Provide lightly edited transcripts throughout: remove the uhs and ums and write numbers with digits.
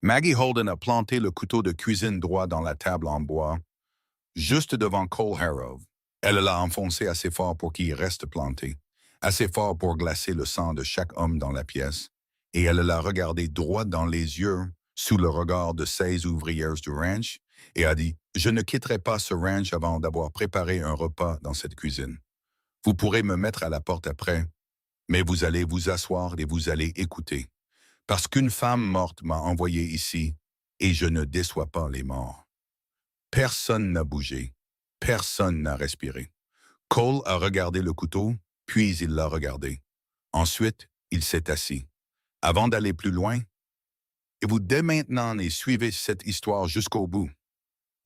Maggie Holden a planté le couteau de cuisine droit dans la table en bois, juste devant Cole Harrove. Elle l'a enfoncé assez fort pour qu'il reste planté, assez fort pour glacer le sang de chaque homme dans la pièce, et elle l'a regardé droit dans les yeux, sous le regard de 16 ouvrières du ranch, et a dit « Je ne quitterai pas ce ranch avant d'avoir préparé un repas dans cette cuisine. Vous pourrez me mettre à la porte après, mais vous allez vous asseoir et vous allez écouter. Parce qu'une femme morte m'a envoyé ici, et je ne déçois pas les morts. » Personne n'a bougé. Personne n'a respiré. Cole a regardé le couteau, puis il l'a regardé. Ensuite, il s'est assis. Avant d'aller plus loin, et vous dès maintenant et suivez cette histoire jusqu'au bout.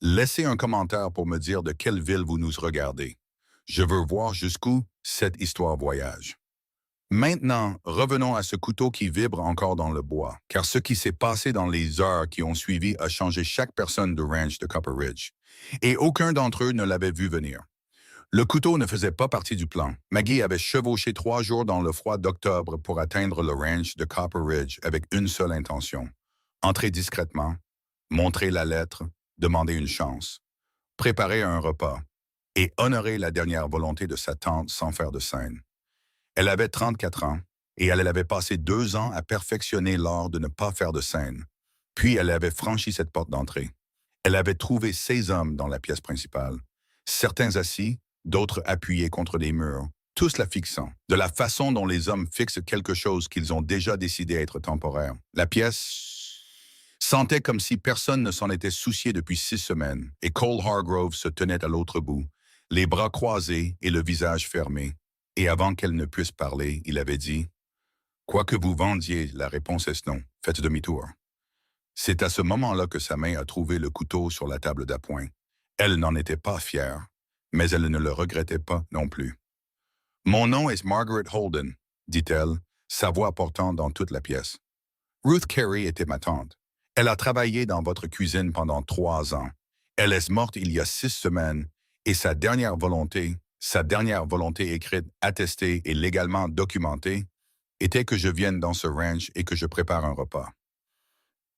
Laissez un commentaire pour me dire de quelle ville vous nous regardez. Je veux voir jusqu'où cette histoire voyage. Maintenant, revenons à ce couteau qui vibre encore dans le bois, car ce qui s'est passé dans les heures qui ont suivi a changé chaque personne du ranch de Copper Ridge, et aucun d'entre eux ne l'avait vu venir. Le couteau ne faisait pas partie du plan. Maggie avait chevauché 3 jours dans le froid d'octobre pour atteindre le ranch de Copper Ridge avec une seule intention. Entrer discrètement, montrer la lettre, demander une chance, préparer un repas et honorer la dernière volonté de sa tante sans faire de scène. Elle avait 34 ans et elle avait passé 2 ans à perfectionner l'art de ne pas faire de scène. Puis elle avait franchi cette porte d'entrée. Elle avait trouvé 16 hommes dans la pièce principale, certains assis, d'autres appuyés contre des murs, tous la fixant, de la façon dont les hommes fixent quelque chose qu'ils ont déjà décidé être temporaire. La pièce sentait comme si personne ne s'en était soucié depuis 6 semaines, et Cole Hargrove se tenait à l'autre bout, les bras croisés et le visage fermé. Et avant qu'elle ne puisse parler, il avait dit « Quoi que vous vendiez, la réponse est non. Faites demi-tour. » C'est à ce moment-là que sa main a trouvé le couteau sur la table d'appoint. Elle n'en était pas fière, mais elle ne le regrettait pas non plus. « Mon nom est Margaret Holden, » dit-elle, sa voix portant dans toute la pièce. « Ruth Carey était ma tante. Elle a travaillé dans votre cuisine pendant 3 ans. Elle est morte il y a 6 semaines, et sa dernière volonté écrite, attestée et légalement documentée, était que je vienne dans ce ranch et que je prépare un repas. »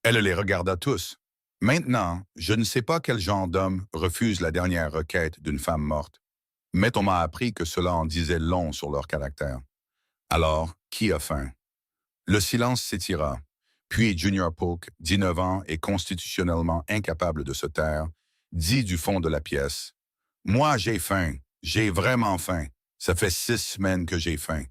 Elle les regarda tous. Maintenant, je ne sais pas quel genre d'homme refuse la dernière requête d'une femme morte, mais on m'a appris que cela en disait long sur leur caractère. Alors, qui a faim? Le silence s'étira. Puis Junior Polk, 19 ans et constitutionnellement incapable de se taire, dit du fond de la pièce « Moi, j'ai faim. J'ai vraiment faim. Ça fait 6 semaines que j'ai faim. »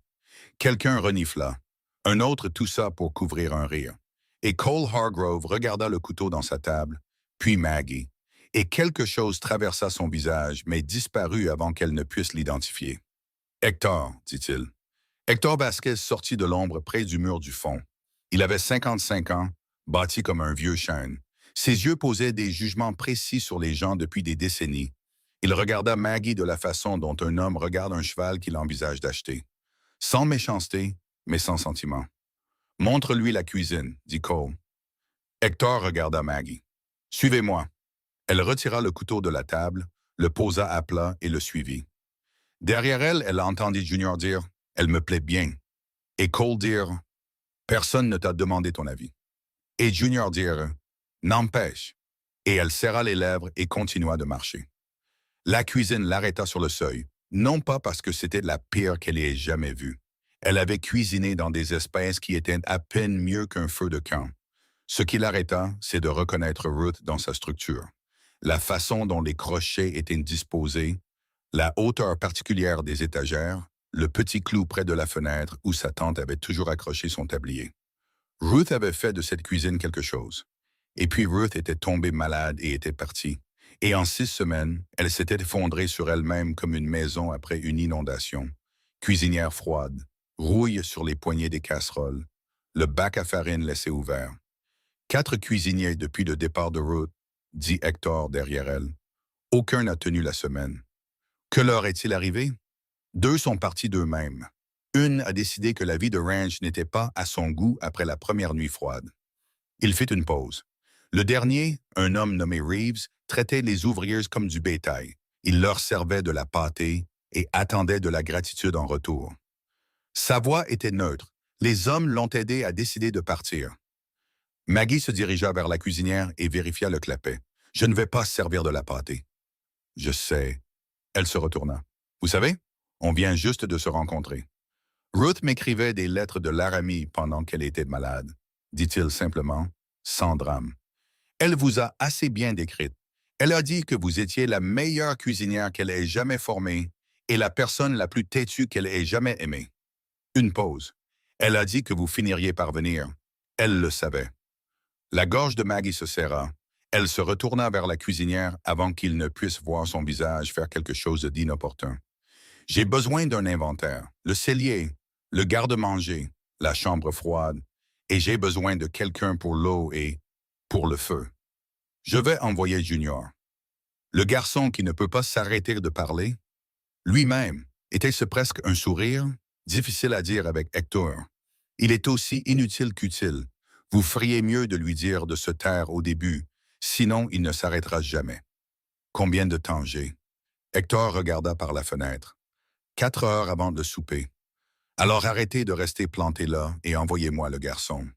Quelqu'un renifla. Un autre toussa pour couvrir un rire. Et Cole Hargrove regarda le couteau dans sa table, puis Maggie, et quelque chose traversa son visage, mais disparut avant qu'elle ne puisse l'identifier. « Hector, » dit-il. Hector Vasquez sortit de l'ombre près du mur du fond. Il avait 55 ans, bâti comme un vieux chêne. Ses yeux posaient des jugements précis sur les gens depuis des décennies. Il regarda Maggie de la façon dont un homme regarde un cheval qu'il envisage d'acheter. Sans méchanceté, mais sans sentiment. « Montre-lui la cuisine, » dit Cole. Hector regarda Maggie. « Suivez-moi. » Elle retira le couteau de la table, le posa à plat et le suivit. Derrière elle, elle entendit Junior dire « Elle me plaît bien » et Cole dire « Personne ne t'a demandé ton avis » et Junior dire « N'empêche » et elle serra les lèvres et continua de marcher. La cuisine l'arrêta sur le seuil, non pas parce que c'était la pire qu'elle ait jamais vue. Elle avait cuisiné dans des espèces qui étaient à peine mieux qu'un feu de camp. Ce qui l'arrêta, c'est de reconnaître Ruth dans sa structure. La façon dont les crochets étaient disposés, la hauteur particulière des étagères, le petit clou près de la fenêtre où sa tante avait toujours accroché son tablier. Ruth avait fait de cette cuisine quelque chose. Et puis Ruth était tombée malade et était partie. Et en 6 semaines, elle s'était effondrée sur elle-même comme une maison après une inondation. Cuisinière froide, rouille sur les poignées des casseroles, le bac à farine laissé ouvert. 4 cuisiniers depuis le départ de Ruth, dit Hector derrière elle. Aucun n'a tenu la semaine. Que leur est-il arrivé? 2 sont partis d'eux-mêmes. Une a décidé que la vie de ranch n'était pas à son goût après la première nuit froide. Il fit une pause. Le dernier, un homme nommé Reeves, traitait les ouvriers comme du bétail. Il leur servait de la pâtée et attendait de la gratitude en retour. Sa voix était neutre. Les hommes l'ont aidé à décider de partir. Maggie se dirigea vers la cuisinière et vérifia le clapet. Je ne vais pas servir de la pâtée. Je sais. Elle se retourna. Vous savez, on vient juste de se rencontrer. Ruth m'écrivait des lettres de Laramie pendant qu'elle était malade, dit-il simplement, sans drame. Elle vous a assez bien décrite. Elle a dit que vous étiez la meilleure cuisinière qu'elle ait jamais formée et la personne la plus têtue qu'elle ait jamais aimée. Une pause. Elle a dit que vous finiriez par venir. Elle le savait. La gorge de Maggie se serra. Elle se retourna vers la cuisinière avant qu'il ne puisse voir son visage faire quelque chose d'inopportun. J'ai besoin d'un inventaire, le cellier, le garde-manger, la chambre froide, et j'ai besoin de quelqu'un pour l'eau et pour le feu. Je vais envoyer Junior. Le garçon qui ne peut pas s'arrêter de parler, lui-même, était-ce presque un sourire? Difficile à dire avec Hector. Il est aussi inutile qu'utile. Vous feriez mieux de lui dire de se taire au début, sinon il ne s'arrêtera jamais. Combien de temps j'ai? Hector regarda par la fenêtre. 4 heures avant le souper. Alors arrêtez de rester planté là et envoyez-moi le garçon.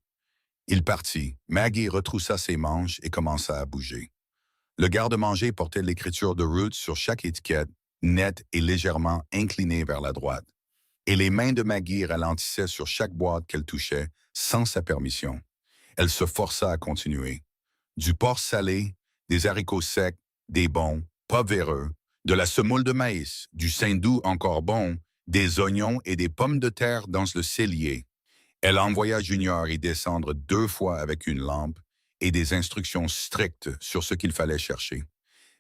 Il partit. Maggie retroussa ses manches et commença à bouger. Le garde-manger portait l'écriture de Ruth sur chaque étiquette, nette et légèrement inclinée vers la droite. Et les mains de Maggie ralentissaient sur chaque boîte qu'elle touchait, sans sa permission. Elle se força à continuer. Du porc salé, des haricots secs, des bons, pas véreux, de la semoule de maïs, du saindoux encore bon, des oignons et des pommes de terre dans le cellier. Elle envoya Junior y descendre 2 fois avec une lampe et des instructions strictes sur ce qu'il fallait chercher.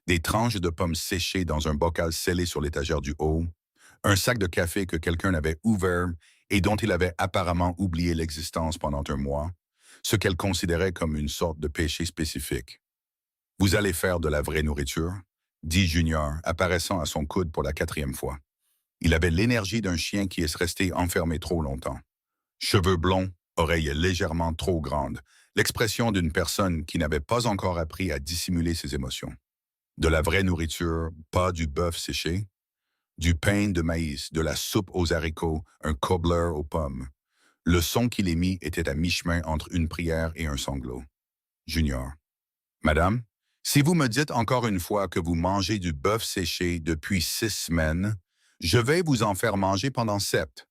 Des tranches de pommes séchées dans un bocal scellé sur l'étagère du haut, un sac de café que quelqu'un avait ouvert et dont il avait apparemment oublié l'existence pendant un mois, ce qu'elle considérait comme une sorte de péché spécifique. « Vous allez faire de la vraie nourriture ?» dit Junior, apparaissant à son coude pour la 4e fois. Il avait l'énergie d'un chien qui est resté enfermé trop longtemps. Cheveux blonds, oreilles légèrement trop grandes, l'expression d'une personne qui n'avait pas encore appris à dissimuler ses émotions. De la vraie nourriture, pas du bœuf séché, du pain de maïs, de la soupe aux haricots, un cobbler aux pommes. Le son qu'il émit était à mi-chemin entre une prière et un sanglot. Junior. Madame, si vous me dites encore une fois que vous mangez du bœuf séché depuis 6 semaines, je vais vous en faire manger pendant 7.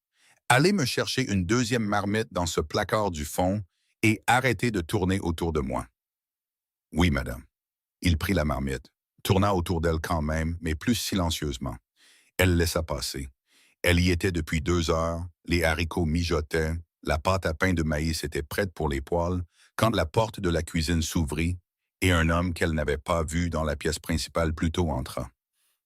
Allez me chercher une 2e marmite dans ce placard du fond et arrêtez de tourner autour de moi. Oui, madame. Il prit la marmite, tourna autour d'elle quand même, mais plus silencieusement. Elle laissa passer. Elle y était depuis 2 heures, les haricots mijotaient, la pâte à pain de maïs était prête pour les poêles, quand la porte de la cuisine s'ouvrit et un homme qu'elle n'avait pas vu dans la pièce principale plus tôt entra.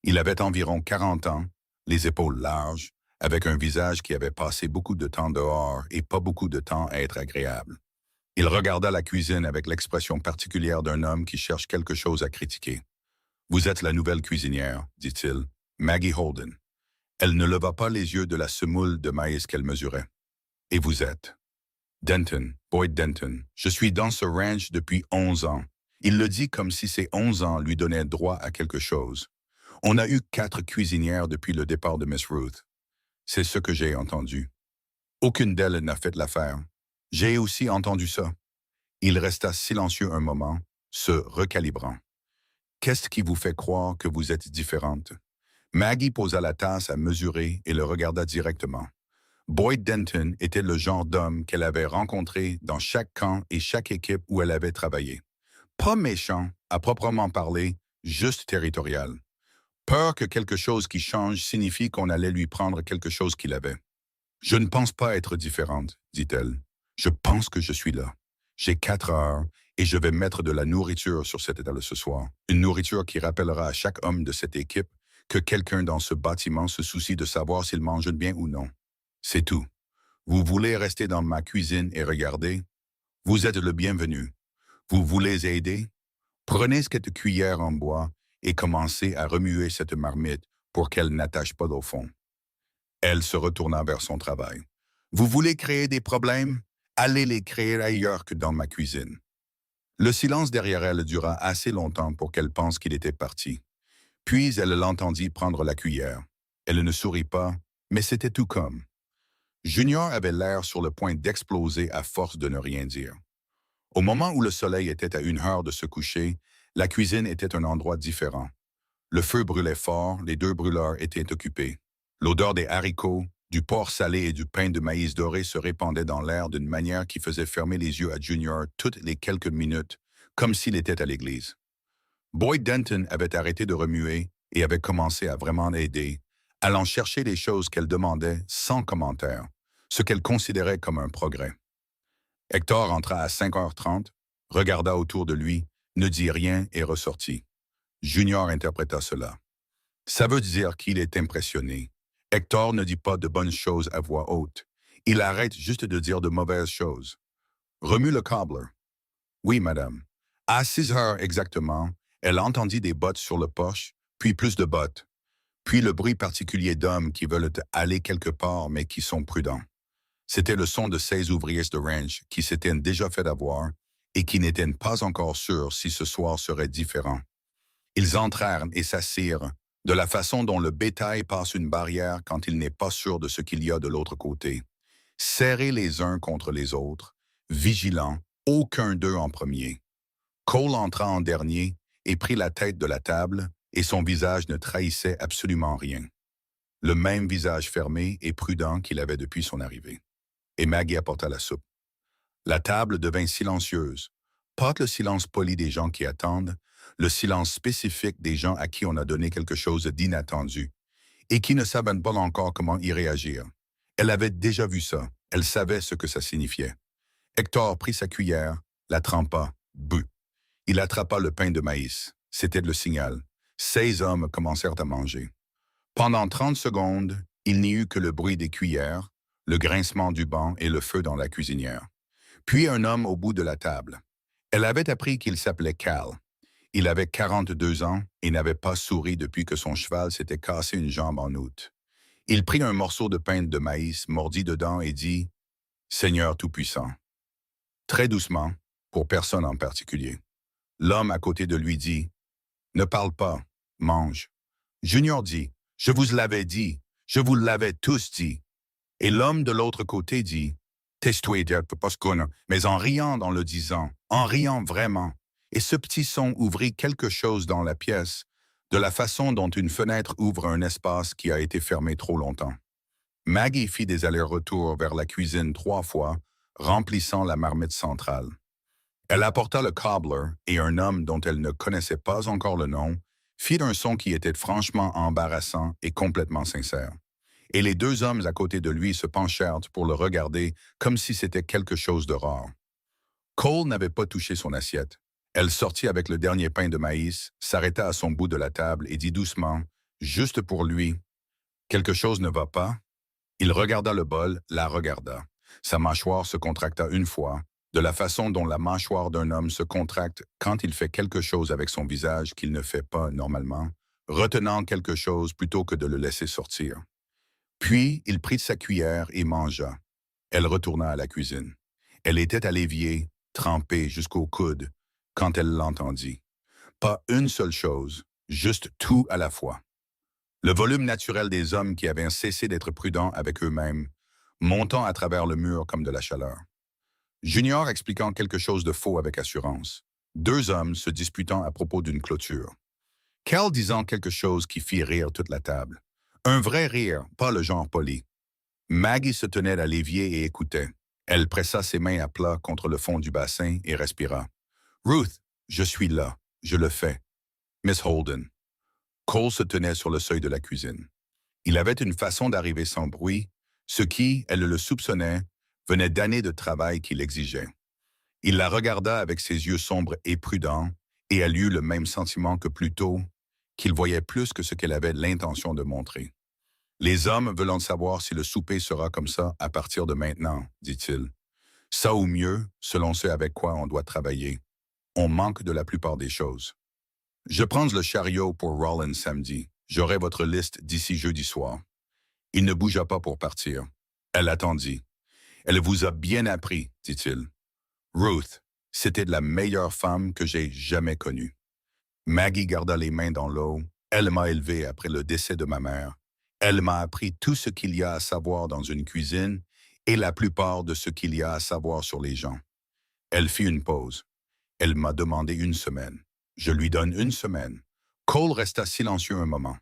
Il avait environ 40 ans, les épaules larges, avec un visage qui avait passé beaucoup de temps dehors et pas beaucoup de temps à être agréable. Il regarda la cuisine avec l'expression particulière d'un homme qui cherche quelque chose à critiquer. « Vous êtes la nouvelle cuisinière, dit-il, Maggie Holden. » Elle ne leva pas les yeux de la semoule de maïs qu'elle mesurait. « Et vous êtes? »« Denton, Boyd Denton. Je suis dans ce ranch depuis 11 ans. » Il le dit comme si ces 11 ans lui donnaient droit à quelque chose. « On a eu 4 cuisinières depuis le départ de Miss Ruth. C'est ce que j'ai entendu. Aucune d'elles n'a fait l'affaire. J'ai aussi entendu ça. » Il resta silencieux un moment, se recalibrant. « Qu'est-ce qui vous fait croire que vous êtes différente? » Maggie posa la tasse à mesurer et le regarda directement. Boyd Denton était le genre d'homme qu'elle avait rencontré dans chaque camp et chaque équipe où elle avait travaillé. Pas méchant, à proprement parler, juste territorial. Peur que quelque chose qui change signifie qu'on allait lui prendre quelque chose qu'il avait. « Je ne pense pas être différente, dit-elle. Je pense que je suis là. J'ai 4 heures et je vais mettre de la nourriture sur cette étale ce soir. Une nourriture qui rappellera à chaque homme de cette équipe que quelqu'un dans ce bâtiment se soucie de savoir s'il mange bien ou non. C'est tout. Vous voulez rester dans ma cuisine et regarder? Vous êtes le bienvenu. Vous voulez aider? Prenez cette cuillère en bois et commencez à remuer cette marmite pour qu'elle n'attache pas au fond. » Elle se retourna vers son travail. « Vous voulez créer des problèmes? Allez les créer ailleurs que dans ma cuisine. » Le silence derrière elle dura assez longtemps pour qu'elle pense qu'il était parti. Puis elle l'entendit prendre la cuillère. Elle ne sourit pas, mais c'était tout comme. Junior avait l'air sur le point d'exploser à force de ne rien dire. Au moment où le soleil était à 1 heure de se coucher, la cuisine était un endroit différent. Le feu brûlait fort, les deux brûleurs étaient occupés. L'odeur des haricots, du porc salé et du pain de maïs doré se répandait dans l'air d'une manière qui faisait fermer les yeux à Junior toutes les quelques minutes, comme s'il était à l'église. Boyd Denton avait arrêté de remuer et avait commencé à vraiment aider, allant chercher les choses qu'elle demandait sans commentaire, ce qu'elle considérait comme un progrès. Hector entra à 5h30, regarda autour de lui, ne dit rien et ressortit. Junior interpréta cela. Ça veut dire qu'il est impressionné. Hector ne dit pas de bonnes choses à voix haute. Il arrête juste de dire de mauvaises choses. Remue le cobbler. Oui, madame. À 6 heures exactement, elle entendit des bottes sur le porche, puis plus de bottes, puis le bruit particulier d'hommes qui veulent aller quelque part mais qui sont prudents. C'était le son de 16 ouvriers de ranch qui s'étaient déjà fait avoir et qui n'étaient pas encore sûrs si ce soir serait différent. Ils entrèrent et s'assirent, de la façon dont le bétail passe une barrière quand il n'est pas sûr de ce qu'il y a de l'autre côté. Serrés les uns contre les autres, vigilants, aucun d'eux en premier. Cole entra en dernier et prit la tête de la table, et son visage ne trahissait absolument rien. Le même visage fermé et prudent qu'il avait depuis son arrivée. Et Maggie apporta la soupe. La table devint silencieuse. Pas le silence poli des gens qui attendent, le silence spécifique des gens à qui on a donné quelque chose d'inattendu et qui ne savaient pas encore comment y réagir. Elle avait déjà vu ça. Elle savait ce que ça signifiait. Hector prit sa cuillère, la trempa, but. Il attrapa le pain de maïs. C'était le signal. 16 hommes commencèrent à manger. Pendant 30 secondes, il n'y eut que le bruit des cuillères, le grincement du banc et le feu dans la cuisinière. Puis un homme au bout de la table. Elle avait appris qu'il s'appelait Cal. Il avait 42 ans et n'avait pas souri depuis que son cheval s'était cassé une jambe en août. Il prit un morceau de pain de maïs, mordit dedans et dit « Seigneur Tout-Puissant ». Très doucement, pour personne en particulier. L'homme à côté de lui dit « Ne parle pas, mange ». Junior dit « Je vous l'avais dit, je vous l'avais tous dit ». Et l'homme de l'autre côté dit « Tais-toi, mais en riant dans le disant, en riant vraiment. Et ce petit son ouvrit quelque chose dans la pièce, de la façon dont une fenêtre ouvre un espace qui a été fermé trop longtemps. Maggie fit des allers-retours vers la cuisine 3 fois, remplissant la marmite centrale. Elle apporta le cobbler et un homme dont elle ne connaissait pas encore le nom, fit un son qui était franchement embarrassant et complètement sincère. Et les 2 hommes à côté de lui se penchèrent pour le regarder comme si c'était quelque chose de rare. Cole n'avait pas touché son assiette. Elle sortit avec le dernier pain de maïs, s'arrêta à son bout de la table et dit doucement, juste pour lui, « Quelque chose ne va pas ?» Il regarda le bol, la regarda. Sa mâchoire se contracta une fois, de la façon dont la mâchoire d'un homme se contracte quand il fait quelque chose avec son visage qu'il ne fait pas normalement, retenant quelque chose plutôt que de le laisser sortir. Puis, il prit sa cuillère et mangea. Elle retourna à la cuisine. Elle était à l'évier, trempée jusqu'au coude, quand elle l'entendit. Pas une seule chose, juste tout à la fois. Le volume naturel des hommes qui avaient cessé d'être prudents avec eux-mêmes, montant à travers le mur comme de la chaleur. Junior expliquant quelque chose de faux avec assurance. 2 hommes se disputant à propos d'une clôture. Cal disant quelque chose qui fit rire toute la table. Un vrai rire, pas le genre poli. Maggie se tenait à l'évier et écoutait. Elle pressa ses mains à plat contre le fond du bassin et respira. « Ruth, je suis là. Je le fais. Miss Holden. » Cole se tenait sur le seuil de la cuisine. Il avait une façon d'arriver sans bruit, ce qui, elle le soupçonnait, venait d'années de travail qu'il exigeait. Il la regarda avec ses yeux sombres et prudents, et elle eut le même sentiment que plus tôt, qu'il voyait plus que ce qu'elle avait l'intention de montrer. « Les hommes veulent savoir si le souper sera comme ça à partir de maintenant, dit-il. Ça ou mieux, selon ce avec quoi on doit travailler. On manque de la plupart des choses. Je prends le chariot pour Rollins samedi. J'aurai votre liste d'ici jeudi soir. » Il ne bougea pas pour partir. Elle attendit. « Elle vous a bien appris, dit-il. Ruth, c'était la meilleure femme que j'ai jamais connue. Maggie garda les mains dans l'eau. Elle m'a élevé après le décès de ma mère. Elle m'a appris tout ce qu'il y a à savoir dans une cuisine et la plupart de ce qu'il y a à savoir sur les gens. Elle fit une pause. Elle m'a demandé une semaine. Je lui donne une semaine. Cole resta silencieux un moment.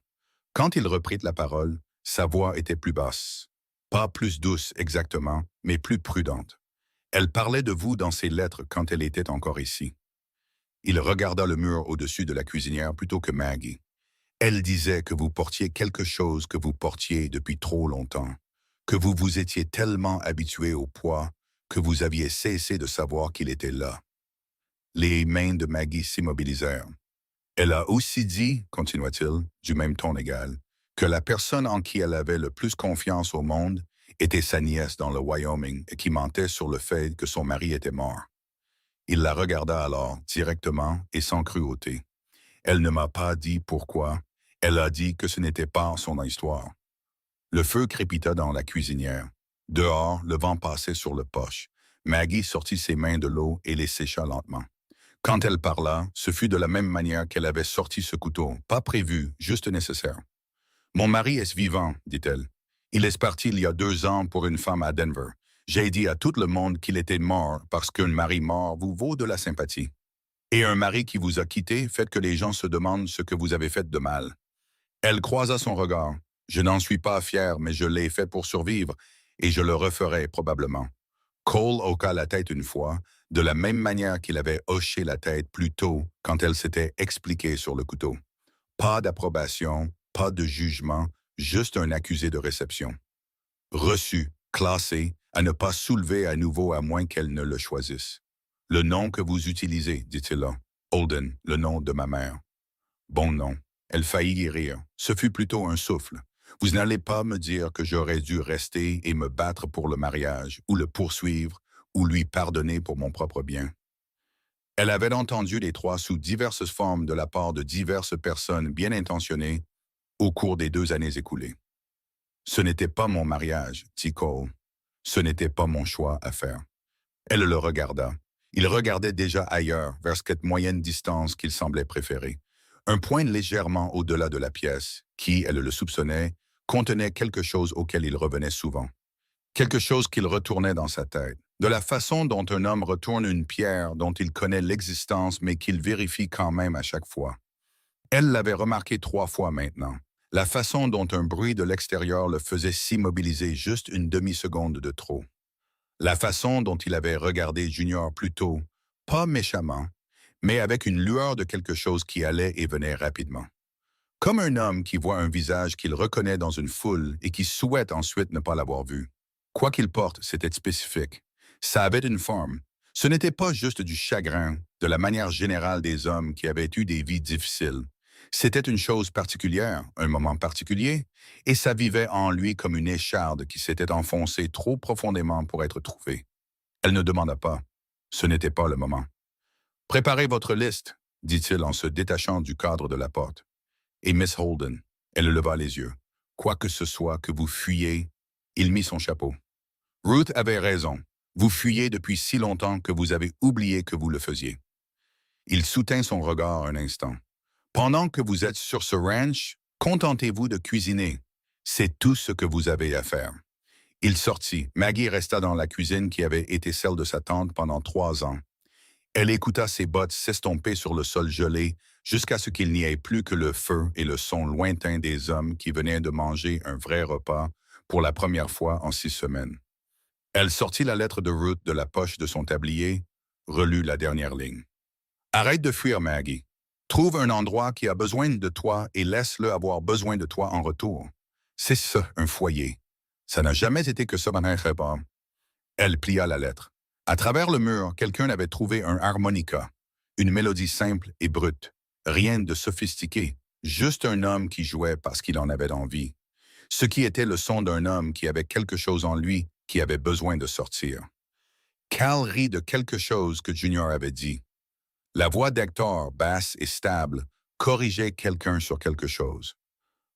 Quand il reprit la parole, sa voix était plus basse. Pas plus douce exactement, mais plus prudente. Elle parlait de vous dans ses lettres quand elle était encore ici. Il regarda le mur au-dessus de la cuisinière plutôt que Maggie. Elle disait que vous portiez quelque chose que vous portiez depuis trop longtemps, que vous vous étiez tellement habitué au poids que vous aviez cessé de savoir qu'il était là. Les mains de Maggie s'immobilisèrent. Elle a aussi dit, continua-t-il, du même ton égal, que la personne en qui elle avait le plus confiance au monde était sa nièce dans le Wyoming et qui mentait sur le fait que son mari était mort. Il la regarda alors, directement et sans cruauté. Elle ne m'a pas dit pourquoi. Elle a dit que ce n'était pas son histoire. Le feu crépita dans la cuisinière. Dehors, le vent passait sur le poche. Maggie sortit ses mains de l'eau et les sécha lentement. Quand elle parla, ce fut de la même manière qu'elle avait sorti ce couteau, pas prévu, juste nécessaire. « Mon mari est vivant, dit-elle. Il est parti il y a 2 ans pour une femme à Denver. J'ai dit à tout le monde qu'il était mort parce qu'un mari mort vous vaut de la sympathie. Et un mari qui vous a quitté fait que les gens se demandent ce que vous avez fait de mal. » Elle croisa son regard. « Je n'en suis pas fier, mais je l'ai fait pour survivre, et je le referai probablement. » Cole hocha la tête une fois, de la même manière qu'il avait hoché la tête plus tôt quand elle s'était expliquée sur le couteau. Pas d'approbation, pas de jugement, juste un accusé de réception. Reçu, classé, à ne pas soulever à nouveau à moins qu'elle ne le choisisse. « Le nom que vous utilisez, dit-il là. Holden, le nom de ma mère. » Bon nom. Elle faillit y rire. Ce fut plutôt un souffle. Vous n'allez pas me dire que j'aurais dû rester et me battre pour le mariage, ou le poursuivre, ou lui pardonner pour mon propre bien. Elle avait entendu les 3 sous diverses formes de la part de diverses personnes bien intentionnées au cours des 2 années écoulées. Ce n'était pas mon mariage, dit Cole. Ce n'était pas mon choix à faire. Elle le regarda. Il regardait déjà ailleurs, vers cette moyenne distance qu'il semblait préférer. Un point légèrement au-delà de la pièce, qui, elle le soupçonnait, contenait quelque chose auquel il revenait souvent. Quelque chose qu'il retournait dans sa tête. De la façon dont un homme retourne une pierre dont il connaît l'existence mais qu'il vérifie quand même à chaque fois. Elle l'avait remarqué 3 fois maintenant. La façon dont un bruit de l'extérieur le faisait s'immobiliser juste une demi-seconde de trop. La façon dont il avait regardé Junior plus tôt, pas méchamment, mais avec une lueur de quelque chose qui allait et venait rapidement. Comme un homme qui voit un visage qu'il reconnaît dans une foule et qui souhaite ensuite ne pas l'avoir vu. Quoi qu'il porte, c'était spécifique. Ça avait une forme. Ce n'était pas juste du chagrin, de la manière générale des hommes qui avaient eu des vies difficiles. C'était une chose particulière, un moment particulier, et ça vivait en lui comme une écharde qui s'était enfoncée trop profondément pour être trouvée. Elle ne demanda pas. Ce n'était pas le moment. « Préparez votre liste, » dit-il en se détachant du cadre de la porte. Et Miss Holden, elle leva les yeux. « Quoi que ce soit que vous fuyez, » il mit son chapeau. « Ruth avait raison. Vous fuyez depuis si longtemps que vous avez oublié que vous le faisiez. » Il soutint son regard un instant. « Pendant que vous êtes sur ce ranch, contentez-vous de cuisiner. C'est tout ce que vous avez à faire. » Il sortit. Maggie resta dans la cuisine qui avait été celle de sa tante pendant 3 ans. Elle écouta ses bottes s'estomper sur le sol gelé jusqu'à ce qu'il n'y ait plus que le feu et le son lointain des hommes qui venaient de manger un vrai repas pour la première fois en 6 semaines. Elle sortit la lettre de Ruth de la poche de son tablier, relut la dernière ligne. « Arrête de fuir, Maggie. Trouve un endroit qui a besoin de toi et laisse-le avoir besoin de toi en retour. C'est ça, un foyer. Ça n'a jamais été que ça, pas. » Elle plia la lettre. À travers le mur, quelqu'un avait trouvé un harmonica, une mélodie simple et brute. Rien de sophistiqué, juste un homme qui jouait parce qu'il en avait envie. Ce qui était le son d'un homme qui avait quelque chose en lui qui avait besoin de sortir. Cal rit de quelque chose que Junior avait dit. La voix d'Hector, basse et stable, corrigeait quelqu'un sur quelque chose.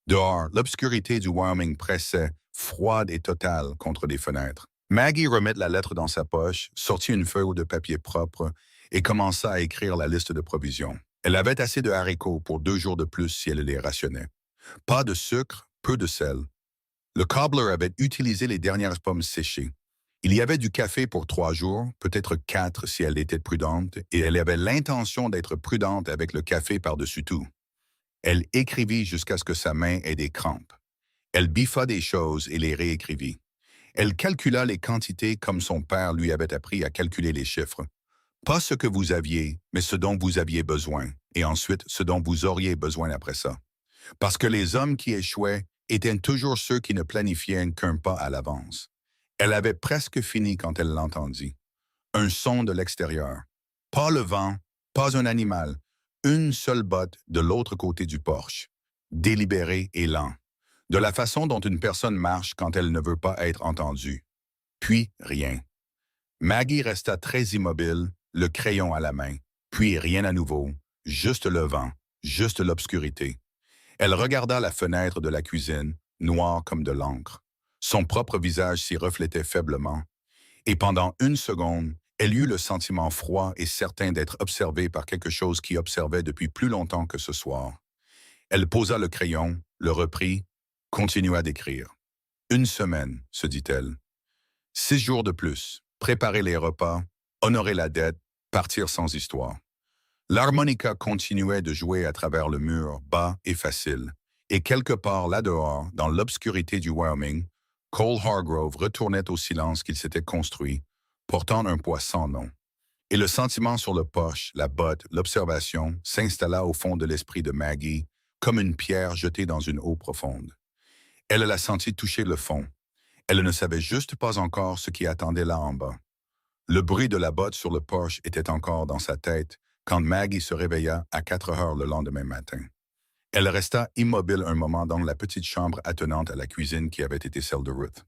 Dehors, l'obscurité du Wyoming pressait, froide et totale, contre les fenêtres. Maggie remit la lettre dans sa poche, sortit une feuille de papier propre et commença à écrire la liste de provisions. Elle avait assez de haricots pour 2 jours de plus si elle les rationnait. Pas de sucre, peu de sel. Le cobbler avait utilisé les dernières pommes séchées. Il y avait du café pour 3 jours, peut-être 4 si elle était prudente, et elle avait l'intention d'être prudente avec le café par-dessus tout. Elle écrivit jusqu'à ce que sa main ait des crampes. Elle biffa des choses et les réécrivit. Elle calcula les quantités comme son père lui avait appris à calculer les chiffres. Pas ce que vous aviez, mais ce dont vous aviez besoin, et ensuite ce dont vous auriez besoin après ça. Parce que les hommes qui échouaient étaient toujours ceux qui ne planifiaient qu'un pas à l'avance. Elle avait presque fini quand elle l'entendit. Un son de l'extérieur. Pas le vent, pas un animal, une seule botte de l'autre côté du porche. Délibéré et lent. De la façon dont une personne marche quand elle ne veut pas être entendue. Puis rien. Maggie resta très immobile, le crayon à la main. Puis rien à nouveau, juste le vent, juste l'obscurité. Elle regarda la fenêtre de la cuisine, noire comme de l'encre. Son propre visage s'y reflétait faiblement. Et pendant une seconde, elle eut le sentiment froid et certain d'être observée par quelque chose qui observait depuis plus longtemps que ce soir. Elle posa le crayon, le reprit, continua d'écrire. 1 semaine, se dit-elle. 6 jours de plus, préparer les repas, honorer la dette, partir sans histoire. L'harmonica continuait de jouer à travers le mur, bas et facile, et quelque part là-dehors, dans l'obscurité du Wyoming, Cole Hargrove retournait au silence qu'il s'était construit, portant un poids sans nom. Et le sentiment sur le poche, la botte, l'observation s'installa au fond de l'esprit de Maggie, comme une pierre jetée dans une eau profonde. Elle la sentit toucher le fond. Elle ne savait juste pas encore ce qui attendait là en bas. Le bruit de la botte sur le porche était encore dans sa tête quand Maggie se réveilla à 4 heures le lendemain matin. Elle resta immobile un moment dans la petite chambre attenante à la cuisine qui avait été celle de Ruth.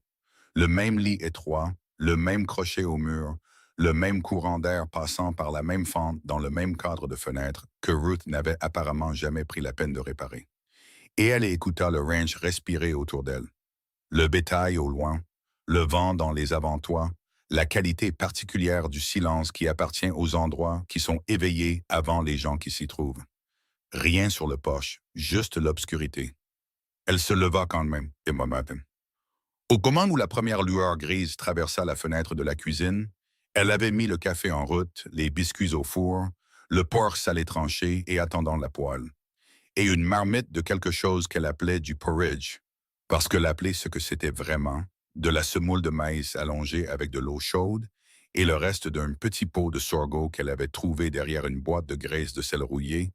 Le même lit étroit, le même crochet au mur, le même courant d'air passant par la même fente dans le même cadre de fenêtre que Ruth n'avait apparemment jamais pris la peine de réparer. Et elle écouta le ranch respirer autour d'elle. Le bétail au loin, le vent dans les avant-toits, la qualité particulière du silence qui appartient aux endroits qui sont éveillés avant les gens qui s'y trouvent. Rien sur le poche, juste l'obscurité. Elle se leva quand même, et matin. Au moment où la première lueur grise traversa la fenêtre de la cuisine, elle avait mis le café en route, les biscuits au four, le porc salé tranché et attendant la poêle, et une marmite de quelque chose qu'elle appelait du porridge, parce que l'appelait ce que c'était vraiment, de la semoule de maïs allongée avec de l'eau chaude, et le reste d'un petit pot de sorgho qu'elle avait trouvé derrière une boîte de graisse de sel rouillé,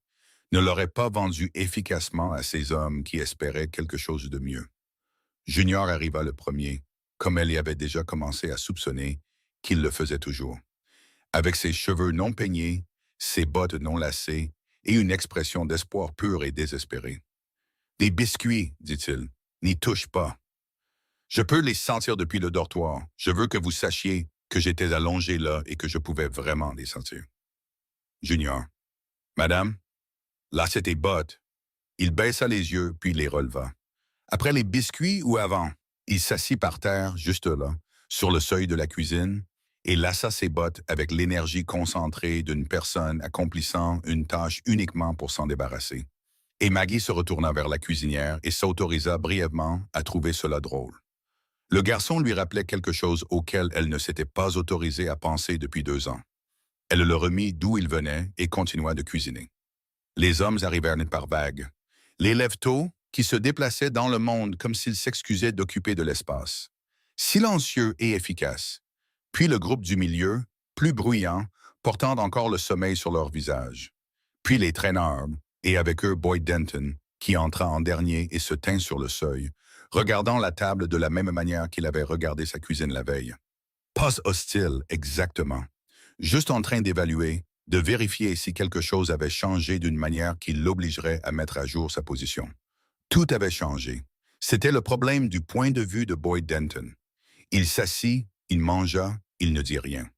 ne l'aurait pas vendu efficacement à ces hommes qui espéraient quelque chose de mieux. Junior arriva le premier, comme elle y avait déjà commencé à soupçonner qu'il le faisait toujours. Avec ses cheveux non peignés, ses bottes non lacées et une expression d'espoir pur et désespéré. « Des biscuits, dit-il, n'y touche pas. Je peux les sentir depuis le dortoir. Je veux que vous sachiez que j'étais allongé là et que je pouvais vraiment les sentir. » Junior. « Madame, là c'était bottes. » Il baissa les yeux puis les releva. Après les biscuits ou avant, il s'assit par terre, juste là, sur le seuil de la cuisine, et lassa ses bottes avec l'énergie concentrée d'une personne accomplissant une tâche uniquement pour s'en débarrasser. Et Maggie se retourna vers la cuisinière et s'autorisa brièvement à trouver cela drôle. Le garçon lui rappelait quelque chose auquel elle ne s'était pas autorisée à penser depuis 2 ans. Elle le remit d'où il venait et continua de cuisiner. Les hommes arrivèrent par vagues. Les lève-tôt, qui se déplaçaient dans le monde comme s'ils s'excusaient d'occuper de l'espace. Silencieux et efficaces. Puis le groupe du milieu, plus bruyant, portant encore le sommeil sur leur visage. Puis les traîneurs, et avec eux Boyd Denton, qui entra en dernier et se tint sur le seuil, regardant la table de la même manière qu'il avait regardé sa cuisine la veille. Pas hostile, exactement. Juste en train d'évaluer, de vérifier si quelque chose avait changé d'une manière qui l'obligerait à mettre à jour sa position. Tout avait changé. C'était le problème du point de vue de Boyd Denton. Il s'assit, il mangea, il ne dit rien.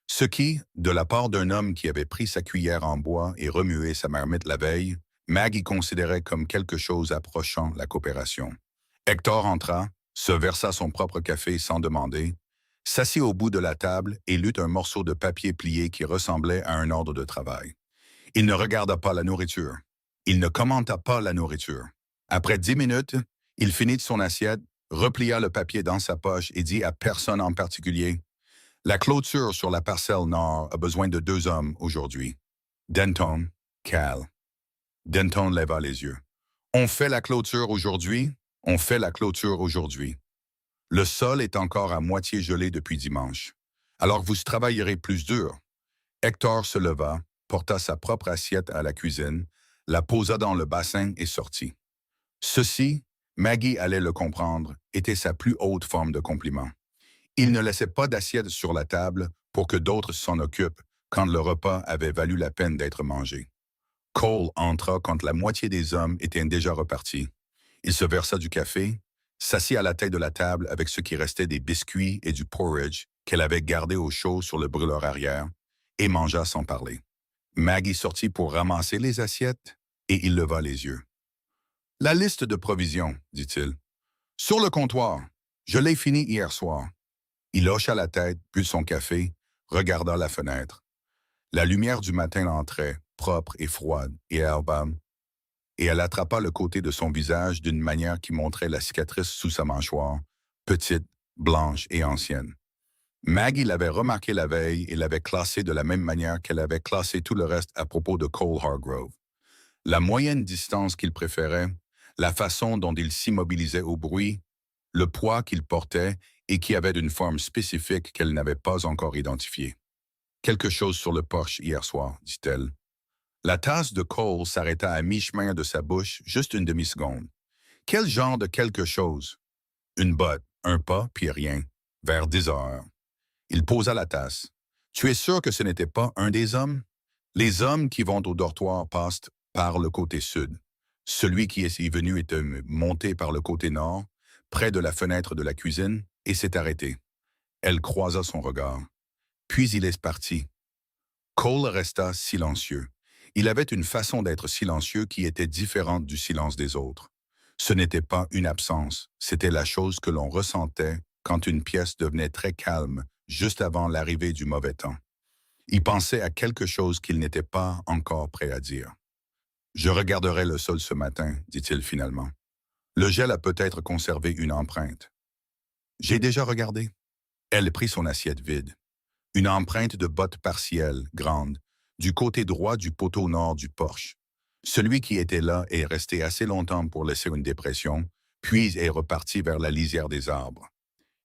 Ce qui, de la part d'un homme qui avait pris sa cuillère en bois et remué sa marmite la veille, Maggie considérait comme quelque chose approchant la coopération. Hector entra, se versa son propre café sans demander, s'assit au bout de la table et lut un morceau de papier plié qui ressemblait à un ordre de travail. Il ne regarda pas la nourriture. Il ne commenta pas la nourriture. Après 10 minutes, il finit de son assiette, replia le papier dans sa poche et dit à personne en particulier, la clôture sur la parcelle nord a besoin de 2 hommes aujourd'hui. Denton, Cal. Denton leva les yeux. On fait la clôture aujourd'hui? On fait la clôture aujourd'hui. Le sol est encore à moitié gelé depuis dimanche. Alors vous travaillerez plus dur. Hector se leva, porta sa propre assiette à la cuisine, la posa dans le bassin et sortit. Ceci, Maggie allait le comprendre, était sa plus haute forme de compliment. Il ne laissait pas d'assiette sur la table pour que d'autres s'en occupent quand le repas avait valu la peine d'être mangé. Cole entra quand la moitié des hommes étaient déjà repartis. Il se versa du café, s'assit à la tête de la table avec ce qui restait des biscuits et du porridge qu'elle avait gardé au chaud sur le brûleur arrière, et mangea sans parler. Maggie sortit pour ramasser les assiettes, et il leva les yeux. « La liste de provisions, dit-il. Sur le comptoir. Je l'ai fini hier soir. » Il hocha la tête, but son café, regarda la fenêtre. La lumière du matin entrait, propre et froide, et elle attrapa le côté de son visage d'une manière qui montrait la cicatrice sous sa mâchoire, petite, blanche et ancienne. Maggie l'avait remarqué la veille et l'avait classé de la même manière qu'elle avait classé tout le reste à propos de Cole Hargrove. La moyenne distance qu'il préférait, la façon dont il s'immobilisait au bruit, le poids qu'il portait et qui avait une forme spécifique qu'elle n'avait pas encore identifiée. « Quelque chose sur le porche hier soir, dit-elle. La tasse de Cole s'arrêta à mi-chemin de sa bouche, juste une demi-seconde. Quel genre de quelque chose? Une botte, un pas, puis rien. Vers 10 heures. Il posa la tasse. Tu es sûr que ce n'était pas un des hommes? Les hommes qui vont au dortoir passent par le côté sud. Celui qui est venu était monté par le côté nord, près de la fenêtre de la cuisine, et s'est arrêté. Elle croisa son regard. Puis il est parti. Cole resta silencieux. Il avait une façon d'être silencieux qui était différente du silence des autres. Ce n'était pas une absence, c'était la chose que l'on ressentait quand une pièce devenait très calme juste avant l'arrivée du mauvais temps. Il pensait à quelque chose qu'il n'était pas encore prêt à dire. « Je regarderai le sol ce matin, dit-il finalement. Le gel a peut-être conservé une empreinte. »« J'ai déjà regardé. » Elle prit son assiette vide. Une empreinte de botte partielle, grande, du côté droit du poteau nord du porche. Celui qui était là est resté assez longtemps pour laisser une dépression, puis est reparti vers la lisière des arbres.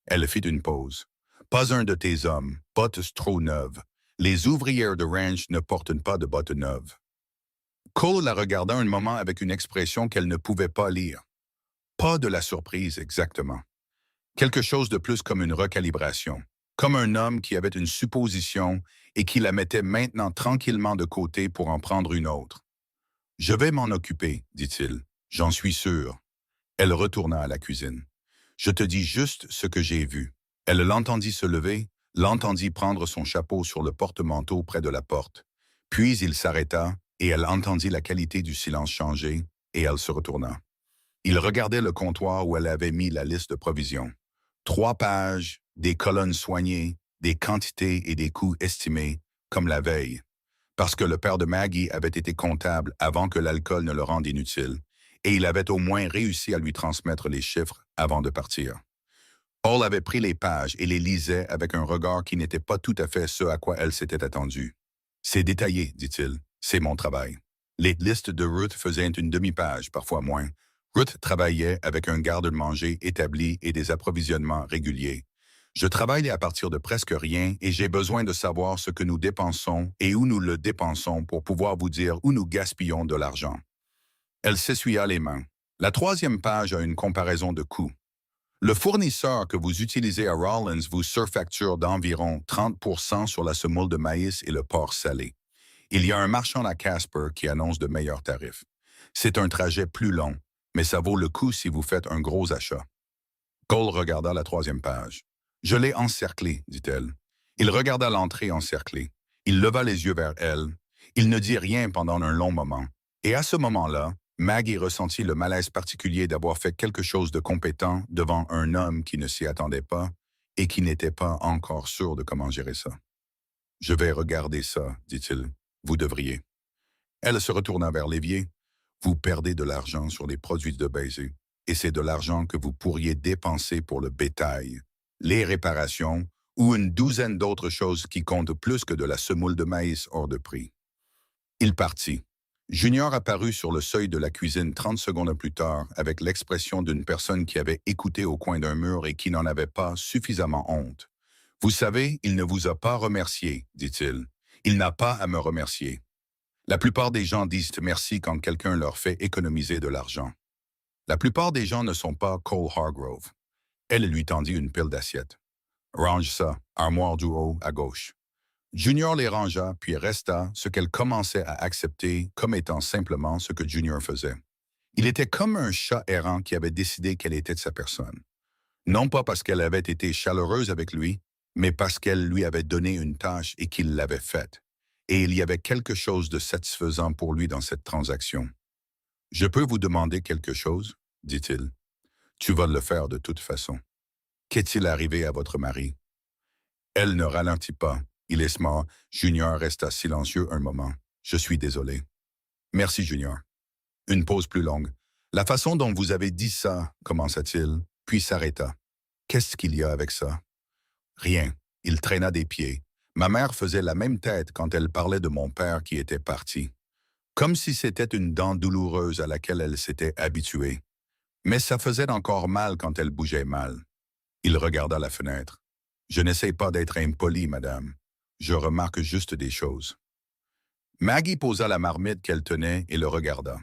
Elle fit une pause. « Pas un de tes hommes, bottes trop neuves. Les ouvrières de ranch ne portent pas de bottes neuves. » Cole la regarda un moment avec une expression qu'elle ne pouvait pas lire. Pas de la surprise, exactement. Quelque chose de plus comme une recalibration. Comme un homme qui avait une supposition et qui la mettait maintenant tranquillement de côté pour en prendre une autre. « Je vais m'en occuper, dit-il. J'en suis sûr. » Elle retourna à la cuisine. « Je te dis juste ce que j'ai vu. » Elle l'entendit se lever, l'entendit prendre son chapeau sur le porte-manteau près de la porte. Puis il s'arrêta et elle entendit la qualité du silence changer et elle se retourna. Il regardait le comptoir où elle avait mis la liste de provisions. 3 pages, des colonnes soignées, des quantités et des coûts estimés, comme la veille, parce que le père de Maggie avait été comptable avant que l'alcool ne le rende inutile, et il avait au moins réussi à lui transmettre les chiffres avant de partir. Paul avait pris les pages et les lisait avec un regard qui n'était pas tout à fait ce à quoi elle s'était attendue. « C'est détaillé, dit-il. C'est mon travail. » Les listes de Ruth faisaient une demi-page, parfois moins. Ruth travaillait avec un garde-manger établi et des approvisionnements réguliers. Je travaille à partir de presque rien et j'ai besoin de savoir ce que nous dépensons et où nous le dépensons pour pouvoir vous dire où nous gaspillons de l'argent. Elle s'essuya les mains. La 3e page a une comparaison de coûts. Le fournisseur que vous utilisez à Rollins vous surfacture d'environ 30% sur la semoule de maïs et le porc salé. Il y a un marchand à Casper qui annonce de meilleurs tarifs. C'est un trajet plus long, mais ça vaut le coup si vous faites un gros achat. Cole regarda la 3e page. « Je l'ai encerclé, dit-elle. » Il regarda l'entrée encerclée. Il leva les yeux vers elle. Il ne dit rien pendant un long moment. Et à ce moment-là, Maggie ressentit le malaise particulier d'avoir fait quelque chose de compétent devant un homme qui ne s'y attendait pas et qui n'était pas encore sûr de comment gérer ça. « Je vais regarder ça, dit-il. Vous devriez. » Elle se retourna vers l'évier. « Vous perdez de l'argent sur les produits de baiser. et c'est de l'argent que vous pourriez dépenser pour le bétail, les réparations ou une douzaine d'autres choses qui comptent plus que de la semoule de maïs hors de prix. Il partit. Junior apparut sur le seuil de la cuisine 30 secondes plus tard avec l'expression d'une personne qui avait écouté au coin d'un mur et qui n'en avait pas suffisamment honte. « Vous savez, il ne vous a pas remercié, dit-il. Il n'a pas à me remercier. La plupart des gens disent merci quand quelqu'un leur fait économiser de l'argent. La plupart des gens ne sont pas Cole Hargrove. » Elle lui tendit une pile d'assiettes. « Range ça, armoire du haut à gauche. » Junior les rangea, puis resta, ce qu'elle commençait à accepter comme étant simplement ce que Junior faisait. Il était comme un chat errant qui avait décidé qu'elle était de sa personne. Non pas parce qu'elle avait été chaleureuse avec lui, mais parce qu'elle lui avait donné une tâche et qu'il l'avait faite. Et il y avait quelque chose de satisfaisant pour lui dans cette transaction. « Je peux vous demander quelque chose ?» dit-il. « Tu vas le faire de toute façon. Qu'est-il arrivé à votre mari? » Elle ne ralentit pas. Il est smart. Junior resta silencieux un moment. « Je suis désolé. »« Merci, Junior. » Une pause plus longue. « La façon dont vous avez dit ça, commença-t-il, puis s'arrêta. « Qu'est-ce qu'il y a avec ça? » « Rien. » Il traîna des pieds. Ma mère faisait la même tête quand elle parlait de mon père qui était parti. Comme si c'était une dent douloureuse à laquelle elle s'était habituée. Mais ça faisait encore mal quand elle bougeait mal. Il regarda la fenêtre. « Je n'essaie pas d'être impoli, madame. Je remarque juste des choses. » Maggie posa la marmite qu'elle tenait et le regarda.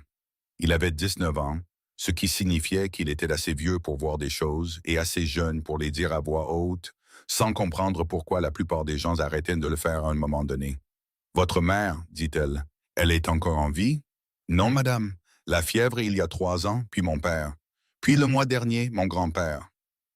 Il avait 19 ans, ce qui signifiait qu'il était assez vieux pour voir des choses et assez jeune pour les dire à voix haute, sans comprendre pourquoi la plupart des gens arrêtaient de le faire à un moment donné. « Votre mère, dit-elle, elle est encore en vie? »« Non, madame. La fièvre il y a 3 ans, puis mon père. Puis le mois dernier, mon grand-père. »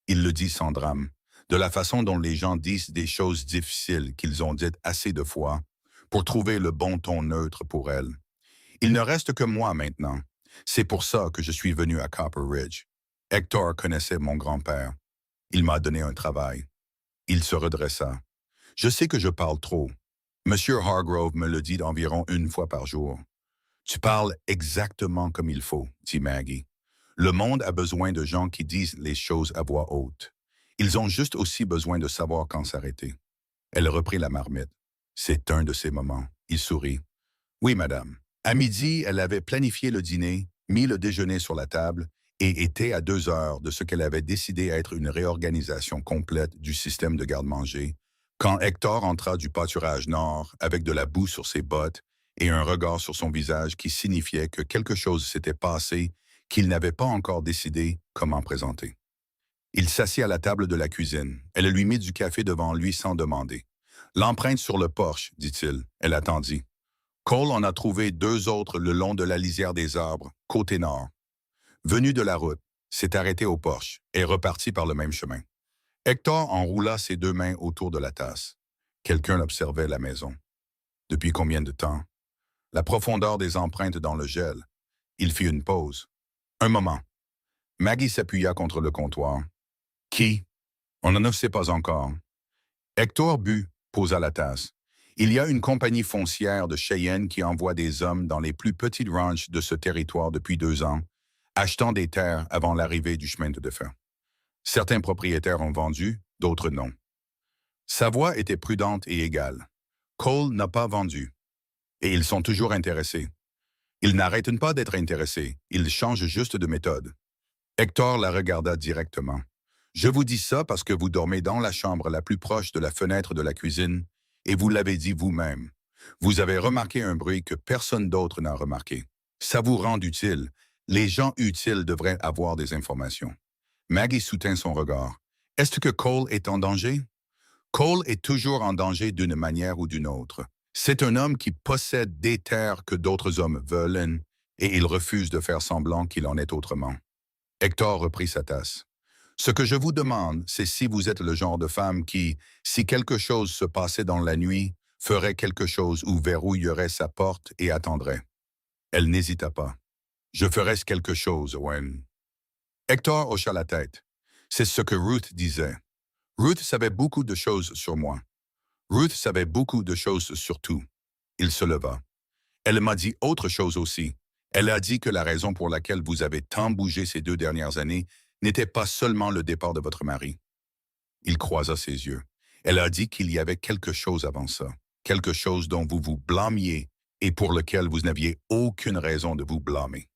Il le dit sans drame, de la façon dont les gens disent des choses difficiles qu'ils ont dites assez de fois pour trouver le bon ton neutre pour elle. « Il ne reste que moi maintenant. C'est pour ça que je suis venu à Copper Ridge. Hector connaissait mon grand-père. Il m'a donné un travail. » Il se redressa. « Je sais que je parle trop. Monsieur Hargrove me le dit environ 1 fois par jour. »« Tu parles exactement comme il faut, » dit Maggie. « Le monde a besoin de gens qui disent les choses à voix haute. Ils ont juste aussi besoin de savoir quand s'arrêter. » Elle reprit la marmite. C'est un de ces moments. Il sourit. « Oui, madame. » À midi, elle avait planifié le dîner, mis le déjeuner sur la table et était à 2 heures de ce qu'elle avait décidé être une réorganisation complète du système de garde-manger, quand Hector entra du pâturage nord avec de la boue sur ses bottes et un regard sur son visage qui signifiait que quelque chose s'était passé qu'il n'avait pas encore décidé comment présenter. Il s'assit à la table de la cuisine. Elle lui mit du café devant lui sans demander. « L'empreinte sur le porche, dit-il. » Elle attendit. Cole en a trouvé 2 autres le long de la lisière des arbres, côté nord. Venu de la route, s'est arrêté au porche et reparti par le même chemin. Hector enroula ses 2 mains autour de la tasse. Quelqu'un observait la maison. Depuis combien de temps? La profondeur des empreintes dans le gel. Il fit une pause. Un moment. Maggie s'appuya contre le comptoir. Qui? On ne sait pas encore. Hector but, posa la tasse. Il y a une compagnie foncière de Cheyenne qui envoie des hommes dans les plus petites ranches de ce territoire depuis 2 ans, achetant des terres avant l'arrivée du chemin de fer. Certains propriétaires ont vendu, d'autres non. Sa voix était prudente et égale. Cole n'a pas vendu. Et ils sont toujours intéressés. Ils n'arrêtent pas d'être intéressés, ils changent juste de méthode. Hector la regarda directement. Je vous dis ça parce que vous dormez dans la chambre la plus proche de la fenêtre de la cuisine et vous l'avez dit vous-même. Vous avez remarqué un bruit que personne d'autre n'a remarqué. Ça vous rend utile. Les gens utiles devraient avoir des informations. Maggie soutint son regard. Est-ce que Cole est en danger? Cole est toujours en danger d'une manière ou d'une autre. C'est un homme qui possède des terres que d'autres hommes veulent et il refuse de faire semblant qu'il en est autrement. Hector reprit sa tasse. Ce que je vous demande, c'est si vous êtes le genre de femme qui, si quelque chose se passait dans la nuit, ferait quelque chose ou verrouillerait sa porte et attendrait. Elle n'hésita pas. Je ferais quelque chose, Owen. Hector hocha la tête. C'est ce que Ruth disait. Ruth savait beaucoup de choses sur moi. Ruth savait beaucoup de choses sur tout. Il se leva. Elle m'a dit autre chose aussi. Elle a dit que la raison pour laquelle vous avez tant bougé ces 2 dernières années n'était pas seulement le départ de votre mari. Il croisa ses yeux. Elle a dit qu'il y avait quelque chose avant ça, quelque chose dont vous vous blâmiez et pour lequel vous n'aviez aucune raison de vous blâmer.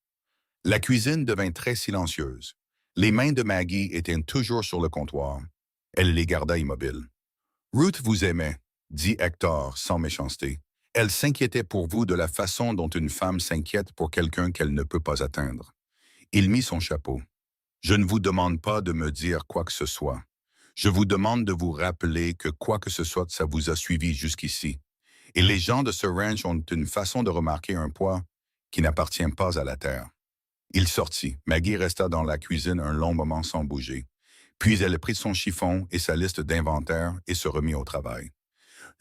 La cuisine devint très silencieuse. Les mains de Maggie étaient toujours sur le comptoir. Elle les garda immobiles. Ruth vous aimait, dit Hector sans méchanceté. Elle s'inquiétait pour vous de la façon dont une femme s'inquiète pour quelqu'un qu'elle ne peut pas atteindre. Il mit son chapeau. Je ne vous demande pas de me dire quoi que ce soit. Je vous demande de vous rappeler que quoi que ce soit, ça vous a suivi jusqu'ici. Et les gens de ce ranch ont une façon de remarquer un poids qui n'appartient pas à la terre. Il sortit. Maggie resta dans la cuisine un long moment sans bouger. Puis elle prit son chiffon et sa liste d'inventaire et se remit au travail.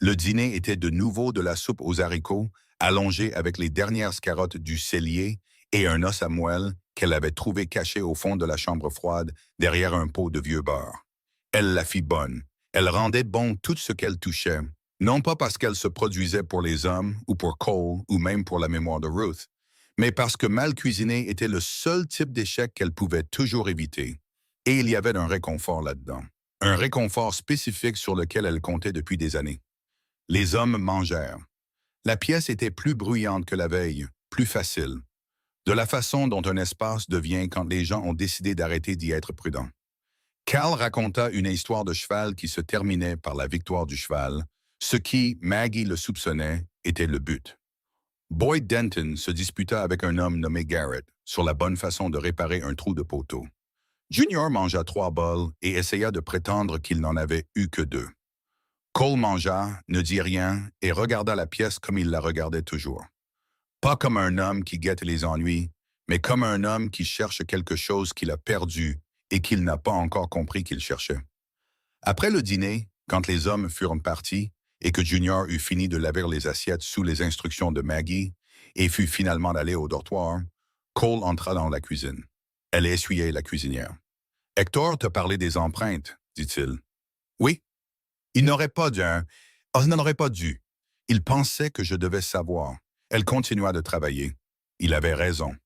Le dîner était de nouveau de la soupe aux haricots, allongée avec les dernières carottes du cellier et un os à moelle qu'elle avait trouvé caché au fond de la chambre froide derrière un pot de vieux beurre. Elle la fit bonne. Elle rendait bon tout ce qu'elle touchait, non pas parce qu'elle se produisait pour les hommes ou pour Cole ou même pour la mémoire de Ruth, mais parce que mal cuisiner était le seul type d'échec qu'elle pouvait toujours éviter. Et il y avait un réconfort là-dedans. Un réconfort spécifique sur lequel elle comptait depuis des années. Les hommes mangèrent. La pièce était plus bruyante que la veille, plus facile. De la façon dont un espace devient quand les gens ont décidé d'arrêter d'y être prudents. Cal raconta une histoire de cheval qui se terminait par la victoire du cheval, ce qui, Maggie le soupçonnait, était le but. Boyd Denton se disputa avec un homme nommé Garrett sur la bonne façon de réparer un trou de poteau. Junior mangea 3 bols et essaya de prétendre qu'il n'en avait eu que 2. Cole mangea, ne dit rien et regarda la pièce comme il la regardait toujours. Pas comme un homme qui guette les ennuis, mais comme un homme qui cherche quelque chose qu'il a perdu et qu'il n'a pas encore compris qu'il cherchait. Après le dîner, quand les hommes furent partis et que Junior eut fini de laver les assiettes sous les instructions de Maggie et fut finalement allé au dortoir, Cole entra dans la cuisine. Elle essuyait la cuisinière. « Hector t'a parlé des empreintes, dit-il. »« Oui. Il n'aurait pas dû. Oh, il n'en aurait pas dû. Il pensait que je devais savoir. » Elle continua de travailler. Il avait raison.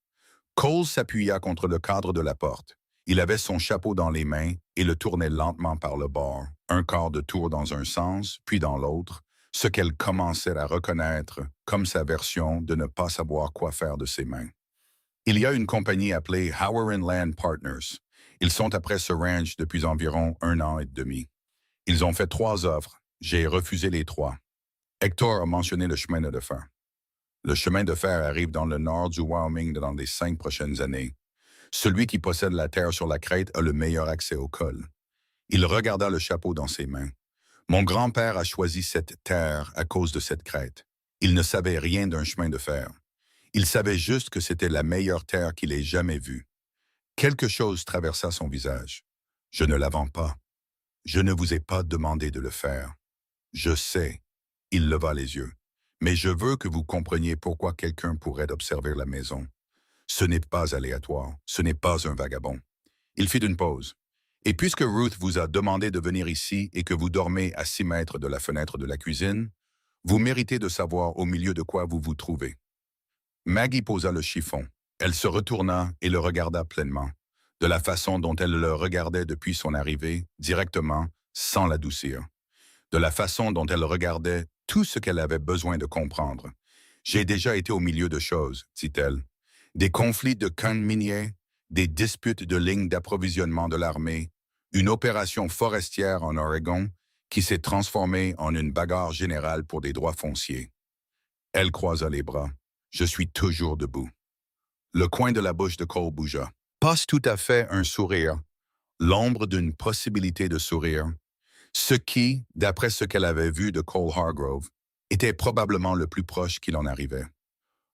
Cole s'appuya contre le cadre de la porte. Il avait son chapeau dans les mains et le tournait lentement par le bord, un quart de tour dans un sens, puis dans l'autre, ce qu'elle commençait à reconnaître comme sa version de ne pas savoir quoi faire de ses mains. Il y a une compagnie appelée Howard Land Partners. Ils sont après ce ranch depuis environ 1 an et demi. Ils ont fait 3 offres. J'ai refusé les 3. Hector a mentionné le chemin de fer. Le chemin de fer arrive dans le nord du Wyoming dans les 5 prochaines années. Celui qui possède la terre sur la crête a le meilleur accès au col. Il regarda le chapeau dans ses mains. Mon grand-père a choisi cette terre à cause de cette crête. Il ne savait rien d'un chemin de fer. Il savait juste que c'était la meilleure terre qu'il ait jamais vue. Quelque chose traversa son visage. Je ne la vends pas. Je ne vous ai pas demandé de le faire. Je sais. Il leva les yeux. Mais je veux que vous compreniez pourquoi quelqu'un pourrait observer la maison. Ce n'est pas aléatoire. Ce n'est pas un vagabond. Il fit une pause. Et puisque Ruth vous a demandé de venir ici et que vous dormez à 6 mètres de la fenêtre de la cuisine, vous méritez de savoir au milieu de quoi vous vous trouvez. Maggie posa le chiffon. Elle se retourna et le regarda pleinement, de la façon dont elle le regardait depuis son arrivée, directement, sans l'adoucir. De la façon dont elle regardait tout ce qu'elle avait besoin de comprendre. « J'ai déjà été au milieu de choses, » dit-elle. « Des conflits de camps miniers, des disputes de lignes d'approvisionnement de l'armée, une opération forestière en Oregon qui s'est transformée en une bagarre générale pour des droits fonciers. » Elle croisa les bras. « Je suis toujours debout. » Le coin de la bouche de Cole bougea. Pas tout à fait un sourire, l'ombre d'une possibilité de sourire, ce qui, d'après ce qu'elle avait vu de Cole Hargrove, était probablement le plus proche qu'il en arrivait.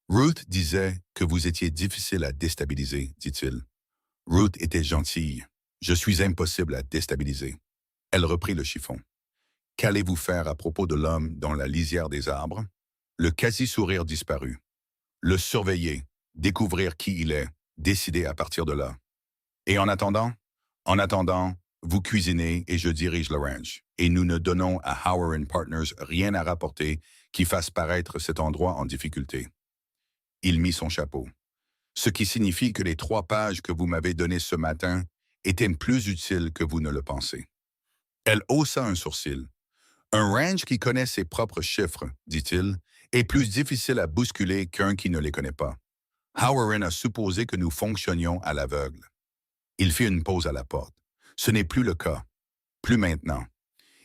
Ruth disait que vous étiez difficile à déstabiliser, dit-il. Ruth était gentille. Je suis impossible à déstabiliser. Elle reprit le chiffon. Qu'allez-vous faire à propos de l'homme dans la lisière des arbres? Le quasi-sourire disparut. Le surveiller, découvrir qui il est, décider à partir de là. Et en attendant, vous cuisinez et je dirige le ranch. Et nous ne donnons à Howard Partners rien à rapporter qui fasse paraître cet endroit en difficulté. Il mit son chapeau. ce qui signifie que les 3 pages que vous m'avez données ce matin étaient plus utiles que vous ne le pensez. Elle haussa un sourcil. Un range qui connaît ses propres chiffres, dit-il, est plus difficile à bousculer qu'un qui ne les connaît pas. Howard a supposé que nous fonctionnions à l'aveugle. Il fit une pause à la porte. Ce n'est plus le cas. Plus maintenant.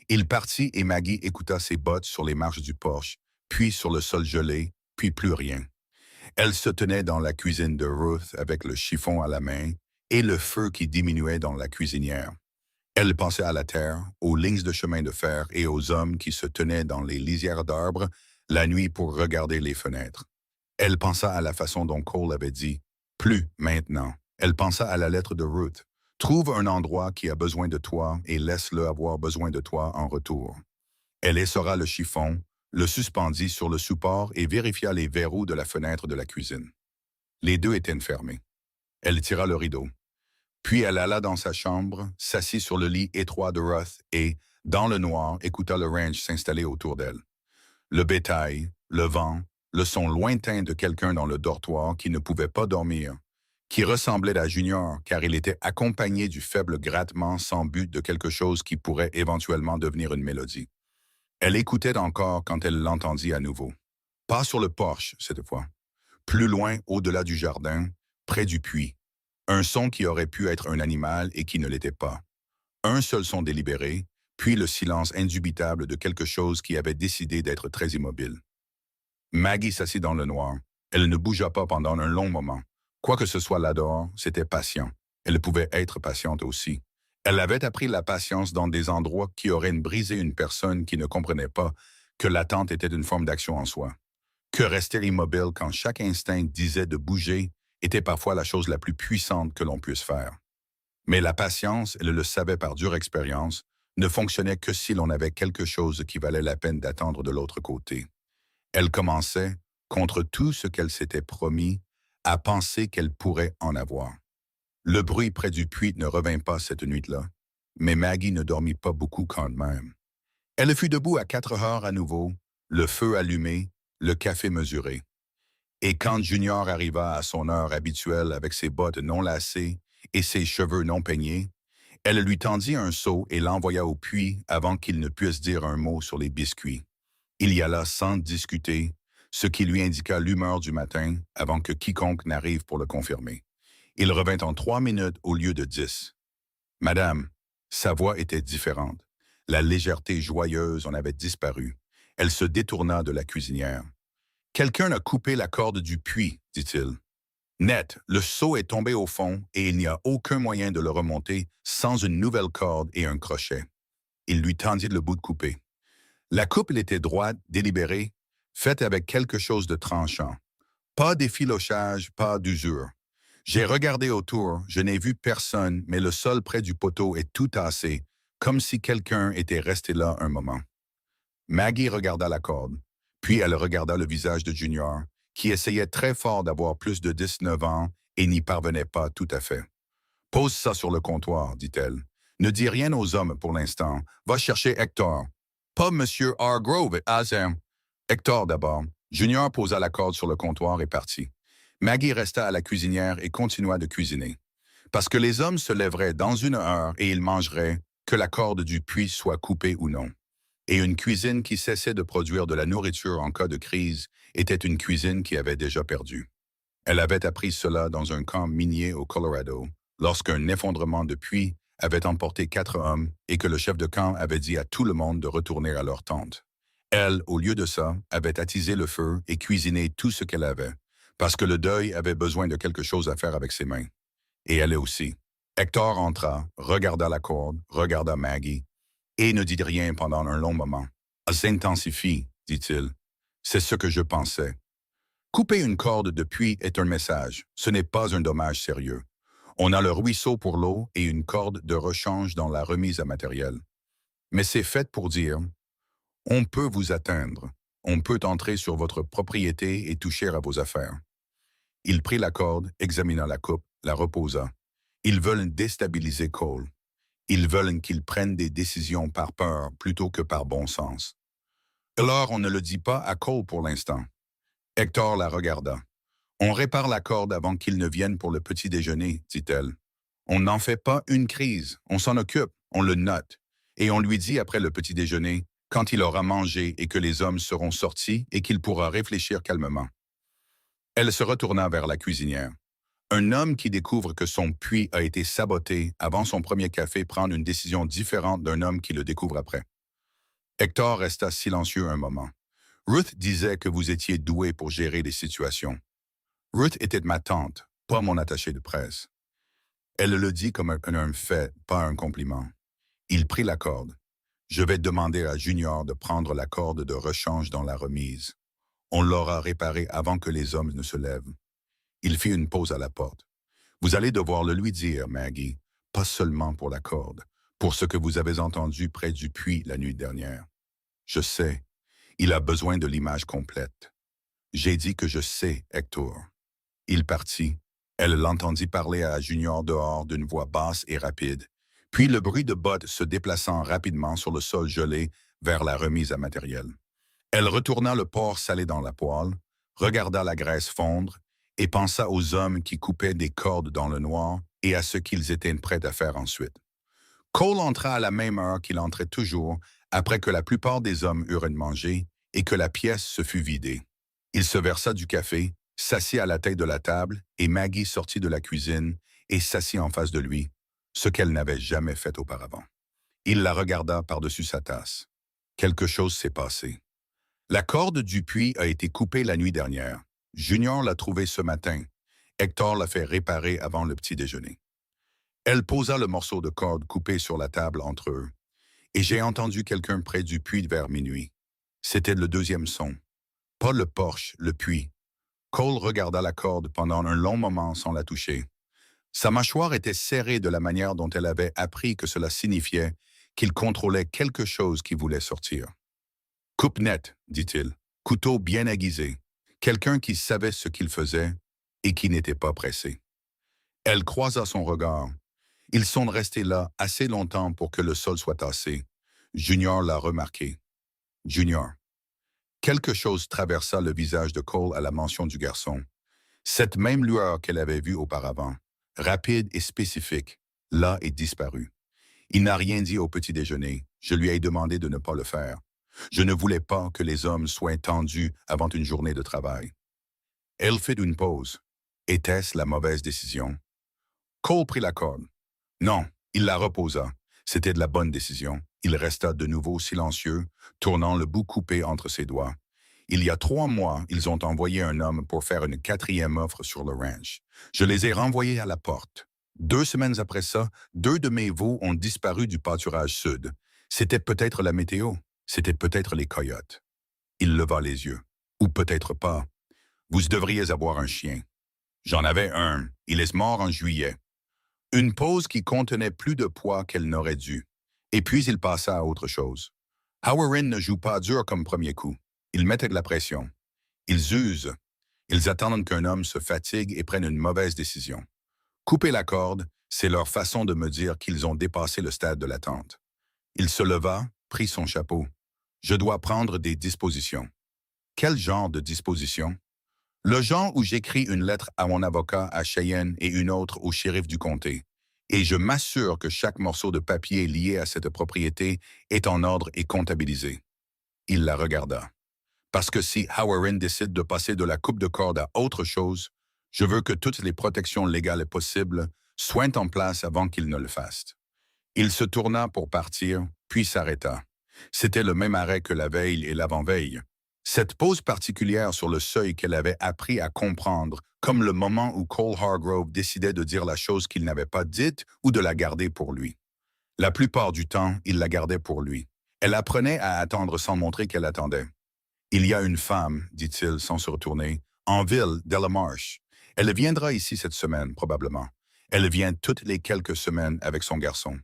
Il partit et Maggie écouta ses bottes sur les marches du porche, puis sur le sol gelé, puis plus rien. Elle se tenait dans la cuisine de Ruth avec le chiffon à la main et le feu qui diminuait dans la cuisinière. Elle pensait à la terre, aux lignes de chemin de fer et aux hommes qui se tenaient dans les lisières d'arbres la nuit pour regarder les fenêtres. Elle pensa à la façon dont Cole avait dit « plus maintenant ». Elle pensa à la lettre de Ruth. Trouve un endroit qui a besoin de toi et laisse-le avoir besoin de toi en retour. Elle essora le chiffon, le suspendit sur le support et vérifia les verrous de la fenêtre de la cuisine. Les deux étaient fermés. Elle tira le rideau. Puis elle alla dans sa chambre, s'assit sur le lit étroit de Ruth et, dans le noir, écouta le ranch s'installer autour d'elle. Le bétail, le vent, le son lointain de quelqu'un dans le dortoir qui ne pouvait pas dormir, qui ressemblait à Junior car il était accompagné du faible grattement sans but de quelque chose qui pourrait éventuellement devenir une mélodie. Elle écoutait encore quand elle l'entendit à nouveau. Pas sur le porche, cette fois. Plus loin, au-delà du jardin, près du puits. Un son qui aurait pu être un animal et qui ne l'était pas. Un seul son délibéré, puis le silence indubitable de quelque chose qui avait décidé d'être très immobile. Maggie s'assit dans le noir. Elle ne bougea pas pendant un long moment. Quoi que ce soit là-dehors, c'était patient. Elle pouvait être patiente aussi. Elle avait appris la patience dans des endroits qui auraient brisé une personne qui ne comprenait pas que l'attente était une forme d'action en soi. Que rester immobile quand chaque instinct disait de bouger était parfois la chose la plus puissante que l'on puisse faire. Mais la patience, elle le savait par dure expérience, ne fonctionnait que si l'on avait quelque chose qui valait la peine d'attendre de l'autre côté. Elle commençait, contre tout ce qu'elle s'était promis, à penser qu'elle pourrait en avoir. Le bruit près du puits ne revint pas cette nuit-là, mais Maggie ne dormit pas beaucoup quand même. Elle fut debout à 4 heures à nouveau, le feu allumé, le café mesuré. Et quand Junior arriva à son heure habituelle avec ses bottes non lacées et ses cheveux non peignés, elle lui tendit un seau et l'envoya au puits avant qu'il ne puisse dire un mot sur les biscuits. Il y alla sans discuter, ce qui lui indiqua l'humeur du matin avant que quiconque n'arrive pour le confirmer. Il revint en 3 minutes au lieu de 10. « Madame », sa voix était différente. La légèreté joyeuse en avait disparu. Elle se détourna de la cuisinière. « Quelqu'un a coupé la corde du puits, dit-il. Net, le seau est tombé au fond et il n'y a aucun moyen de le remonter sans une nouvelle corde et un crochet. » Il lui tendit le bout de coupé. La coupe était droite, délibérée, faite avec quelque chose de tranchant. Pas d'effilochage, pas d'usure. J'ai regardé autour, je n'ai vu personne, mais le sol près du poteau est tout tassé, comme si quelqu'un était resté là un moment. Maggie regarda la corde, puis elle regarda le visage de Junior, qui essayait très fort d'avoir plus de 19 ans et n'y parvenait pas tout à fait. « Pose ça sur le comptoir, dit-elle. Ne dis rien aux hommes pour l'instant. Va chercher Hector. Pas Monsieur Hargrove, Hazem. Hector d'abord. » Junior posa la corde sur le comptoir et partit. Maggie resta à la cuisinière et continua de cuisiner. Parce que les hommes se lèveraient dans 1 heure et ils mangeraient, que la corde du puits soit coupée ou non. Et une cuisine qui cessait de produire de la nourriture en cas de crise était une cuisine qui avait déjà perdu. Elle avait appris cela dans un camp minier au Colorado, lorsqu'un effondrement de puits avait emporté 4 hommes et que le chef de camp avait dit à tout le monde de retourner à leur tente. Elle, au lieu de ça, avait attisé le feu et cuisiné tout ce qu'elle avait, parce que le deuil avait besoin de quelque chose à faire avec ses mains. Et elle aussi. Hector entra, regarda la corde, regarda Maggie, et ne dit rien pendant un long moment. « S'intensifie, dit-il. C'est ce que je pensais. Couper une corde de puits est un message, ce n'est pas un dommage sérieux. On a le ruisseau pour l'eau et une corde de rechange dans la remise à matériel. Mais c'est fait pour dire, on peut vous atteindre, on peut entrer sur votre propriété et toucher à vos affaires. » Il prit la corde, examina la coupe, la reposa. Ils veulent déstabiliser Cole. Ils veulent qu'il prenne des décisions par peur plutôt que par bon sens. Alors on ne le dit pas à Cole pour l'instant. Hector la regarda. On répare la corde avant qu'il ne vienne pour le petit déjeuner, dit-elle. On n'en fait pas une crise, on s'en occupe, on le note. Et on lui dit après le petit déjeuner, quand il aura mangé et que les hommes seront sortis et qu'il pourra réfléchir calmement. Elle se retourna vers la cuisinière. Un homme qui découvre que son puits a été saboté avant son premier café prend une décision différente d'un homme qui le découvre après. Hector resta silencieux un moment. Ruth disait que vous étiez doué pour gérer les situations. Ruth était ma tante, pas mon attachée de presse. Elle le dit comme un fait, pas un compliment. Il prit la corde. Je vais demander à Junior de prendre la corde de rechange dans la remise. On l'aura réparée avant que les hommes ne se lèvent. Il fit une pause à la porte. Vous allez devoir le lui dire, Maggie, pas seulement pour la corde, pour ce que vous avez entendu près du puits la nuit dernière. Je sais, il a besoin de l'image complète. J'ai dit que je sais, Hector. Il partit. Elle l'entendit parler à Junior dehors d'une voix basse et rapide, puis le bruit de bottes se déplaçant rapidement sur le sol gelé vers la remise à matériel. Elle retourna le porc salé dans la poêle, regarda la graisse fondre et pensa aux hommes qui coupaient des cordes dans le noir et à ce qu'ils étaient prêts à faire ensuite. Cole entra à la même heure qu'il entrait toujours, après que la plupart des hommes eurent mangé et que la pièce se fut vidée. Il se versa du café, s'assit à la tête de la table, et Maggie sortit de la cuisine et s'assit en face de lui, ce qu'elle n'avait jamais fait auparavant. Il la regarda par-dessus sa tasse. Quelque chose s'est passé. La corde du puits a été coupée la nuit dernière. Junior l'a trouvée ce matin. Hector l'a fait réparer avant le petit déjeuner. Elle posa le morceau de corde coupé sur la table entre eux. Et j'ai entendu quelqu'un près du puits vers minuit. C'était le deuxième son. Pas le porche, le puits. Cole regarda la corde pendant un long moment sans la toucher. Sa mâchoire était serrée de la manière dont elle avait appris que cela signifiait qu'il contrôlait quelque chose qui voulait sortir. « Coupe nette, dit-il, couteau bien aiguisé, quelqu'un qui savait ce qu'il faisait et qui n'était pas pressé. » Elle croisa son regard. Ils sont restés là assez longtemps pour que le sol soit tassé. Junior l'a remarqué. Junior. Quelque chose traversa le visage de Cole à la mention du garçon. Cette même lueur qu'elle avait vue auparavant, rapide et spécifique, là est disparue. Il n'a rien dit au petit déjeuner. Je lui ai demandé de ne pas le faire. Je ne voulais pas que les hommes soient tendus avant une journée de travail. Elle fit une pause. Était-ce la mauvaise décision? Cole prit la corde. Non, il la reposa. C'était de la bonne décision. Il resta de nouveau silencieux, tournant le bout coupé entre ses doigts. Il y a 3 mois, ils ont envoyé un homme pour faire une 4e offre sur le ranch. Je les ai renvoyés à la porte. 2 semaines après ça, 2 de mes veaux ont disparu du pâturage sud. C'était peut-être la météo. C'était peut-être les coyotes. Il leva les yeux. Ou peut-être pas. Vous devriez avoir un chien. J'en avais un. Il est mort en juillet. Une pause qui contenait plus de poids qu'elle n'aurait dû. Et puis il passa à autre chose. Howard ne joue pas dur comme premier coup. Ils mettent de la pression. Ils usent. Ils attendent qu'un homme se fatigue et prenne une mauvaise décision. Couper la corde, c'est leur façon de me dire qu'ils ont dépassé le stade de l'attente. Il se leva, prit son chapeau. Je dois prendre des dispositions. Quel genre de dispositions? Le genre où j'écris une lettre à mon avocat à Cheyenne et une autre au shérif du comté. Et je m'assure que chaque morceau de papier lié à cette propriété est en ordre et comptabilisé. Il la regarda. Parce que si Howard décide de passer de la coupe de corde à autre chose, je veux que toutes les protections légales possibles soient en place avant qu'il ne le fasse. Il se tourna pour partir, puis s'arrêta. C'était le même arrêt que la veille et l'avant-veille. Cette pause particulière sur le seuil qu'elle avait appris à comprendre, comme le moment où Cole Hargrove décidait de dire la chose qu'il n'avait pas dite ou de la garder pour lui. La plupart du temps, il la gardait pour lui. Elle apprenait à attendre sans montrer qu'elle attendait. « Il y a une femme, dit-il sans se retourner, en ville, Delamarche. Elle viendra ici cette semaine, probablement. Elle vient toutes les quelques semaines avec son garçon. »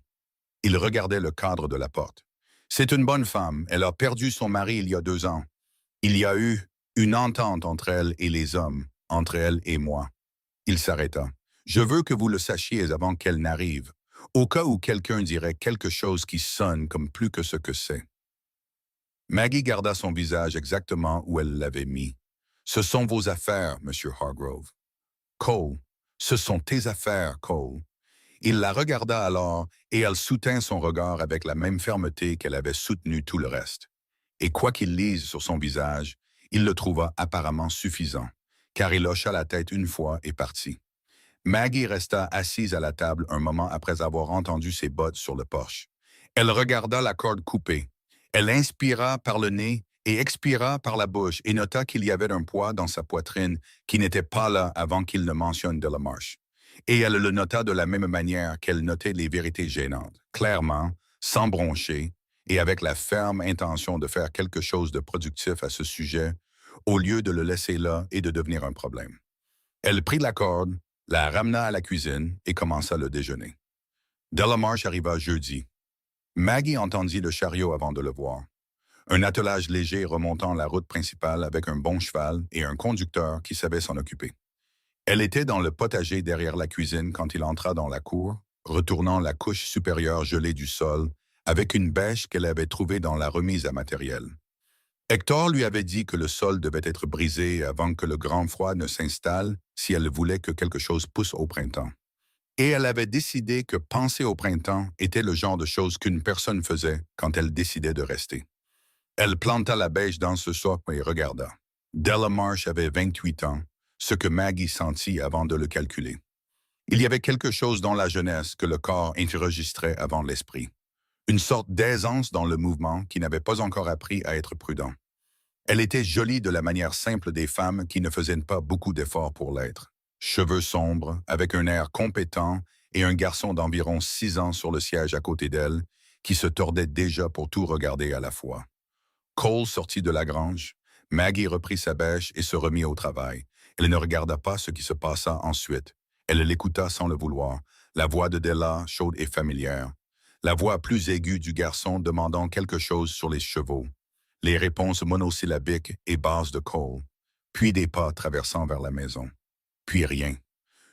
Il regardait le cadre de la porte. « C'est une bonne femme. Elle a perdu son mari il y a 2 ans. Il y a eu une entente entre elle et les hommes, entre elle et moi. » Il s'arrêta. « Je veux que vous le sachiez avant qu'elle n'arrive, au cas où quelqu'un dirait quelque chose qui sonne comme plus que ce que c'est. » Maggie garda son visage exactement où elle l'avait mis. Ce sont vos affaires, Monsieur Hargrove. Cole, ce sont tes affaires, Cole. Il la regarda alors et elle soutint son regard avec la même fermeté qu'elle avait soutenu tout le reste. Et quoi qu'il lise sur son visage, il le trouva apparemment suffisant, car il hocha la tête une fois et partit. Maggie resta assise à la table un moment après avoir entendu ses bottes sur le porche. Elle regarda la corde coupée. Elle inspira par le nez et expira par la bouche et nota qu'il y avait un poids dans sa poitrine qui n'était pas là avant qu'il ne mentionne Delamarche. Et elle le nota de la même manière qu'elle notait les vérités gênantes, clairement, sans broncher, et avec la ferme intention de faire quelque chose de productif à ce sujet, au lieu de le laisser là et de devenir un problème. Elle prit la corde, la ramena à la cuisine et commença le déjeuner. Delamarche arriva jeudi. Maggie entendit le chariot avant de le voir. Un attelage léger remontant la route principale avec un bon cheval et un conducteur qui savait s'en occuper. Elle était dans le potager derrière la cuisine quand il entra dans la cour, retournant la couche supérieure gelée du sol avec une bêche qu'elle avait trouvée dans la remise à matériel. Hector lui avait dit que le sol devait être brisé avant que le grand froid ne s'installe si elle voulait que quelque chose pousse au printemps. Et elle avait décidé que penser au printemps était le genre de chose qu'une personne faisait quand elle décidait de rester. Elle planta la bêche dans ce socle et regarda. Delamarche avait 28 ans, ce que Maggie sentit avant de le calculer. Il y avait quelque chose dans la jeunesse que le corps enregistrait avant l'esprit. Une sorte d'aisance dans le mouvement qui n'avait pas encore appris à être prudent. Elle était jolie de la manière simple des femmes qui ne faisaient pas beaucoup d'efforts pour l'être. Cheveux sombres, avec un air compétent et un garçon d'environ 6 ans sur le siège à côté d'elle, qui se tordait déjà pour tout regarder à la fois. Cole sortit de la grange. Maggie reprit sa bêche et se remit au travail. Elle ne regarda pas ce qui se passa ensuite. Elle l'écouta sans le vouloir. La voix de Della, chaude et familière. La voix plus aiguë du garçon demandant quelque chose sur les chevaux. Les réponses monosyllabiques et basses de Cole. Puis des pas traversant vers la maison. Puis rien.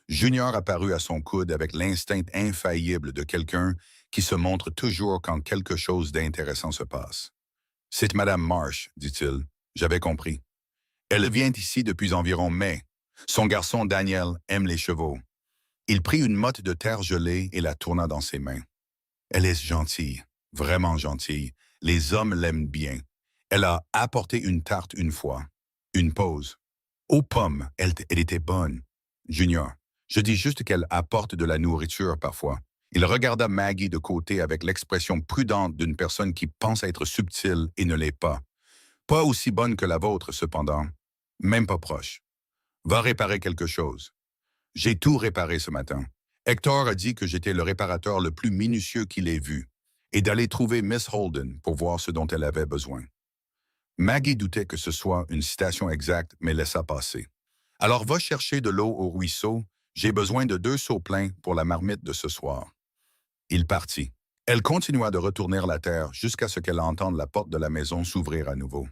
Junior apparut à son coude avec l'instinct infaillible de quelqu'un qui se montre toujours quand quelque chose d'intéressant se passe. « C'est Madame Marsh, dit-il. J'avais compris. Elle vient ici depuis environ mai. Son garçon Daniel aime les chevaux. » Il prit une motte de terre gelée et la tourna dans ses mains. « Elle est gentille, vraiment gentille. Les hommes l'aiment bien. Elle a apporté une tarte une fois. Une pause. Aux pommes, elle était bonne. Junior, je dis juste qu'elle apporte de la nourriture parfois. » Il regarda Maggie de côté avec l'expression prudente d'une personne qui pense être subtile et ne l'est pas. Pas aussi bonne que la vôtre, cependant. Même pas proche. Va réparer quelque chose. J'ai tout réparé ce matin. Hector a dit que j'étais le réparateur le plus minutieux qu'il ait vu, et d'aller trouver Miss Holden pour voir ce dont elle avait besoin. Maggie doutait que ce soit une citation exacte, mais laissa passer. Alors va chercher de l'eau au ruisseau. J'ai besoin de 2 seaux pleins pour la marmite de ce soir. Il partit. Elle continua de retourner la terre jusqu'à ce qu'elle entende la porte de la maison s'ouvrir à nouveau.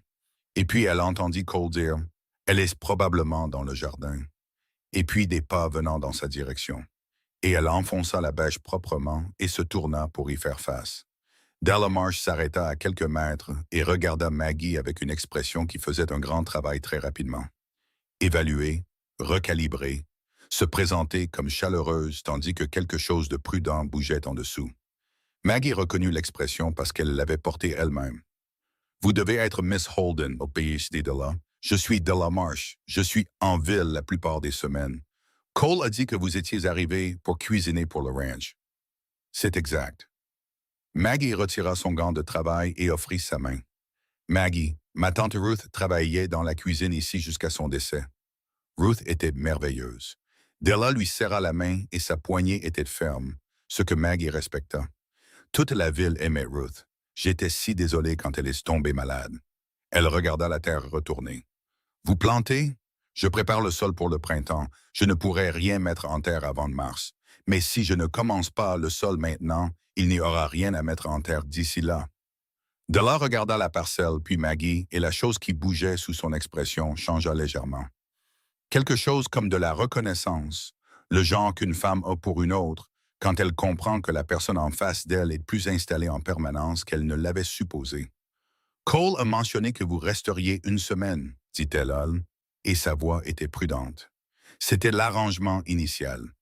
Et puis elle entendit Cole dire « Elle est probablement dans le jardin. » Et puis des pas venant dans sa direction. Et elle enfonça la bêche proprement et se tourna pour y faire face. Delamarche s'arrêta à quelques mètres et regarda Maggie avec une expression qui faisait un grand travail très rapidement. Évaluer, recalibrer, se présenter comme chaleureuse tandis que quelque chose de prudent bougeait en dessous. Maggie reconnut l'expression parce qu'elle l'avait portée elle-même. « Vous devez être Miss Holden au pays des Della. Je suis Delamarche. Je suis en ville la plupart des semaines. Cole a dit que vous étiez arrivé pour cuisiner pour le ranch. » C'est exact. Maggie retira son gant de travail et offrit sa main. « Maggie, ma tante Ruth travaillait dans la cuisine ici jusqu'à son décès. » Ruth était merveilleuse. Della lui serra la main et sa poignée était ferme, ce que Maggie respecta. Toute la ville aimait Ruth. J'étais si désolé quand elle est tombée malade. Elle regarda la terre retourner. « Vous plantez? Je prépare le sol pour le printemps. Je ne pourrai rien mettre en terre avant mars. Mais si je ne commence pas le sol maintenant, il n'y aura rien à mettre en terre d'ici là. » Della regarda la parcelle, puis Maggie, et la chose qui bougeait sous son expression changea légèrement. Quelque chose comme de la reconnaissance, le genre qu'une femme a pour une autre, quand elle comprend que la personne en face d'elle est plus installée en permanence qu'elle ne l'avait supposé. « Cole a mentionné que vous resteriez 1 semaine, dit-elle. et sa voix était prudente. C'était l'arrangement initial.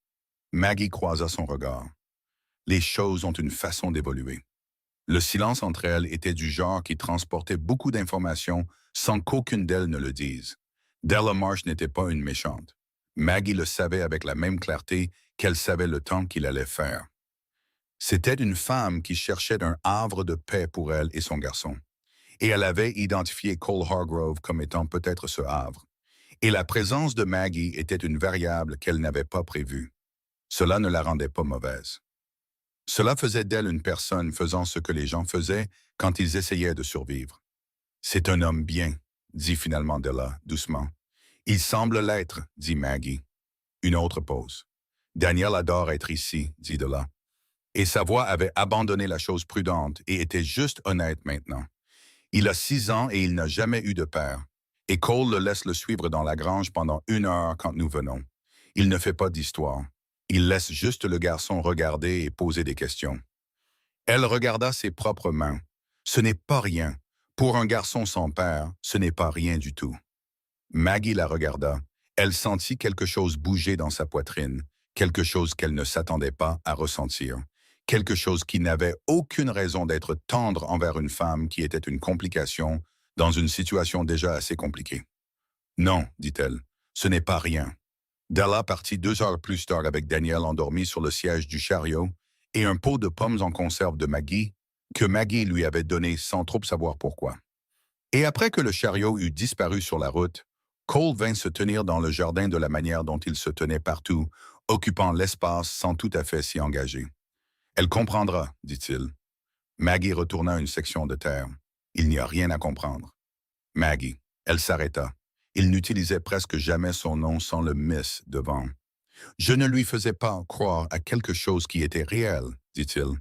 Maggie croisa son regard. Les choses ont une façon d'évoluer. Le silence entre elles était du genre qui transportait beaucoup d'informations sans qu'aucune d'elles ne le dise. Della Marsh n'était pas une méchante. Maggie le savait avec la même clarté qu'elle savait le temps qu'il allait faire. C'était une femme qui cherchait un havre de paix pour elle et son garçon. Et elle avait identifié Cole Hargrove comme étant peut-être ce havre. Et la présence de Maggie était une variable qu'elle n'avait pas prévue. Cela ne la rendait pas mauvaise. Cela faisait d'elle une personne faisant ce que les gens faisaient quand ils essayaient de survivre. C'est un homme bien, dit finalement Della, doucement. Il semble l'être, dit Maggie. Une autre pause. Daniel adore être ici, dit Della. Et sa voix avait abandonné la chose prudente et était juste honnête maintenant. Il a 6 ans et il n'a jamais eu de père. Et Cole le laisse le suivre dans la grange pendant 1 heure quand nous venons. Il ne fait pas d'histoire. Il laisse juste le garçon regarder et poser des questions. Elle regarda ses propres mains. Ce n'est pas rien. Pour un garçon sans père, ce n'est pas rien du tout. Maggie la regarda. Elle sentit quelque chose bouger dans sa poitrine, quelque chose qu'elle ne s'attendait pas à ressentir, quelque chose qui n'avait aucune raison d'être tendre envers une femme qui était une complication dans une situation déjà assez compliquée. Non, dit-elle, ce n'est pas rien. Della partit 2 heures plus tard avec Daniel endormi sur le siège du chariot et un pot de pommes en conserve de Maggie que Maggie lui avait donné sans trop savoir pourquoi. Et après que le chariot eut disparu sur la route, Cole vint se tenir dans le jardin de la manière dont il se tenait partout, occupant l'espace sans tout à fait s'y engager. « Elle comprendra, dit-il. » Maggie retourna une section de terre. Il n'y a rien à comprendre. Maggie. Elle s'arrêta. Il n'utilisait presque jamais son nom sans le Miss devant. Je ne lui faisais pas croire à quelque chose qui était réel, dit-il.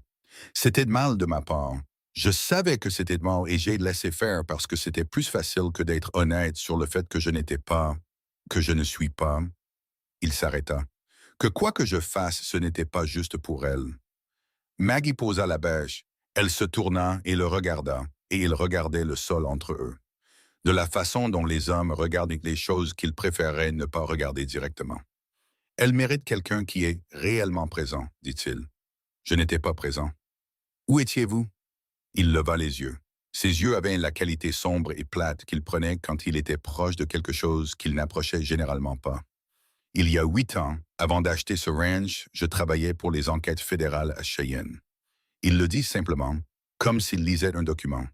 C'était mal de ma part. Je savais que c'était mal et j'ai laissé faire parce que c'était plus facile que d'être honnête sur le fait que je n'étais pas, que je ne suis pas. Il s'arrêta. Que quoi que je fasse, ce n'était pas juste pour elle. Maggie posa la bêche. Elle se tourna et le regarda, et il regardait le sol entre eux. De la façon dont les hommes regardent les choses qu'ils préféraient ne pas regarder directement. Elle mérite quelqu'un qui est réellement présent, dit-il. Je n'étais pas présent. Où étiez-vous? Il leva les yeux. Ses yeux avaient la qualité sombre et plate qu'il prenait quand il était proche de quelque chose qu'il n'approchait généralement pas. Il y a 8 ans, avant d'acheter ce ranch, je travaillais pour les enquêtes fédérales à Cheyenne. Il le dit simplement, comme s'il lisait un document.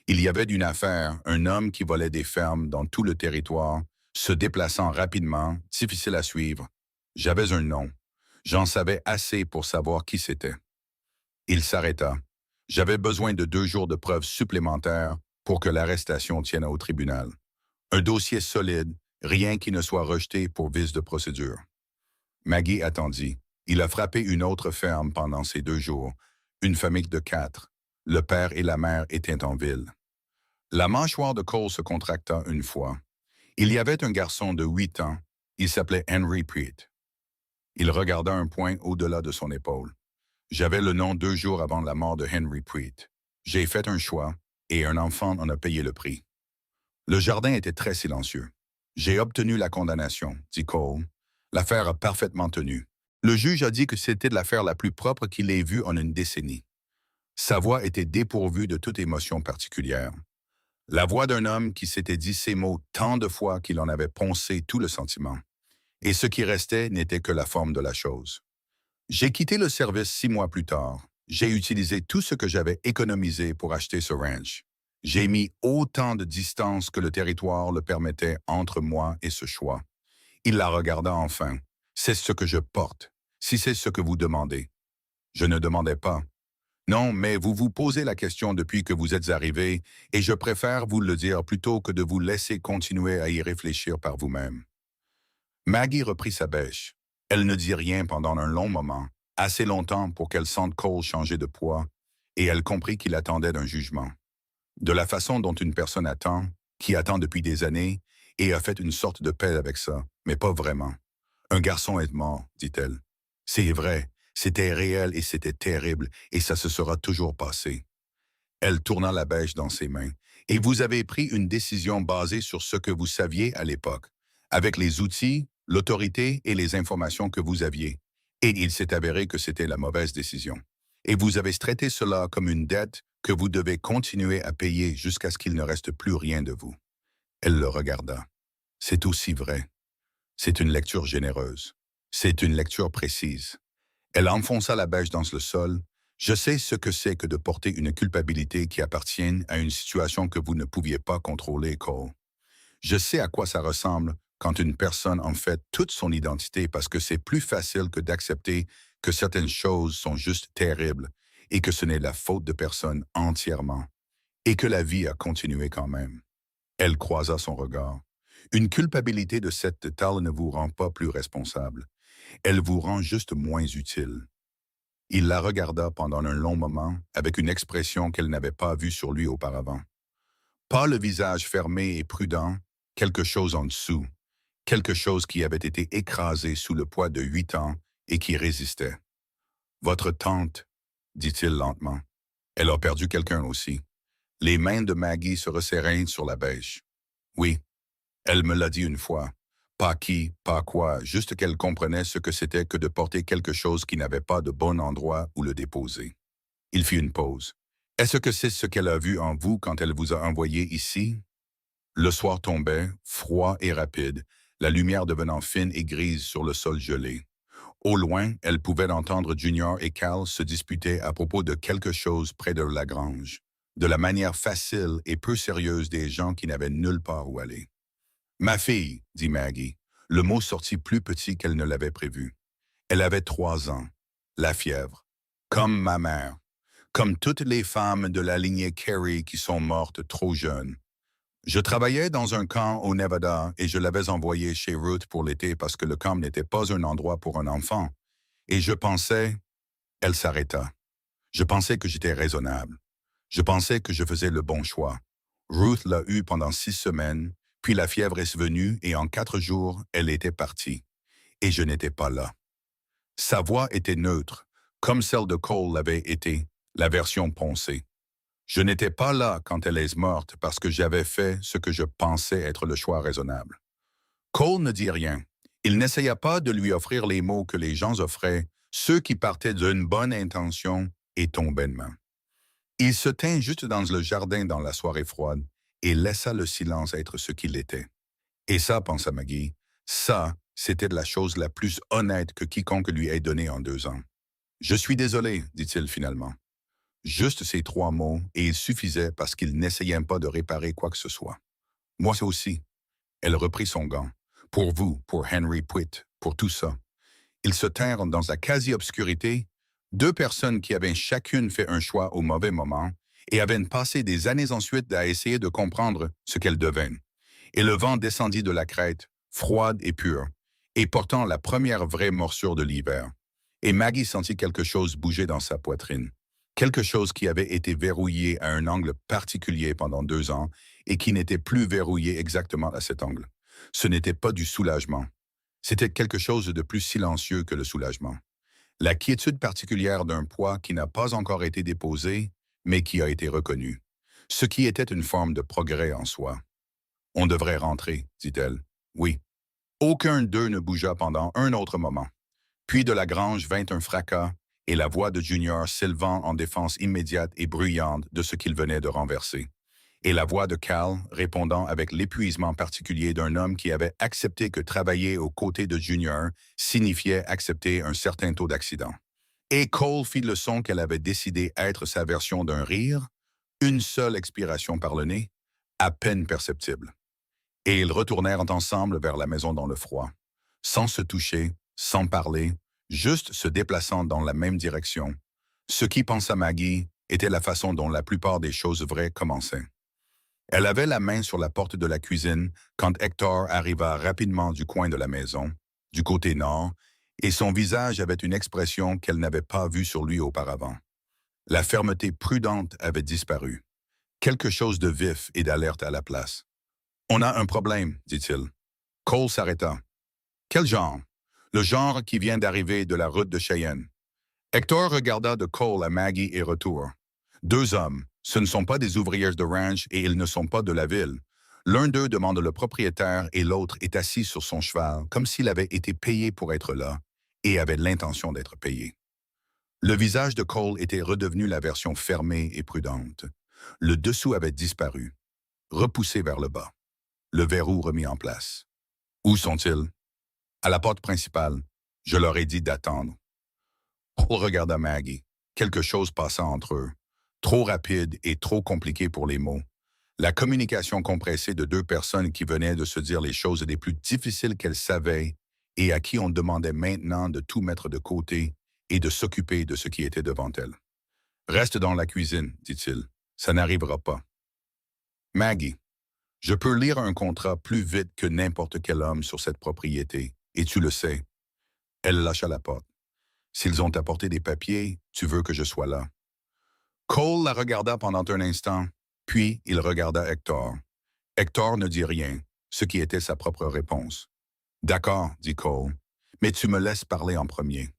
Il y avait d'une affaire, un homme qui volait des fermes dans tout le territoire, se déplaçant rapidement, difficile à suivre. J'avais un nom. J'en savais assez pour savoir qui c'était. Il s'arrêta. J'avais besoin de 2 jours de preuves supplémentaires pour que l'arrestation tienne au tribunal. Un dossier solide, rien qui ne soit rejeté pour vice de procédure. Maggie attendit. Il a frappé une autre ferme pendant ces 2 jours, une famille de 4. Le père et la mère étaient en ville. La mâchoire de Cole se contracta une fois. Il y avait un garçon de 8 ans. Il s'appelait Henry Preet. Il regarda un point au-delà de son épaule. J'avais le nom 2 jours avant la mort de Henry Preet. J'ai fait un choix, et un enfant en a payé le prix. Le jardin était très silencieux. J'ai obtenu la condamnation, dit Cole. L'affaire a parfaitement tenu. Le juge a dit que c'était l'affaire la plus propre qu'il ait vue en une décennie. Sa voix était dépourvue de toute émotion particulière. La voix d'un homme qui s'était dit ces mots tant de fois qu'il en avait poncé tout le sentiment. Et ce qui restait n'était que la forme de la chose. J'ai quitté le service 6 mois plus tard. J'ai utilisé tout ce que j'avais économisé pour acheter ce ranch. J'ai mis autant de distance que le territoire le permettait entre moi et ce choix. Il la regarda enfin. C'est ce que je porte, si c'est ce que vous demandez. Je ne demandais pas. Non, mais vous vous posez la question depuis que vous êtes arrivé, et je préfère vous le dire plutôt que de vous laisser continuer à y réfléchir par vous-même. Maggie reprit sa bêche. Elle ne dit rien pendant un long moment, assez longtemps pour qu'elle sente Cole changer de poids, et elle comprit qu'il attendait d'un jugement. De la façon dont une personne attend, qui attend depuis des années, et a fait une sorte de paix avec ça, mais pas vraiment. Un garçon est mort, dit-elle. C'est vrai, c'était réel et c'était terrible, et ça se sera toujours passé. Elle tourna la bêche dans ses mains. Et vous avez pris une décision basée sur ce que vous saviez à l'époque. avec les outils, l'autorité et les informations que vous aviez. Et il s'est avéré que c'était la mauvaise décision. Et vous avez traité cela comme une dette que vous devez continuer à payer jusqu'à ce qu'il ne reste plus rien de vous. Elle le regarda. C'est aussi vrai. C'est une lecture généreuse. C'est une lecture précise. Elle enfonça la bêche dans le sol. Je sais ce que c'est que de porter une culpabilité qui appartient à une situation que vous ne pouviez pas contrôler, Cole. Je sais à quoi ça ressemble quand une personne en fait toute son identité parce que c'est plus facile que d'accepter que certaines choses sont juste terribles et que ce n'est la faute de personne entièrement et que la vie a continué quand même. Elle croisa son regard. Une culpabilité de cette taille ne vous rend pas plus responsable. Elle vous rend juste moins utile. Il la regarda pendant un long moment avec une expression qu'elle n'avait pas vue sur lui auparavant. Pas le visage fermé et prudent, quelque chose en dessous, quelque chose qui avait été écrasé sous le poids de 8 ans et qui résistait. Votre tante, dit-il lentement. Elle a perdu quelqu'un aussi. Les mains de Maggie se resserrèrent sur la bêche. Oui, elle me l'a dit une fois. Pas qui, pas quoi, juste qu'elle comprenait ce que c'était que de porter quelque chose qui n'avait pas de bon endroit où le déposer. Il fit une pause. Est-ce que c'est ce qu'elle a vu en vous quand elle vous a envoyé ici? Le soir tombait, froid et rapide, la lumière devenant fine et grise sur le sol gelé. Au loin, elle pouvait entendre Junior et Cal se disputer à propos de quelque chose près de la grange, de la manière facile et peu sérieuse des gens qui n'avaient nulle part où aller. « Ma fille, dit Maggie. Le mot sortit plus petit qu'elle ne l'avait prévu. Elle avait 3 ans. La fièvre. Comme ma mère. Comme toutes les femmes de la lignée Carey qui sont mortes trop jeunes. Je travaillais dans un camp au Nevada et je l'avais envoyé chez Ruth pour l'été parce que le camp n'était pas un endroit pour un enfant. Et je pensais... Elle s'arrêta. Je pensais que j'étais raisonnable. Je pensais que je faisais le bon choix. Ruth l'a eu pendant 6 semaines, puis la fièvre est venue et en 4 jours, elle était partie. Et je n'étais pas là. Sa voix était neutre, comme celle de Cole l'avait été, la version poncée. Je n'étais pas là quand elle est morte parce que j'avais fait ce que je pensais être le choix raisonnable. Cole ne dit rien. Il n'essaya pas de lui offrir les mots que les gens offraient, ceux qui partaient d'une bonne intention et tombaient de main. Il se tint juste dans le jardin dans la soirée froide et laissa le silence être ce qu'il était. Et ça, pensa Maggie, ça, c'était la chose la plus honnête que quiconque lui ait donnée en 2 ans. « Je suis désolé, dit-il finalement. Juste ces 3 mots, et il suffisait parce qu'il n'essayait pas de réparer quoi que ce soit. Moi aussi. Elle reprit son gant. Pour vous, pour Henry Pwitt, pour tout ça. Ils se tinrent dans la quasi-obscurité, 2 personnes qui avaient chacune fait un choix au mauvais moment et avaient passé des années ensuite à essayer de comprendre ce qu'elles deviennent. Et le vent descendit de la crête, froide et pure, et portant la première vraie morsure de l'hiver. Et Maggie sentit quelque chose bouger dans sa poitrine. Quelque chose qui avait été verrouillé à un angle particulier pendant 2 ans et qui n'était plus verrouillé exactement à cet angle. Ce n'était pas du soulagement. C'était quelque chose de plus silencieux que le soulagement. La quiétude particulière d'un poids qui n'a pas encore été déposé, mais qui a été reconnu. Ce qui était une forme de progrès en soi. « On devrait rentrer, dit-elle. « Oui. » Aucun d'eux ne bougea pendant un autre moment. Puis de la grange vint un fracas et la voix de Junior s'élevant en défense immédiate et bruyante de ce qu'il venait de renverser. Et la voix de Cal répondant avec l'épuisement particulier d'un homme qui avait accepté que travailler aux côtés de Junior signifiait accepter un certain taux d'accident. Et Cole fit le son qu'elle avait décidé être sa version d'un rire, une seule expiration par le nez, à peine perceptible. Et ils retournèrent ensemble vers la maison dans le froid, sans se toucher, sans parler, juste se déplaçant dans la même direction. Ce qui, pensa Maggie, était la façon dont la plupart des choses vraies commençaient. Elle avait la main sur la porte de la cuisine quand Hector arriva rapidement du coin de la maison, du côté nord, et son visage avait une expression qu'elle n'avait pas vue sur lui auparavant. La fermeté prudente avait disparu. Quelque chose de vif et d'alerte à la place. « On a un problème, dit-il. » Cole s'arrêta. « Quel genre? » « Le genre qui vient d'arriver de la route de Cheyenne. » Hector regarda de Cole à Maggie et retour. « 2 hommes. Ce ne sont pas des ouvriers de ranch et ils ne sont pas de la ville. L'un d'eux demande le propriétaire et l'autre est assis sur son cheval, comme s'il avait été payé pour être là et avait l'intention d'être payé. Le visage de Cole était redevenu la version fermée et prudente. Le dessous avait disparu, repoussé vers le bas. Le verrou remis en place. Où sont-ils? À la porte principale. Je leur ai dit d'attendre. Paul regarda Maggie. Quelque chose passa entre eux. Trop rapide et trop compliqué pour les mots. La communication compressée de deux personnes qui venaient de se dire les choses les plus difficiles qu'elles savaient et à qui on demandait maintenant de tout mettre de côté et de s'occuper de ce qui était devant elles. Reste dans la cuisine, dit-il. Ça n'arrivera pas. Maggie, je peux lire un contrat plus vite que n'importe quel homme sur cette propriété, et tu le sais. Elle lâcha la porte. S'ils ont apporté des papiers, tu veux que je sois là. Cole la regarda pendant un instant, puis il regarda Hector. Hector ne dit rien, ce qui était sa propre réponse. D'accord, dit Cole, mais tu me laisses parler en premier.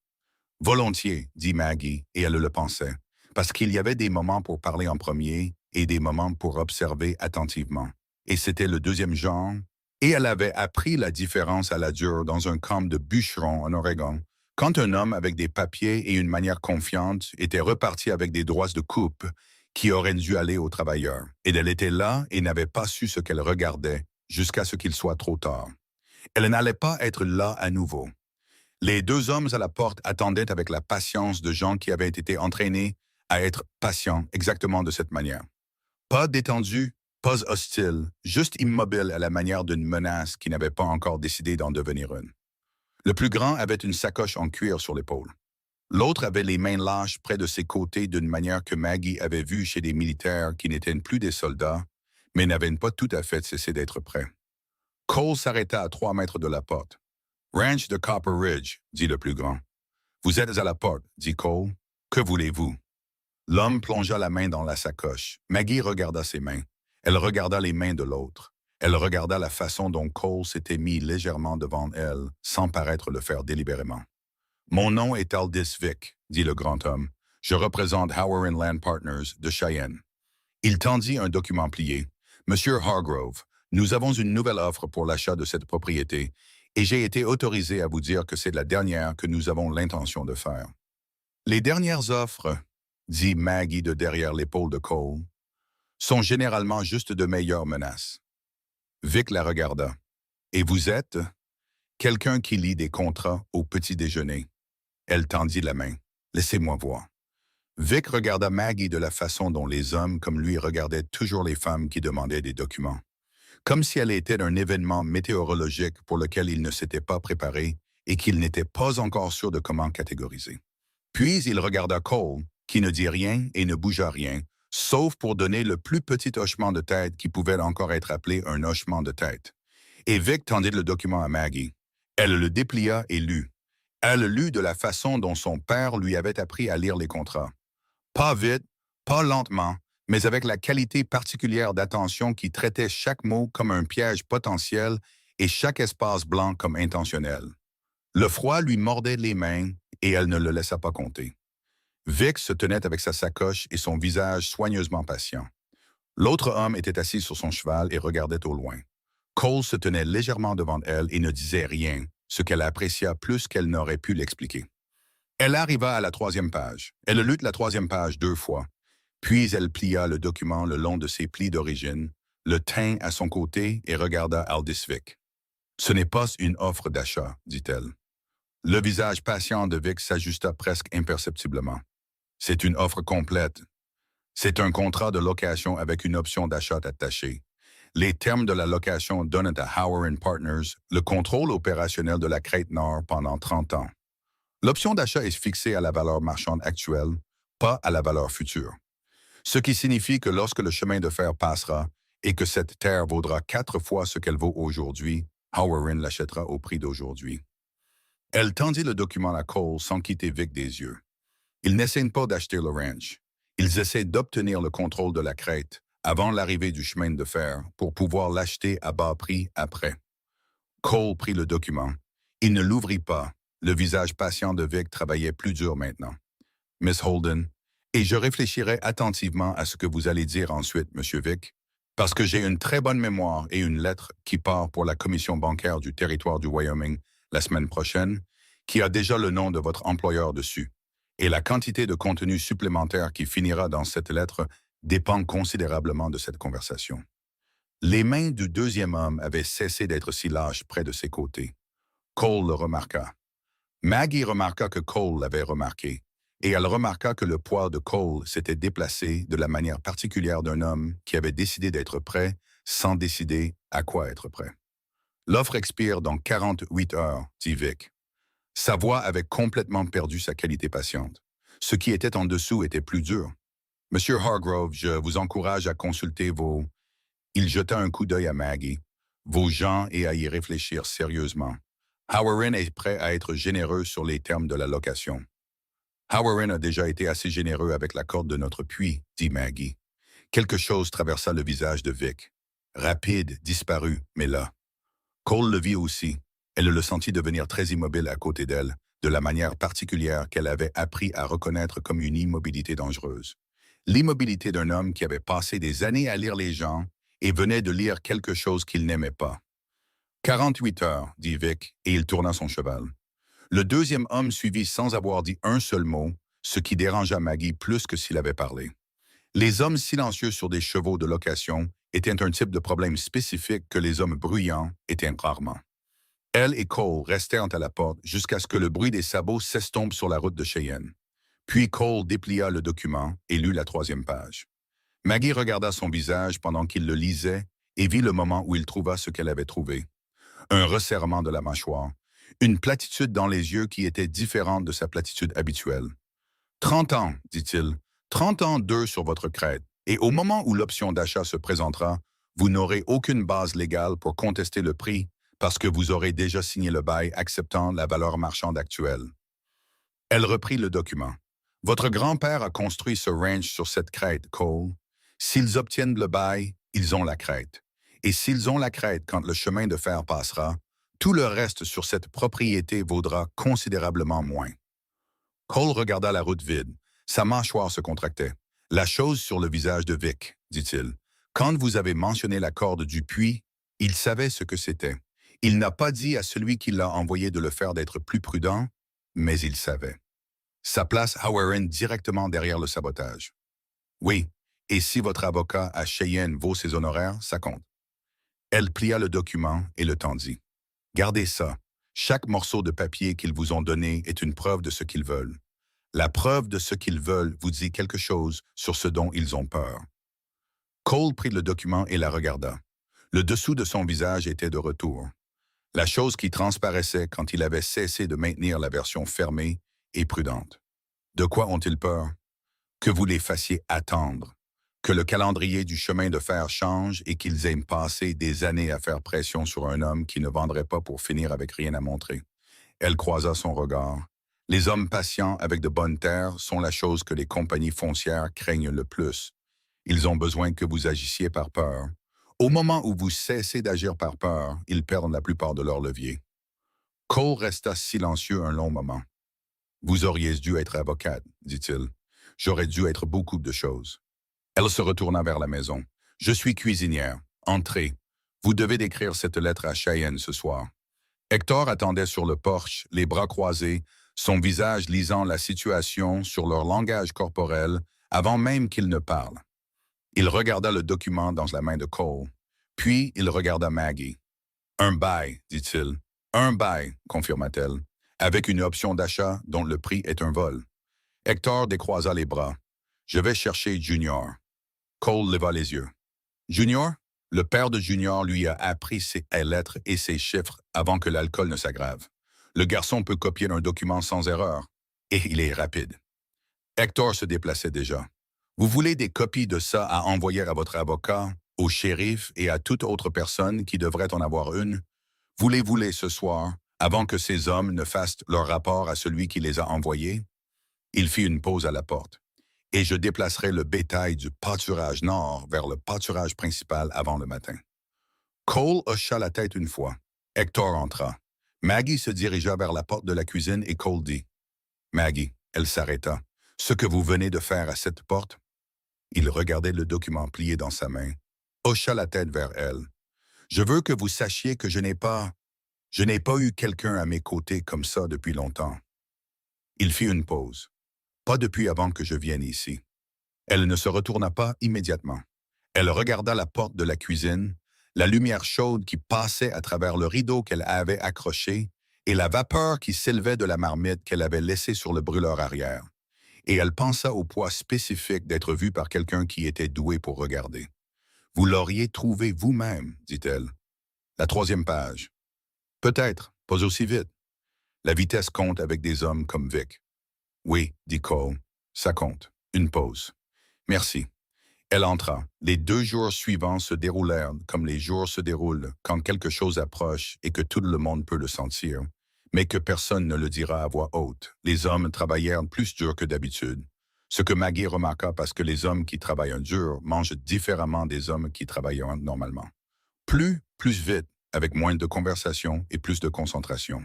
Volontiers, dit Maggie, et elle le pensait, parce qu'il y avait des moments pour parler en premier et des moments pour observer attentivement. Et c'était le deuxième genre, et elle avait appris la différence à la dure dans un camp de bûcherons en Oregon, quand un homme avec des papiers et une manière confiante était reparti avec des droits de coupe qui auraient dû aller aux travailleurs. Et elle était là et n'avait pas su ce qu'elle regardait jusqu'à ce qu'il soit trop tard. Elle n'allait pas être là à nouveau. Les deux hommes à la porte attendaient avec la patience de gens qui avaient été entraînés à être patients exactement de cette manière. Pas détendu, pas hostile, juste immobile à la manière d'une menace qui n'avait pas encore décidé d'en devenir une. Le plus grand avait une sacoche en cuir sur l'épaule. L'autre avait les mains lâches près de ses côtés d'une manière que Maggie avait vue chez des militaires qui n'étaient plus des soldats, mais n'avaient pas tout à fait cessé d'être prêts. Cole s'arrêta à 3 mètres de la porte. « Ranch de Copper Ridge », dit le plus grand. « Vous êtes à la porte », dit Cole. « Que voulez-vous » L'homme plongea la main dans la sacoche. Maggie regarda ses mains. Elle regarda les mains de l'autre. Elle regarda la façon dont Cole s'était mis légèrement devant elle, sans paraître le faire délibérément. « Mon nom est Aldis Vick », dit le grand homme. « Je représente Howard Land Partners de Cheyenne. » Il tendit un document plié. « Monsieur Hargrove, nous avons une nouvelle offre pour l'achat de cette propriété et j'ai été autorisé à vous dire que c'est la dernière que nous avons l'intention de faire. » Les dernières offres, dit Maggie de derrière l'épaule de Cole, sont généralement juste de meilleures menaces. Vic la regarda. « Et vous êtes? » Quelqu'un qui lit des contrats au petit déjeuner. Elle tendit la main. « Laissez-moi voir. » Vic regarda Maggie de la façon dont les hommes comme lui regardaient toujours les femmes qui demandaient des documents. Comme si elle était un événement météorologique pour lequel il ne s'était pas préparé et qu'il n'était pas encore sûr de comment catégoriser. Puis il regarda Cole, qui ne dit rien et ne bougea rien, sauf pour donner le plus petit hochement de tête qui pouvait encore être appelé un hochement de tête. Et Vic tendit le document à Maggie. Elle le déplia et lut. Elle lut de la façon dont son père lui avait appris à lire les contrats. Pas vite, pas lentement, mais avec la qualité particulière d'attention qui traitait chaque mot comme un piège potentiel et chaque espace blanc comme intentionnel. Le froid lui mordait les mains et elle ne le laissa pas compter. Vic se tenait avec sa sacoche et son visage soigneusement patient. L'autre homme était assis sur son cheval et regardait au loin. Cole se tenait légèrement devant elle et ne disait rien, ce qu'elle apprécia plus qu'elle n'aurait pu l'expliquer. Elle arriva à la 3e page. Elle lut la 3e page 2 fois. Puis elle plia le document le long de ses plis d'origine, le tint à son côté et regarda Aldis Vick. « Ce n'est pas une offre d'achat, dit-elle. » Le visage patient de Vick s'ajusta presque imperceptiblement. « C'est une offre complète. C'est un contrat de location avec une option d'achat attachée. Les termes de la location donnent à Howard Partners le contrôle opérationnel de la Crête Nord pendant 30 ans. L'option d'achat est fixée à la valeur marchande actuelle, pas à la valeur future. Ce qui signifie que lorsque le chemin de fer passera et que cette terre vaudra 4 fois ce qu'elle vaut aujourd'hui, Howard l'achètera au prix d'aujourd'hui. » Elle tendit le document à Cole sans quitter Vic des yeux. Ils n'essaient pas d'acheter le ranch. Ils essaient d'obtenir le contrôle de la crête avant l'arrivée du chemin de fer pour pouvoir l'acheter à bas prix après. Cole prit le document. Il ne l'ouvrit pas. Le visage patient de Vic travaillait plus dur maintenant. « Miss Holden, et je réfléchirai attentivement à ce que vous allez dire ensuite, Monsieur Vic, Parce que j'ai une très bonne mémoire et une lettre qui part pour la commission bancaire du territoire du Wyoming la semaine prochaine, qui a déjà le nom de votre employeur dessus. Et la quantité de contenu supplémentaire qui finira dans cette lettre dépend considérablement de cette conversation. Les mains du deuxième homme avaient cessé d'être si lâches près de ses côtés. Cole le remarqua. Maggie remarqua que Cole l'avait remarqué, et elle remarqua que le poids de Cole s'était déplacé de la manière particulière d'un homme qui avait décidé d'être prêt sans décider à quoi être prêt. L'offre expire dans 48 heures, dit Vic. Sa voix avait complètement perdu sa qualité patiente. Ce qui était en dessous était plus dur. Monsieur Hargrove, je vous encourage à consulter vos... Il jeta un coup d'œil à Maggie, vos gens et à y réfléchir sérieusement. Howerin est prêt à être généreux sur les termes de la location. Howerin a déjà été assez généreux avec la corde de notre puits, dit Maggie. Quelque chose traversa le visage de Vic. Rapide, disparu, mais là. Cole le vit aussi. Elle le sentit devenir très immobile à côté d'elle, de la manière particulière qu'elle avait appris à reconnaître comme une immobilité dangereuse. L'immobilité d'un homme qui avait passé des années à lire les gens et venait de lire quelque chose qu'il n'aimait pas. 48 heures, dit Vic, et il tourna son cheval. Le deuxième homme suivit sans avoir dit un seul mot, ce qui dérangea Maggie plus que s'il avait parlé. Les hommes silencieux sur des chevaux de location étaient un type de problème spécifique que les hommes bruyants étaient rarement. Elle et Cole restèrent à la porte jusqu'à ce que le bruit des sabots s'estompe sur la route de Cheyenne. Puis Cole déplia le document et lut la 3e page. Maggie regarda son visage pendant qu'il le lisait et vit le moment où il trouva ce qu'elle avait trouvé. Un resserrement de la mâchoire, une platitude dans les yeux qui était différente de sa platitude habituelle. 30 ans, dit-il, 30 ans d'eux sur votre crête, et au moment où l'option d'achat se présentera, vous n'aurez aucune base légale pour contester le prix parce que vous aurez déjà signé le bail acceptant la valeur marchande actuelle. Elle reprit le document. Votre grand-père a construit ce ranch sur cette crête, Cole. S'ils obtiennent le bail, ils ont la crête. Et s'ils ont la crête quand le chemin de fer passera, tout le reste sur cette propriété vaudra considérablement moins. Cole regarda la route vide. Sa mâchoire se contractait. La chose sur le visage de Vic, dit-il. Quand vous avez mentionné la corde du puits, il savait ce que c'était. Il n'a pas dit à celui qui l'a envoyé de le faire d'être plus prudent, mais il savait. Ça place Howerin directement derrière le sabotage. Oui, et si votre avocat à Cheyenne vaut ses honoraires, ça compte. Elle plia le document et le tendit. Gardez ça. Chaque morceau de papier qu'ils vous ont donné est une preuve de ce qu'ils veulent. La preuve de ce qu'ils veulent vous dit quelque chose sur ce dont ils ont peur. Cole prit le document et la regarda. Le dessous de son visage était de retour. La chose qui transparaissait quand il avait cessé de maintenir la version fermée et prudente. De quoi ont-ils peur? Que vous les fassiez attendre, que le calendrier du chemin de fer change et qu'ils aient passé des années à faire pression sur un homme qui ne vendrait pas pour finir avec rien à montrer. Elle croisa son regard. Les hommes patients avec de bonnes terres sont la chose que les compagnies foncières craignent le plus. Ils ont besoin que vous agissiez par peur. Au moment où vous cessez d'agir par peur, ils perdent la plupart de leurs leviers. Cole resta silencieux un long moment. Vous auriez dû être avocate, dit-il. J'aurais dû être beaucoup de choses. Elle se retourna vers la maison. Je suis cuisinière. Entrez. Vous devez décrire cette lettre à Cheyenne ce soir. Hector attendait sur le porche, les bras croisés, son visage lisant la situation sur leur langage corporel avant même qu'il ne parle. Il regarda le document dans la main de Cole. Puis il regarda Maggie. Un bail, dit-il. Un bail, confirma-t-elle, avec une option d'achat dont le prix est un vol. Hector décroisa les bras. Je vais chercher Junior. Cole leva les yeux. Junior? Le père de Junior lui a appris ses lettres et ses chiffres avant que l'alcool ne s'aggrave. Le garçon peut copier un document sans erreur. Et il est rapide. Hector se déplaçait déjà. Vous voulez des copies de ça à envoyer à votre avocat, au shérif et à toute autre personne qui devrait en avoir une? Voulez-vous-les ce soir, avant que ces hommes ne fassent leur rapport à celui qui les a envoyés? Il fit une pause à la porte. Et je déplacerai le bétail du pâturage nord vers le pâturage principal avant le matin. Cole hocha la tête une fois. Hector entra. Maggie se dirigea vers la porte de la cuisine et Cole dit « Maggie », elle s'arrêta. « Ce que vous venez de faire à cette porte ?» Il regardait le document plié dans sa main. hocha la tête vers elle. Je veux que vous sachiez que je n'ai pas eu quelqu'un à mes côtés comme ça depuis longtemps. Il fit une pause. Pas depuis avant que je vienne ici. Elle ne se retourna pas immédiatement. Elle regarda la porte de la cuisine, la lumière chaude qui passait à travers le rideau qu'elle avait accroché et la vapeur qui s'élevait de la marmite qu'elle avait laissée sur le brûleur arrière. Et elle pensa au poids spécifique d'être vue par quelqu'un qui était doué pour regarder. Vous l'auriez trouvé vous-même, dit-elle. La troisième page. Peut-être, pas aussi vite. La vitesse compte avec des hommes comme Vic. Oui, dit Cole. Ça compte. Une pause. Merci. Elle entra. Les 2 jours suivants se déroulèrent comme les jours se déroulent quand quelque chose approche et que tout le monde peut le sentir, mais que personne ne le dira à voix haute. Les hommes travaillèrent plus dur que d'habitude. Ce que Maggie remarqua parce que les hommes qui travaillent dur mangent différemment des hommes qui travaillent normalement. Plus vite, avec moins de conversation et plus de concentration.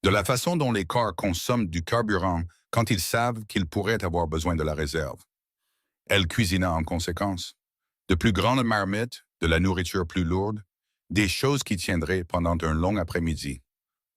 De la façon dont les corps consomment du carburant quand ils savent qu'ils pourraient avoir besoin de la réserve. Elle cuisina en conséquence. De plus grandes marmites, de la nourriture plus lourde, des choses qui tiendraient pendant un long après-midi.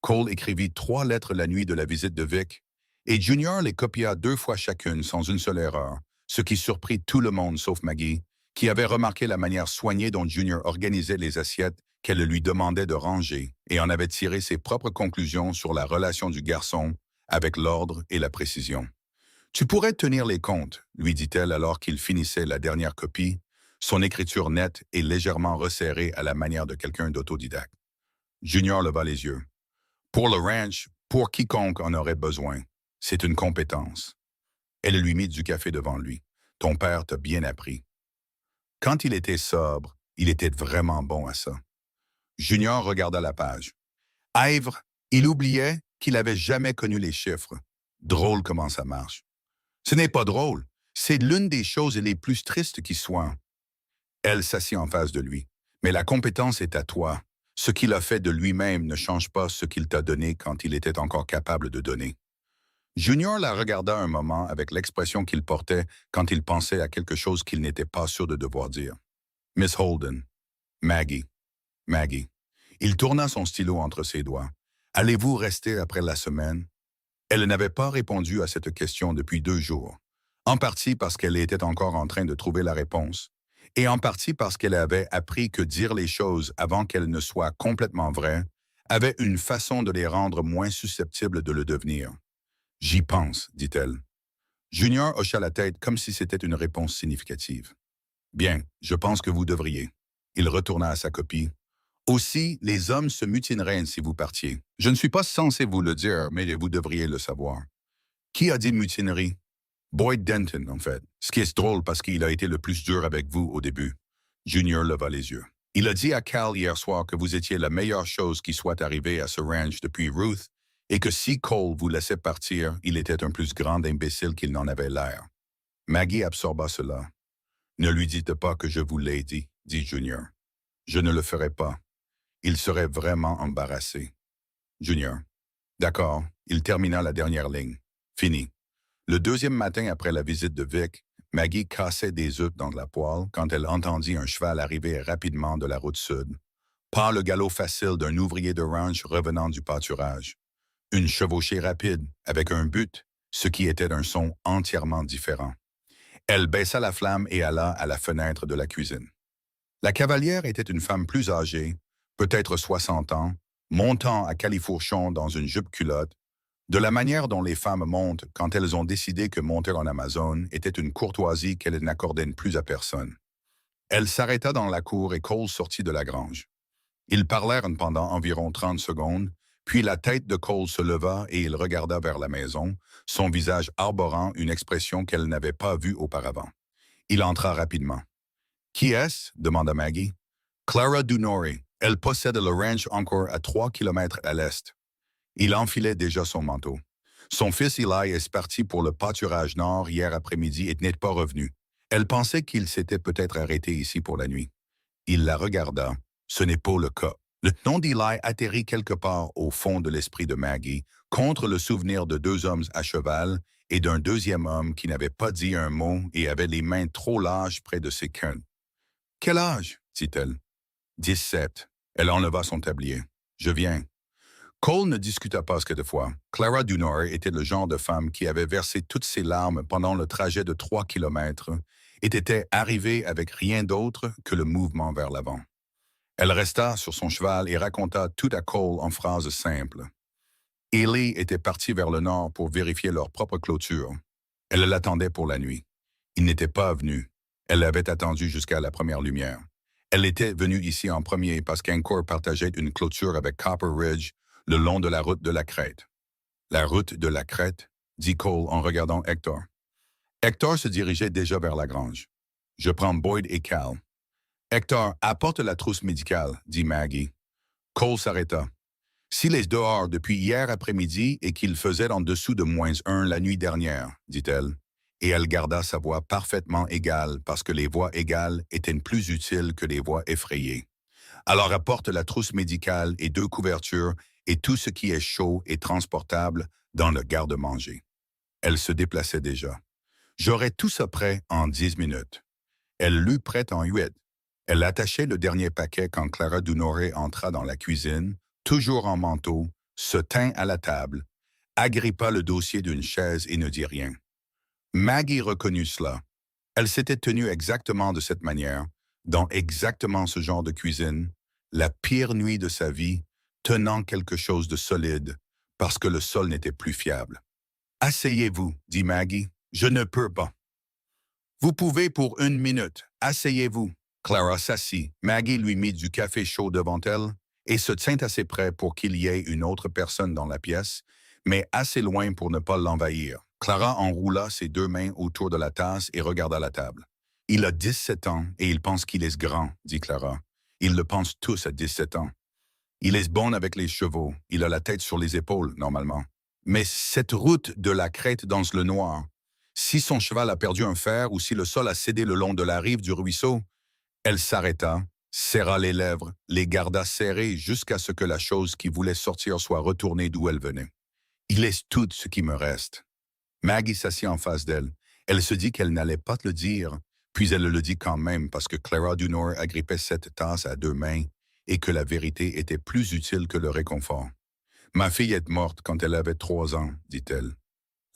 Cole écrivit 3 lettres la nuit de la visite de Vic, et Junior les copia 2 fois chacune sans une seule erreur, ce qui surprit tout le monde sauf Maggie, qui avait remarqué la manière soignée dont Junior organisait les assiettes qu'elle lui demandait de ranger et en avait tiré ses propres conclusions sur la relation du garçon avec l'ordre et la précision. Tu pourrais tenir les comptes, lui dit-elle alors qu'il finissait la dernière copie, son écriture nette et légèrement resserrée à la manière de quelqu'un d'autodidacte. Junior leva les yeux. Pour le ranch, pour quiconque en aurait besoin, c'est une compétence. Elle lui mit du café devant lui. Ton père t'a bien appris. Quand il était sobre, il était vraiment bon à ça. Junior regarda la page. Ivre, il oubliait qu'il avait jamais connu les chiffres. Drôle comment ça marche. Ce n'est pas drôle. C'est l'une des choses les plus tristes qui soient. Elle s'assit en face de lui. Mais la compétence est à toi. Ce qu'il a fait de lui-même ne change pas ce qu'il t'a donné quand il était encore capable de donner. Junior la regarda un moment avec l'expression qu'il portait quand il pensait à quelque chose qu'il n'était pas sûr de devoir dire. Miss Holden. Maggie. Maggie. Il tourna son stylo entre ses doigts. Allez-vous rester après la semaine? Elle n'avait pas répondu à cette question depuis 2 jours, en partie parce qu'elle était encore en train de trouver la réponse, et en partie parce qu'elle avait appris que dire les choses avant qu'elles ne soient complètement vraies avait une façon de les rendre moins susceptibles de le devenir. « J'y pense, dit-elle. Junior hocha la tête comme si c'était une réponse significative. « Bien, je pense que vous devriez. » Il retourna à sa copie. Aussi, les hommes se mutineraient si vous partiez. Je ne suis pas censé vous le dire, mais vous devriez le savoir. Qui a dit mutinerie? Boyd Denton, en fait. Ce qui est drôle parce qu'il a été le plus dur avec vous au début. Junior leva les yeux. Il a dit à Cal hier soir que vous étiez la meilleure chose qui soit arrivée à ce ranch depuis Ruth et que si Cole vous laissait partir, il était un plus grand imbécile qu'il n'en avait l'air. Maggie absorba cela. Ne lui dites pas que je vous l'ai dit Junior. Je ne le ferai pas. Il serait vraiment embarrassé. Junior. D'accord, il termina la dernière ligne. Fini. Le 2e matin après la visite de Vic, Maggie cassait des œufs dans la poêle quand elle entendit un cheval arriver rapidement de la route sud. Pas le galop facile d'un ouvrier de ranch revenant du pâturage. Une chevauchée rapide, avec un but, ce qui était un son entièrement différent. Elle baissa la flamme et alla à la fenêtre de la cuisine. La cavalière était une femme plus âgée, peut-être 60 ans, montant à califourchon dans une jupe-culotte, de la manière dont les femmes montent quand elles ont décidé que monter en Amazone était une courtoisie qu'elles n'accordaient plus à personne. Elle s'arrêta dans la cour et Cole sortit de la grange. Ils parlèrent pendant environ 30 secondes, puis la tête de Cole se leva et il regarda vers la maison, son visage arborant une expression qu'elle n'avait pas vue auparavant. Il entra rapidement. « Qui est-ce? » demanda Maggie. « Clara Dunori. Elle possède le ranch encore à 3 kilomètres à l'est. » Il enfilait déjà son manteau. Son fils Eli est parti pour le pâturage nord hier après-midi et n'est pas revenu. Elle pensait qu'il s'était peut-être arrêté ici pour la nuit. Il la regarda. Ce n'est pas le cas. Le nom d'Eli atterrit quelque part au fond de l'esprit de Maggie, contre le souvenir de 2 hommes à cheval et d'un 2e homme qui n'avait pas dit un mot et avait les mains trop lâches près de ses cannes. Quel âge? Dit-elle. 17. Elle enleva son tablier. Je viens. Cole ne discuta pas cette fois. Clara Dunor était le genre de femme qui avait versé toutes ses larmes pendant le trajet de 3 kilomètres et était arrivée avec rien d'autre que le mouvement vers l'avant. Elle resta sur son cheval et raconta tout à Cole en phrases simples. Ellie était partie vers le nord pour vérifier leur propre clôture. Elle l'attendait pour la nuit. Il n'était pas venu. Elle l'avait attendu jusqu'à la première lumière. Elle était venue ici en premier parce qu'Ancor partageait une clôture avec Copper Ridge le long de la route de la Crête. La route de la Crête, dit Cole en regardant Hector. Hector se dirigeait déjà vers la grange. Je prends Boyd et Cal. Hector, apporte la trousse médicale, dit Maggie. Cole s'arrêta. S'il est dehors depuis hier après-midi et qu'il faisait en dessous de -1 la nuit dernière, dit-elle, et elle garda sa voix parfaitement égale parce que les voix égales étaient plus utiles que les voix effrayées. Alors apporte la trousse médicale et 2 couvertures et tout ce qui est chaud et transportable dans le garde-manger. Elle se déplaçait déjà. J'aurais tout ça prêt en 10 minutes. Elle l'eut prête en 8. Elle attachait le dernier paquet quand Clara Dunor entra dans la cuisine, toujours en manteau, se tint à la table, agrippa le dossier d'une chaise et ne dit rien. Maggie reconnut cela. Elle s'était tenue exactement de cette manière, dans exactement ce genre de cuisine, la pire nuit de sa vie, tenant quelque chose de solide, parce que le sol n'était plus fiable. « Asseyez-vous, dit Maggie. Je ne peux pas. »« Vous pouvez pour 1 minute. Asseyez-vous. » Clara s'assit. Maggie lui mit du café chaud devant elle et se tint assez près pour qu'il y ait une autre personne dans la pièce, mais assez loin pour ne pas l'envahir. Clara enroula ses 2 mains autour de la tasse et regarda la table. « Il a 17 ans et il pense qu'il est grand, dit Clara. Ils le pensent tous à 17 ans. Il est bon avec les chevaux. Il a la tête sur les épaules, normalement. Mais cette route de la Crête dans le noir, si son cheval a perdu un fer ou si le sol a cédé le long de la rive du ruisseau, » Elle s'arrêta, serra les lèvres, les garda serrées jusqu'à ce que la chose qui voulait sortir soit retournée d'où elle venait. « Il est tout ce qui me reste. » Maggie s'assit en face d'elle. Elle se dit qu'elle n'allait pas te le dire, puis elle le dit quand même parce que Clara Dunor agrippait cette tasse à 2 mains et que la vérité était plus utile que le réconfort. « Ma fille est morte quand elle avait 3 ans, dit-elle.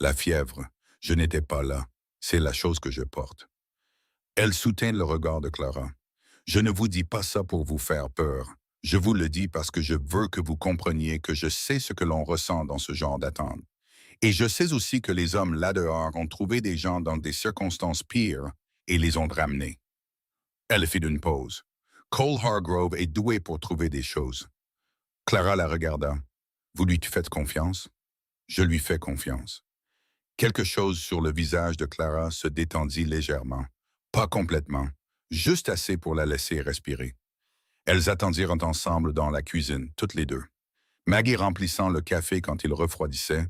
La fièvre, je n'étais pas là. C'est la chose que je porte. » Elle soutint le regard de Clara. « Je ne vous dis pas ça pour vous faire peur. Je vous le dis parce que je veux que vous compreniez que je sais ce que l'on ressent dans ce genre d'attente. Et je sais aussi que les hommes là-dehors ont trouvé des gens dans des circonstances pires et les ont ramenés. » Elle fit une pause. Cole Hargrove est doué pour trouver des choses. Clara la regarda. « Vous lui faites confiance? » »« Je lui fais confiance. » Quelque chose sur le visage de Clara se détendit légèrement. Pas complètement, juste assez pour la laisser respirer. Elles attendirent ensemble dans la cuisine, toutes les deux. Maggie remplissant le café quand il refroidissait,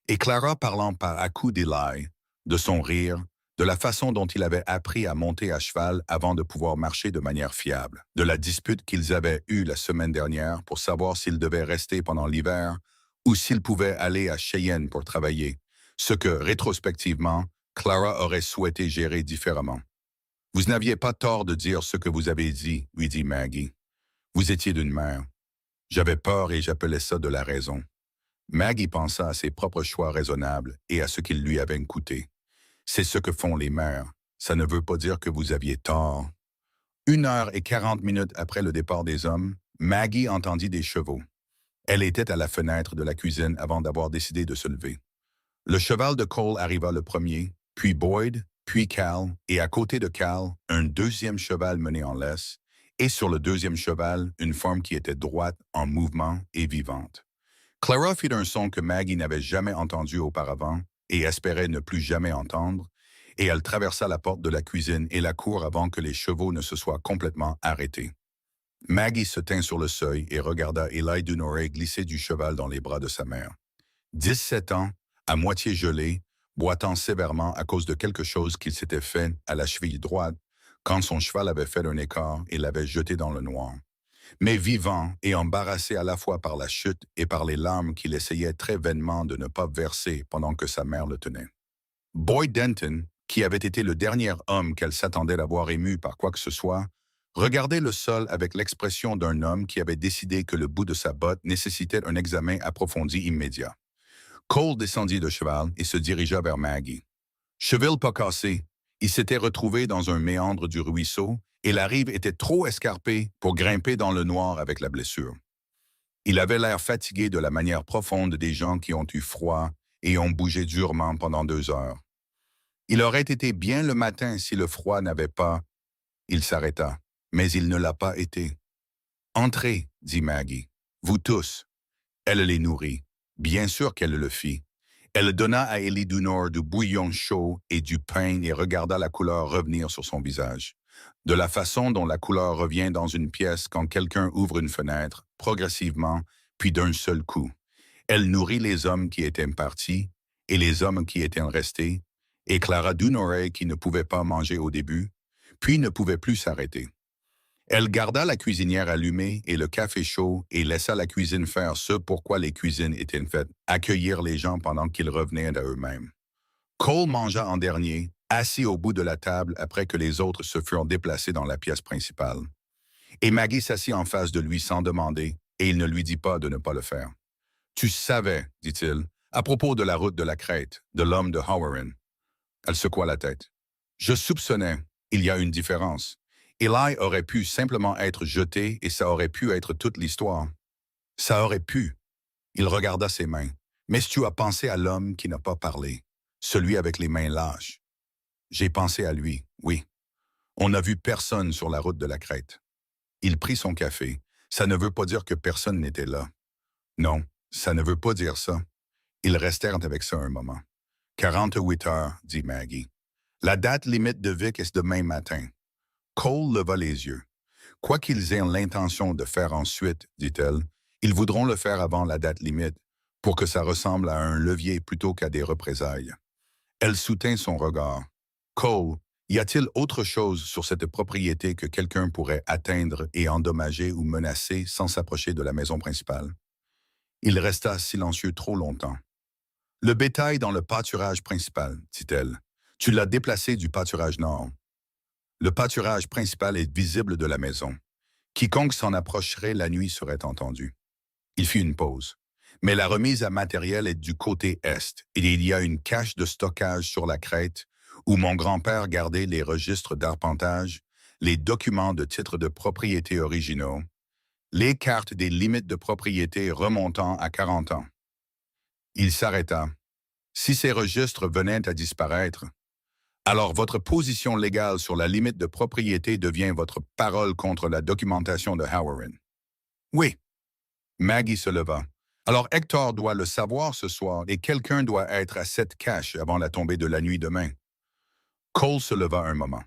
et Clara parlant par à-coups d'Eli, de son rire, de la façon dont il avait appris à monter à cheval avant de pouvoir marcher de manière fiable, de la dispute qu'ils avaient eue la semaine dernière pour savoir s'ils devaient rester pendant l'hiver ou s'ils pouvaient aller à Cheyenne pour travailler, ce que, rétrospectivement, Clara aurait souhaité gérer différemment. « Vous n'aviez pas tort de dire ce que vous avez dit, lui dit Maggie. Vous étiez d'une mère. J'avais peur et j'appelais ça de la raison. » Maggie pensa à ses propres choix raisonnables et à ce qu'ils lui avaient coûté. C'est ce que font les mères. Ça ne veut pas dire que vous aviez tort. 1h40 après le départ des hommes, Maggie entendit des chevaux. Elle était à la fenêtre de la cuisine avant d'avoir décidé de se lever. Le cheval de Cole arriva le premier, puis Boyd, puis Cal, et à côté de Cal, un 2e cheval mené en laisse, et sur le 2e cheval, une forme qui était droite, en mouvement et vivante. Clara fit un son que Maggie n'avait jamais entendu auparavant et espérait ne plus jamais entendre, et elle traversa la porte de la cuisine et la cour avant que les chevaux ne se soient complètement arrêtés. Maggie se tint sur le seuil et regarda Eli Dunor glisser du cheval dans les bras de sa mère. 17 ans, à moitié gelé, boitant sévèrement à cause de quelque chose qu'il s'était fait à la cheville droite quand son cheval avait fait un écart et l'avait jeté dans le noir. Mais vivant et embarrassé à la fois par la chute et par les larmes qu'il essayait très vainement de ne pas verser pendant que sa mère le tenait. Boyd Denton, qui avait été le dernier homme qu'elle s'attendait d'avoir ému par quoi que ce soit, Regardait le sol avec l'expression d'un homme qui avait décidé que le bout de sa botte nécessitait un examen approfondi immédiat. Cole descendit de cheval et se dirigea vers Maggie. Cheville pas cassé, il s'était retrouvé dans un méandre du ruisseau et la rive était trop escarpée pour grimper dans le noir avec la blessure. Il avait l'air fatigué de la manière profonde des gens qui ont eu froid et ont bougé durement pendant 2 heures. Il aurait été bien le matin si le froid n'avait pas... Il s'arrêta, mais il ne l'a pas été. Entrez, dit Maggie. Vous tous. Elle les nourrit. Bien sûr qu'elle le fit. Elle donna à Ellie du Nord du bouillon chaud et du pain et regarda la couleur revenir sur son visage. De la façon dont la couleur revient dans une pièce quand quelqu'un ouvre une fenêtre, progressivement, puis d'un seul coup. Elle nourrit les hommes qui étaient partis et les hommes qui étaient restés, et Clara d'une oreille qui ne pouvait pas manger au début, puis ne pouvait plus s'arrêter. Elle garda la cuisinière allumée et le café chaud et laissa la cuisine faire ce pourquoi les cuisines étaient faites, accueillir les gens pendant qu'ils revenaient à eux-mêmes. Cole mangea en dernier, assis au bout de la table après que les autres se furent déplacés dans la pièce principale. Et Maggie s'assit en face de lui sans demander, et il ne lui dit pas de ne pas le faire. « Tu savais, dit-il, à propos de la route de la Crète, de l'homme de Howerin. » Elle secoua la tête. « Je soupçonnais, il y a une différence. Eli aurait pu simplement être jeté et ça aurait pu être toute l'histoire. Ça aurait pu. » Il regarda ses mains. « Mais tu as pensé à l'homme qui n'a pas parlé, celui avec les mains lâches. » J'ai pensé à lui, oui. On n'a vu personne sur la route de la Crète. Il prit son café. Ça ne veut pas dire que personne n'était là. Non, ça ne veut pas dire ça. Ils restèrent avec ça un moment. 48 heures, dit Maggie. La date limite de Vic est demain matin. Cole leva les yeux. Quoi qu'ils aient l'intention de faire ensuite, dit-elle, ils voudront le faire avant la date limite, pour que ça ressemble à un levier plutôt qu'à des représailles. Elle soutint son regard. Cole, y a-t-il autre chose sur cette propriété que quelqu'un pourrait atteindre et endommager ou menacer sans s'approcher de la maison principale? Il resta silencieux trop longtemps. Le bétail dans le pâturage principal, dit-elle. Tu l'as déplacé du pâturage nord. Le pâturage principal est visible de la maison. Quiconque s'en approcherait la nuit serait entendu. Il fit une pause. Mais la remise à matériel est du côté est, et il y a une cache de stockage sur la crête où mon grand-père gardait les registres d'arpentage, les documents de titres de propriété originaux, les cartes des limites de propriété remontant à 40 ans. Il s'arrêta. Si ces registres venaient à disparaître, alors votre position légale sur la limite de propriété devient votre parole contre la documentation de Howerin. Oui. Maggie se leva. Alors Hector doit le savoir ce soir et quelqu'un doit être à cette cache avant la tombée de la nuit demain. Cole se leva un moment.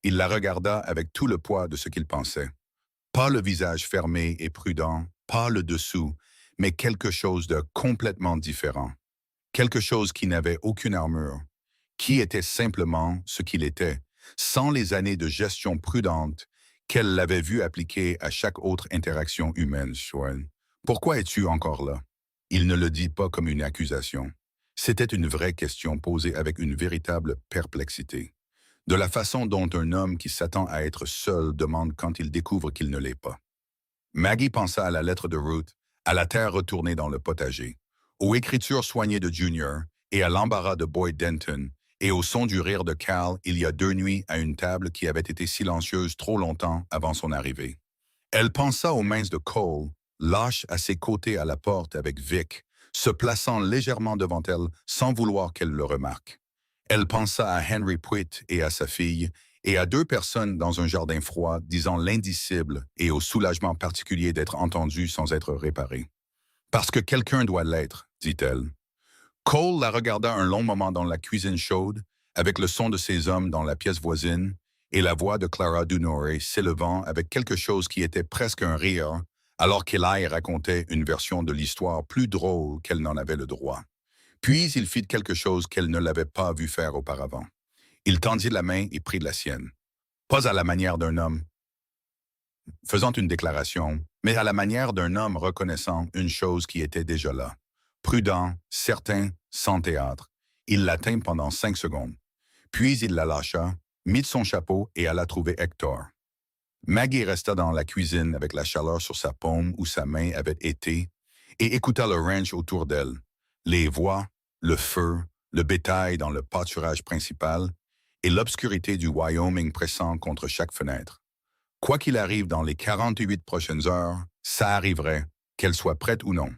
Il la regarda avec tout le poids de ce qu'il pensait. Pas le visage fermé et prudent, pas le dessous, mais quelque chose de complètement différent. Quelque chose qui n'avait aucune armure, qui était simplement ce qu'il était, sans les années de gestion prudente qu'elle l'avait vu appliquer à chaque autre interaction humaine sur elle. « Pourquoi es-tu encore là? » Il ne le dit pas comme une accusation. C'était une vraie question posée avec une véritable perplexité. De la façon dont un homme qui s'attend à être seul demande quand il découvre qu'il ne l'est pas. Maggie pensa à la lettre de Ruth, à la terre retournée dans le potager, aux écritures soignées de Junior et à l'embarras de Boyd Denton, et au son du rire de Cal il y a 2 nuits à une table qui avait été silencieuse trop longtemps avant son arrivée. Elle pensa aux mains de Cole, lâche à ses côtés à la porte avec Vic, se plaçant légèrement devant elle sans vouloir qu'elle le remarque. Elle pensa à Henry Pwitt et à sa fille, et à 2 personnes dans un jardin froid disant l'indicible et au soulagement particulier d'être entendu sans être réparé. « Parce que quelqu'un doit l'être, dit-elle. » Cole la regarda un long moment dans la cuisine chaude, avec le son de ses hommes dans la pièce voisine, et la voix de Clara Dunore s'élevant avec quelque chose qui était presque un rire, alors qu'Eli racontait une version de l'histoire plus drôle qu'elle n'en avait le droit. Puis il fit quelque chose qu'elle ne l'avait pas vu faire auparavant. Il tendit la main et prit la sienne. Pas à la manière d'un homme faisant une déclaration, mais à la manière d'un homme reconnaissant une chose qui était déjà là. Prudent, certain, sans théâtre. Il la tint pendant 5 secondes. Puis il la lâcha, mit son chapeau et alla trouver Hector. Maggie resta dans la cuisine avec la chaleur sur sa paume où sa main avait été et écouta le ranch autour d'elle. Les voix, le feu, le bétail dans le pâturage principal et l'obscurité du Wyoming pressant contre chaque fenêtre. Quoi qu'il arrive dans les 48 prochaines heures, ça arriverait, qu'elle soit prête ou non.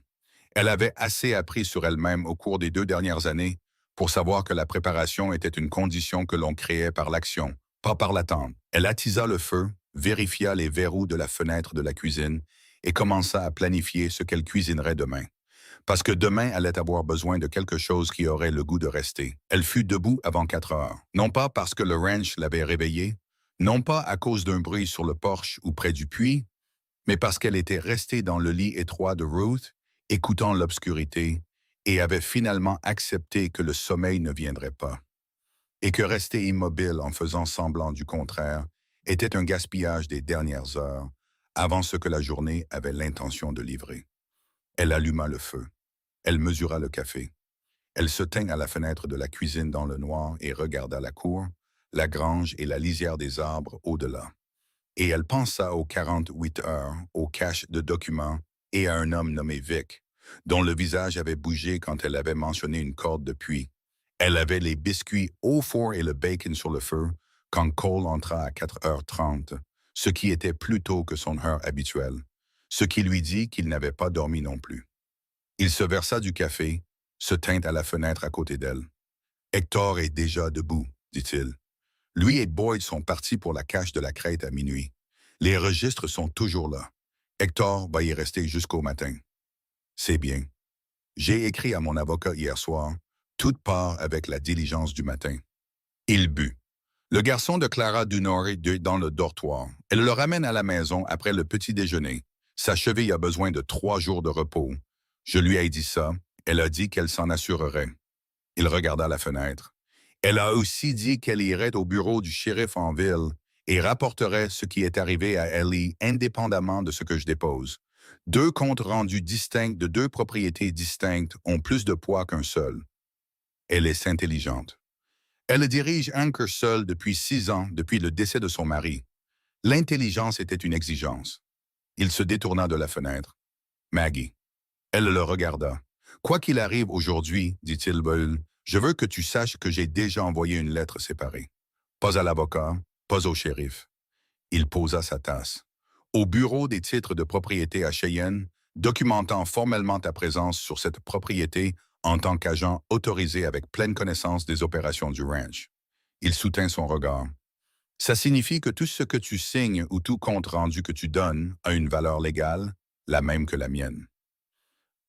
Elle avait assez appris sur elle-même au cours des 2 dernières années pour savoir que la préparation était une condition que l'on créait par l'action, pas par l'attente. Elle attisa le feu, vérifia les verrous de la fenêtre de la cuisine et commença à planifier ce qu'elle cuisinerait demain. Parce que demain allait avoir besoin de quelque chose qui aurait le goût de rester. Elle fut debout avant 4 heures. Non pas parce que le ranch l'avait réveillée, non pas à cause d'un bruit sur le porche ou près du puits, mais parce qu'elle était restée dans le lit étroit de Ruth, écoutant l'obscurité, et avait finalement accepté que le sommeil ne viendrait pas, et que rester immobile en faisant semblant du contraire était un gaspillage des dernières heures avant ce que la journée avait l'intention de livrer. Elle alluma le feu. Elle mesura le café. Elle se tint à la fenêtre de la cuisine dans le noir et regarda la cour, la grange et la lisière des arbres au-delà. Et elle pensa aux 48 heures, aux caches de documents et à un homme nommé Vic, dont le visage avait bougé quand elle avait mentionné une corde de puits. Elle avait les biscuits au four et le bacon sur le feu quand Cole entra à 4h30, ce qui était plus tôt que son heure habituelle, ce qui lui dit qu'il n'avait pas dormi non plus. Il se versa du café, se tint à la fenêtre à côté d'elle. « Hector est déjà debout, dit-il. Lui et Boyd sont partis pour la cache de la crête à minuit. Les registres sont toujours là. Hector va y rester jusqu'au matin. C'est bien. J'ai écrit à mon avocat hier soir, toute part avec la diligence du matin. Il but. Le garçon de Clara Dunore est dans le dortoir. Elle le ramène à la maison après le petit déjeuner. Sa cheville a besoin de 3 jours de repos. Je lui ai dit ça. Elle a dit qu'elle s'en assurerait. Il regarda la fenêtre. Elle a aussi dit qu'elle irait au bureau du shérif en ville et rapporterait ce qui est arrivé à Ellie indépendamment de ce que je dépose. 2 comptes rendus distincts de 2 propriétés distinctes ont plus de poids qu'un seul. Elle est intelligente. Elle dirige Anchor seule depuis 6 ans, depuis le décès de son mari. L'intelligence était une exigence. Il se détourna de la fenêtre. Maggie. Elle le regarda. Quoi qu'il arrive aujourd'hui, dit-il, je veux que tu saches que j'ai déjà envoyé une lettre séparée. Pas à l'avocat, pas au shérif. Il posa sa tasse. Au bureau des titres de propriété à Cheyenne, documentant formellement ta présence sur cette propriété en tant qu'agent autorisé avec pleine connaissance des opérations du ranch. Il soutint son regard. Ça signifie que tout ce que tu signes ou tout compte rendu que tu donnes a une valeur légale, la même que la mienne.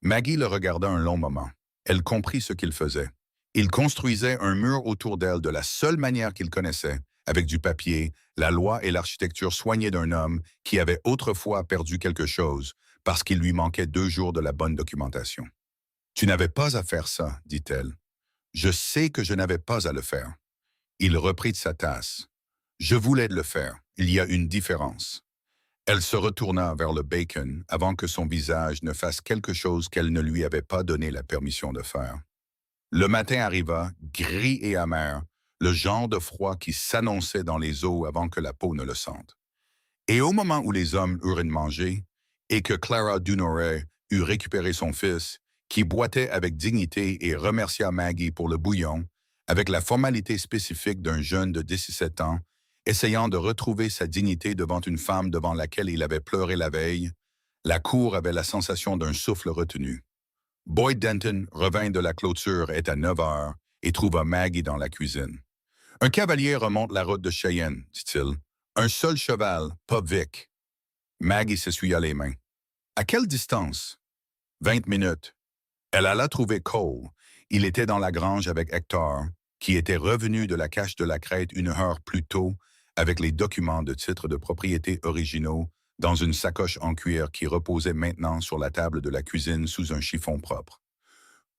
Maggie le regarda un long moment. Elle comprit ce qu'il faisait. Il construisait un mur autour d'elle de la seule manière qu'il connaissait, avec du papier, la loi et l'architecture soignée d'un homme qui avait autrefois perdu quelque chose parce qu'il lui manquait 2 jours de la bonne documentation. « Tu n'avais pas à faire ça, dit-elle. Je sais que je n'avais pas à le faire. » Il reprit de sa tasse. « Je voulais le faire. Il y a une différence. » Elle se retourna vers le bacon avant que son visage ne fasse quelque chose qu'elle ne lui avait pas donné la permission de faire. Le matin arriva, gris et amer, le genre de froid qui s'annonçait dans les os avant que la peau ne le sente. Et au moment où les hommes eurent mangé, et que Clara Dunore eut récupéré son fils, qui boitait avec dignité et remercia Maggie pour le bouillon, avec la formalité spécifique d'un jeune de 17 ans, essayant de retrouver sa dignité devant une femme devant laquelle il avait pleuré la veille, la cour avait la sensation d'un souffle retenu. Boyd Denton revint de la clôture à 9 heures et trouva Maggie dans la cuisine. « Un cavalier remonte la route de Cheyenne, dit-il. Un seul cheval, pas Vic. » Maggie s'essuya les mains. « À quelle distance? » « 20 minutes. » Elle alla trouver Cole. Il était dans la grange avec Hector, qui était revenu de la cache de la crête 1 heure plus tôt avec les documents de titre de propriété originaux dans une sacoche en cuir qui reposait maintenant sur la table de la cuisine sous un chiffon propre.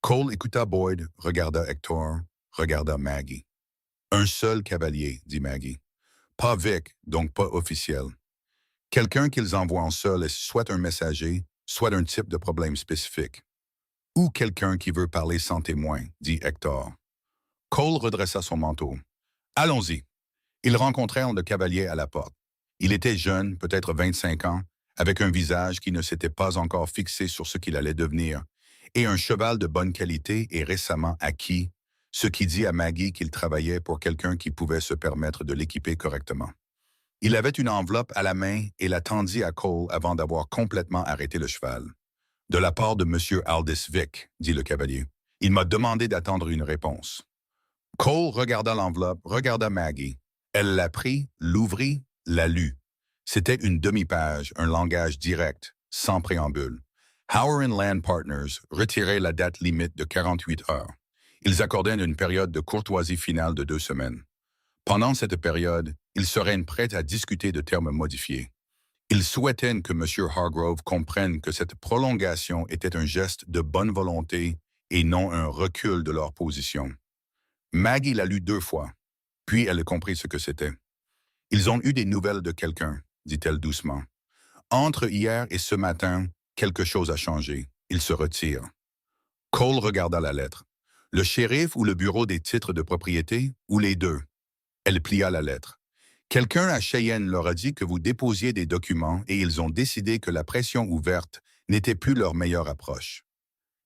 Cole écouta Boyd, regarda Hector, regarda Maggie. « Un seul cavalier, dit Maggie. Pas Vic, donc pas officiel. Quelqu'un qu'ils envoient en seul est soit un messager, soit un type de problème spécifique. Ou quelqu'un qui veut parler sans témoin, dit Hector. Cole redressa son manteau. « Allons-y. » Ils rencontrèrent le cavalier à la porte. Il était jeune, peut-être 25 ans, avec un visage qui ne s'était pas encore fixé sur ce qu'il allait devenir, et un cheval de bonne qualité et récemment acquis, ce qui dit à Maggie qu'il travaillait pour quelqu'un qui pouvait se permettre de l'équiper correctement. Il avait une enveloppe à la main et la tendit à Cole avant d'avoir complètement arrêté le cheval. De la part de M. Aldis Vick, dit le cavalier. Il m'a demandé d'attendre une réponse. Cole regarda l'enveloppe, regarda Maggie. Elle la prit, l'ouvrit, la lut. C'était une demi-page, un langage direct, sans préambule. Howard Land Partners retirait la date limite de 48 heures. Ils accordaient une période de courtoisie finale de 2 semaines. Pendant cette période, ils seraient prêts à discuter de termes modifiés. Ils souhaitaient que M. Hargrove comprenne que cette prolongation était un geste de bonne volonté et non un recul de leur position. Maggie l'a lu 2 fois, puis elle a compris ce que c'était. « Ils ont eu des nouvelles de quelqu'un, dit-elle doucement. Entre hier et ce matin, quelque chose a changé. Ils se retirent. » Cole regarda la lettre. Le shérif ou le bureau des titres de propriété, ou les deux? Elle plia la lettre. Quelqu'un à Cheyenne leur a dit que vous déposiez des documents et ils ont décidé que la pression ouverte n'était plus leur meilleure approche.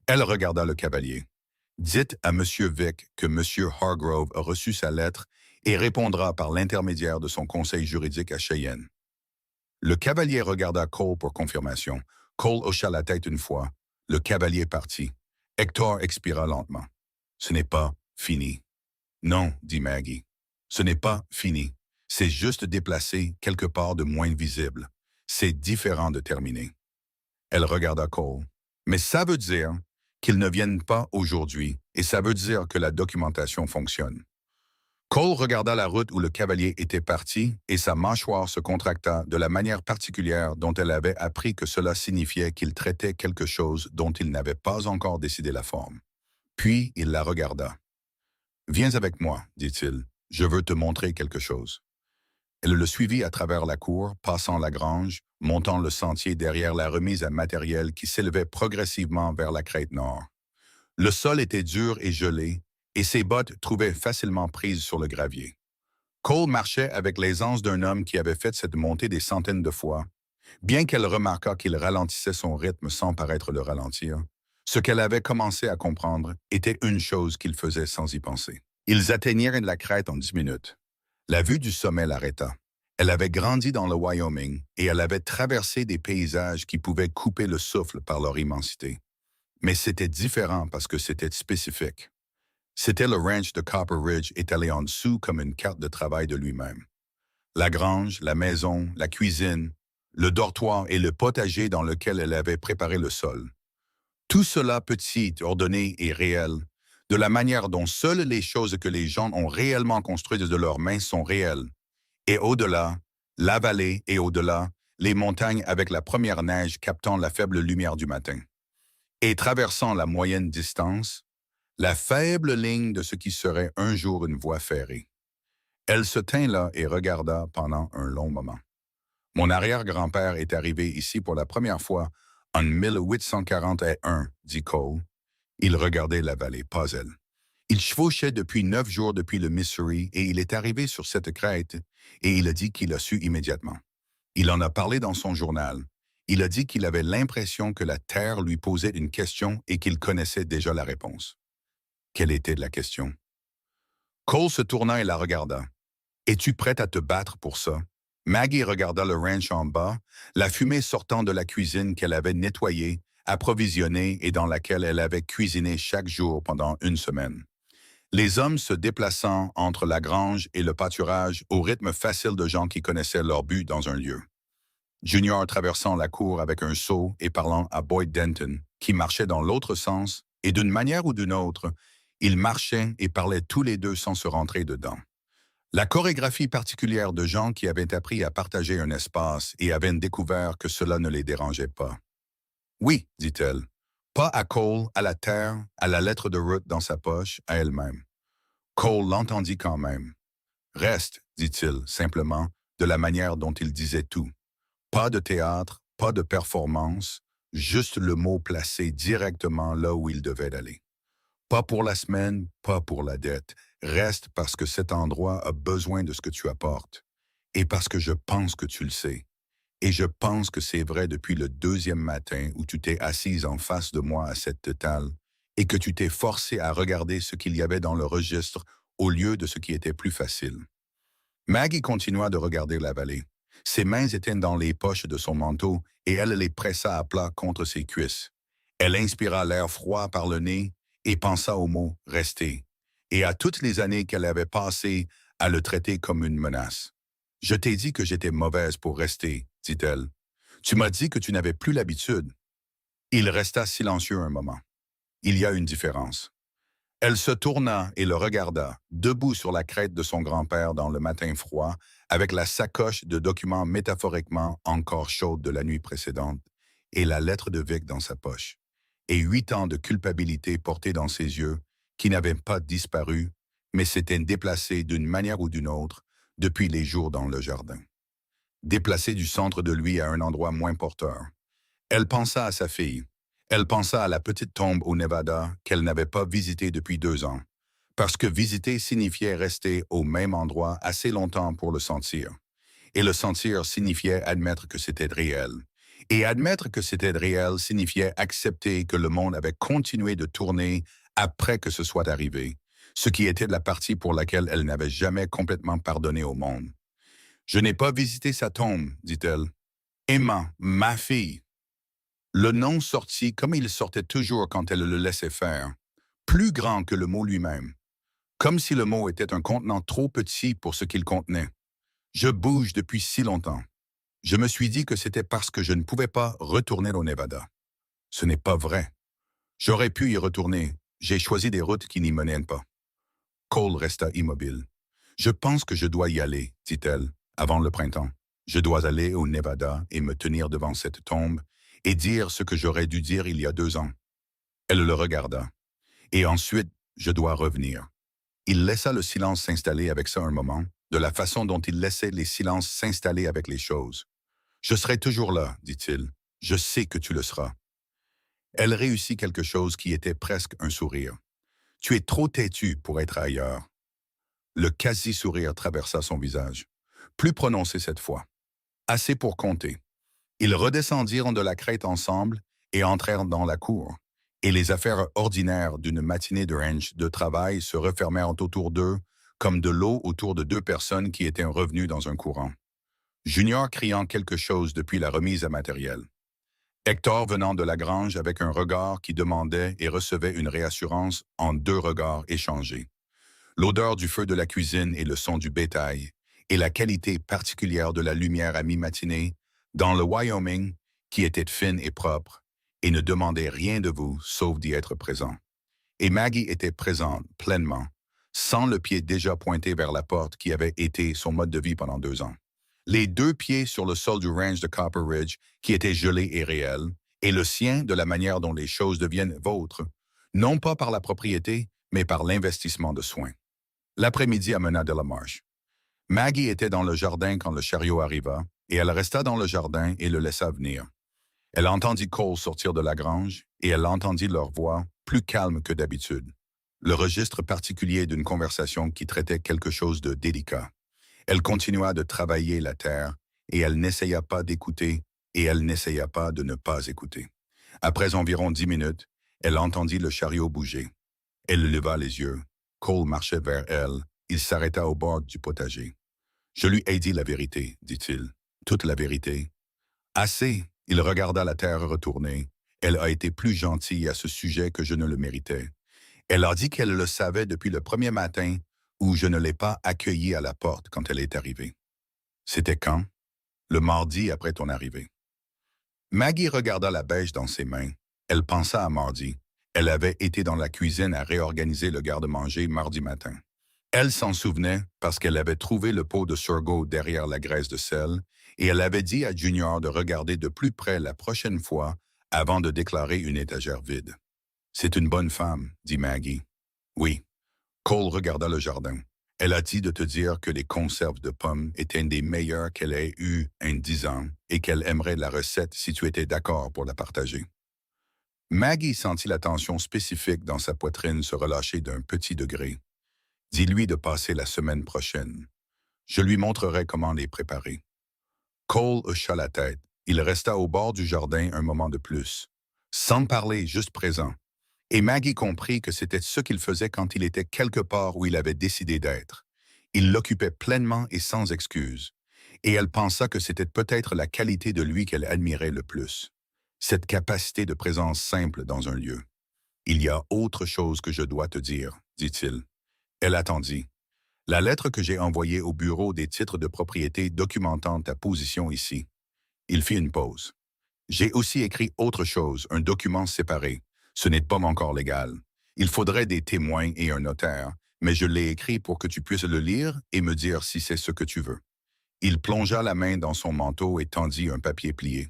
Elle regarda le cavalier. Dites à M. Vick que M. Hargrove a reçu sa lettre et répondra par l'intermédiaire de son conseil juridique à Cheyenne. Le cavalier regarda Cole pour confirmation. Cole hocha la tête une fois. Le cavalier partit. Hector expira lentement. Ce n'est pas fini. Non, dit Maggie. Ce n'est pas fini. C'est juste déplacé quelque part de moins visible. C'est différent de terminer. Elle regarda Cole. Mais ça veut dire qu'ils ne viennent pas aujourd'hui, et ça veut dire que la documentation fonctionne. Cole regarda la route où le cavalier était parti, et sa mâchoire se contracta de la manière particulière dont elle avait appris que cela signifiait qu'il traitait quelque chose dont il n'avait pas encore décidé la forme. Puis il la regarda. « Viens avec moi, dit-il. Je veux te montrer quelque chose. » Elle le suivit à travers la cour, passant la grange, montant le sentier derrière la remise à matériel qui s'élevait progressivement vers la crête nord. Le sol était dur et gelé, et ses bottes trouvaient facilement prises sur le gravier. Cole marchait avec l'aisance d'un homme qui avait fait cette montée des centaines de fois, bien qu'elle remarquât qu'il ralentissait son rythme sans paraître le ralentir. Ce qu'elle avait commencé à comprendre était une chose qu'il faisait sans y penser. Ils atteignirent la crête en 10 minutes. La vue du sommet l'arrêta. Elle avait grandi dans le Wyoming et elle avait traversé des paysages qui pouvaient couper le souffle par leur immensité. Mais c'était différent parce que c'était spécifique. C'était le ranch de Copper Ridge étalé en dessous comme une carte de travail de lui-même. La grange, la maison, la cuisine, le dortoir et le potager dans lequel elle avait préparé le sol. Tout cela petit, ordonné et réel, de la manière dont seules les choses que les gens ont réellement construites de leurs mains sont réelles. Et au-delà, la vallée et au-delà, les montagnes avec la première neige captant la faible lumière du matin. Et traversant la moyenne distance, la faible ligne de ce qui serait un jour une voie ferrée. Elle se tint là et regarda pendant un long moment. Mon arrière-grand-père est arrivé ici pour la première fois en 1841, dit Cole. Il regardait la vallée, pas elle. Il chevauchait depuis 9 jours depuis le Missouri et il est arrivé sur cette crête et il a dit qu'il a su immédiatement. Il en a parlé dans son journal. Il a dit qu'il avait l'impression que la Terre lui posait une question et qu'il connaissait déjà la réponse. Quelle était la question? Cole se tourna et la regarda. « Es-tu prête à te battre pour ça? » Maggie regarda le ranch en bas, la fumée sortant de la cuisine qu'elle avait nettoyée, approvisionnée et dans laquelle elle avait cuisiné chaque jour pendant 1 semaine. Les hommes se déplaçant entre la grange et le pâturage au rythme facile de gens qui connaissaient leur but dans un lieu. Junior traversant la cour avec un seau et parlant à Boyd Denton, qui marchait dans l'autre sens, et d'une manière ou d'une autre, ils marchaient et parlaient tous les deux sans se rentrer dedans. La chorégraphie particulière de gens qui avaient appris à partager un espace et avaient découvert que cela ne les dérangeait pas. « Oui, dit-elle, pas à Cole, à la terre, à la lettre de route dans sa poche, à elle-même. » Cole l'entendit quand même. « Reste, dit-il, simplement, de la manière dont il disait tout. Pas de théâtre, pas de performance, juste le mot placé directement là où il devait aller. Pas pour la semaine, pas pour la dette. Reste parce que cet endroit a besoin de ce que tu apportes. Et parce que je pense que tu le sais. Et je pense que c'est vrai depuis le deuxième matin où tu t'es assise en face de moi à cette table et que tu t'es forcé à regarder ce qu'il y avait dans le registre au lieu de ce qui était plus facile. Maggie continua de regarder la vallée. Ses mains étaient dans les poches de son manteau et elle les pressa à plat contre ses cuisses. Elle inspira l'air froid par le nez et pensa au mot «rester» et à toutes les années qu'elle avait passées à le traiter comme une menace. «Je t'ai dit que j'étais mauvaise pour rester», dit-elle. «Tu m'as dit que tu n'avais plus l'habitude.» Il resta silencieux un moment. Il y a une différence. Elle se tourna et le regarda, debout sur la crête de son grand-père dans le matin froid, avec la sacoche de documents métaphoriquement encore chaude de la nuit précédente et la lettre de Vic dans sa poche, et 8 ans de culpabilité portés dans ses yeux, qui n'avaient pas disparu, mais s'étaient déplacés d'une manière ou d'une autre depuis les jours dans le jardin. Déplacés du centre de lui à un endroit moins porteur. Elle pensa à sa fille. Elle pensa à la petite tombe au Nevada qu'elle n'avait pas visitée depuis 2 ans, parce que visiter signifiait rester au même endroit assez longtemps pour le sentir. Et le sentir signifiait admettre que c'était réel. Et admettre que c'était réel signifiait accepter que le monde avait continué de tourner après que ce soit arrivé, ce qui était la partie pour laquelle elle n'avait jamais complètement pardonné au monde. « Je n'ai pas visité sa tombe, dit-elle. Emma, ma fille. » Le nom sortit comme il sortait toujours quand elle le laissait faire, plus grand que le mot lui-même, comme si le mot était un contenant trop petit pour ce qu'il contenait. Je bouge depuis si longtemps. Je me suis dit que c'était parce que je ne pouvais pas retourner au Nevada. Ce n'est pas vrai. J'aurais pu y retourner. J'ai choisi des routes qui n'y menaient pas. Cole resta immobile. Je pense que je dois y aller, dit-elle, avant le printemps. Je dois aller au Nevada et me tenir devant cette tombe et dire ce que j'aurais dû dire il y a 2 ans. Elle le regarda. Et ensuite, je dois revenir. Il laissa le silence s'installer avec ça un moment, de la façon dont il laissait les silences s'installer avec les choses. Je serai toujours là, dit-il. Je sais que tu le seras. Elle réussit quelque chose qui était presque un sourire. Tu es trop têtu pour être ailleurs. Le quasi-sourire traversa son visage. Plus prononcé cette fois. Assez pour compter. Ils redescendirent de la crête ensemble et entrèrent dans la cour. Et les affaires ordinaires d'une matinée de ranch de travail se refermèrent autour d'eux, comme de l'eau autour de 2 personnes qui étaient revenues dans un courant. Junior criant quelque chose depuis la remise à matériel. Hector venant de la grange avec un regard qui demandait et recevait une réassurance en 2 regards échangés. L'odeur du feu de la cuisine et le son du bétail, et la qualité particulière de la lumière à mi-matinée, dans le Wyoming, qui était fine et propre, et ne demandait rien de vous sauf d'y être présent. Et Maggie était présente pleinement, sans le pied déjà pointé vers la porte qui avait été son mode de vie pendant 2 ans. Les 2 pieds sur le sol du ranch de Copper Ridge, qui était gelé et réel, et le sien de la manière dont les choses deviennent vôtres, non pas par la propriété, mais par l'investissement de soins. L'après-midi amena de la marche. Maggie était dans le jardin quand le chariot arriva, et elle resta dans le jardin et le laissa venir. Elle entendit Cole sortir de la grange, et elle entendit leur voix, plus calme que d'habitude. Le registre particulier d'une conversation qui traitait quelque chose de délicat. Elle continua de travailler la terre, et elle n'essaya pas d'écouter, et elle n'essaya pas de ne pas écouter. Après environ 10 minutes, elle entendit le chariot bouger. Elle leva les yeux. Cole marchait vers elle. Il s'arrêta au bord du potager. « Je lui ai dit la vérité, dit-il. Toute la vérité. » « Assez. » Il regarda la terre retourner. Elle a été plus gentille à ce sujet que je ne le méritais. Elle a dit qu'elle le savait depuis le premier matin où je ne l'ai pas accueillie à la porte quand elle est arrivée. C'était quand? Le mardi après ton arrivée. Maggie regarda la bêche dans ses mains. Elle pensa à mardi. Elle avait été dans la cuisine à réorganiser le garde-manger mardi matin. Elle s'en souvenait parce qu'elle avait trouvé le pot de sorgho derrière la graisse de sel et elle avait dit à Junior de regarder de plus près la prochaine fois avant de déclarer une étagère vide. « C'est une bonne femme, » dit Maggie. « Oui. » Cole regarda le jardin. « Elle a dit de te dire que les conserves de pommes étaient une des meilleures qu'elle ait eues en 10 ans et qu'elle aimerait la recette si tu étais d'accord pour la partager. » Maggie sentit la tension spécifique dans sa poitrine se relâcher d'un petit degré. « Dis-lui de passer la semaine prochaine. » Je lui montrerai comment les préparer. Cole hocha la tête. Il resta au bord du jardin un moment de plus, sans parler, juste présent. Et Maggie comprit que c'était ce qu'il faisait quand il était quelque part où il avait décidé d'être. Il l'occupait pleinement et sans excuse. Et elle pensa que c'était peut-être la qualité de lui qu'elle admirait le plus. Cette capacité de présence simple dans un lieu. Il y a autre chose que je dois te dire, dit-il. Elle attendit. La lettre que j'ai envoyée au bureau des titres de propriété documentant ta position ici. Il fit une pause. J'ai aussi écrit autre chose, un document séparé. Ce n'est pas encore légal. Il faudrait des témoins et un notaire, mais je l'ai écrit pour que tu puisses le lire et me dire si c'est ce que tu veux. Il plongea la main dans son manteau et tendit un papier plié.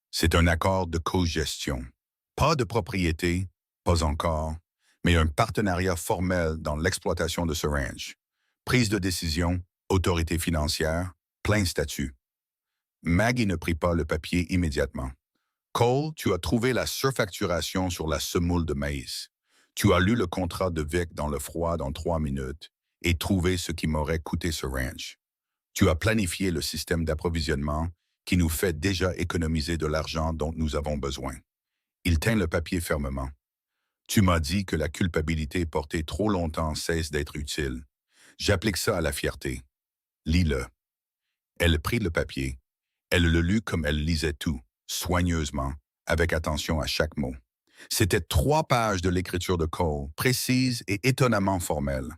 C'est un accord de cogestion. Pas de propriété, pas encore, mais un partenariat formel dans l'exploitation de ce ranch. Prise de décision, autorité financière, plein statut. Maggie ne prit pas le papier immédiatement. Cole, tu as trouvé la surfacturation sur la semoule de maïs. Tu as lu le contrat de Vic dans le froid dans 3 minutes et trouvé ce qui m'aurait coûté ce ranch. Tu as planifié le système d'approvisionnement qui nous fait déjà économiser de l'argent dont nous avons besoin. Il tint le papier fermement. Tu m'as dit que la culpabilité portée trop longtemps cesse d'être utile. J'applique ça à la fierté. Lis-le. Elle prit le papier. Elle le lut comme elle lisait tout, soigneusement, avec attention à chaque mot. C'était 3 pages de l'écriture de Cole, précise et étonnamment formelle.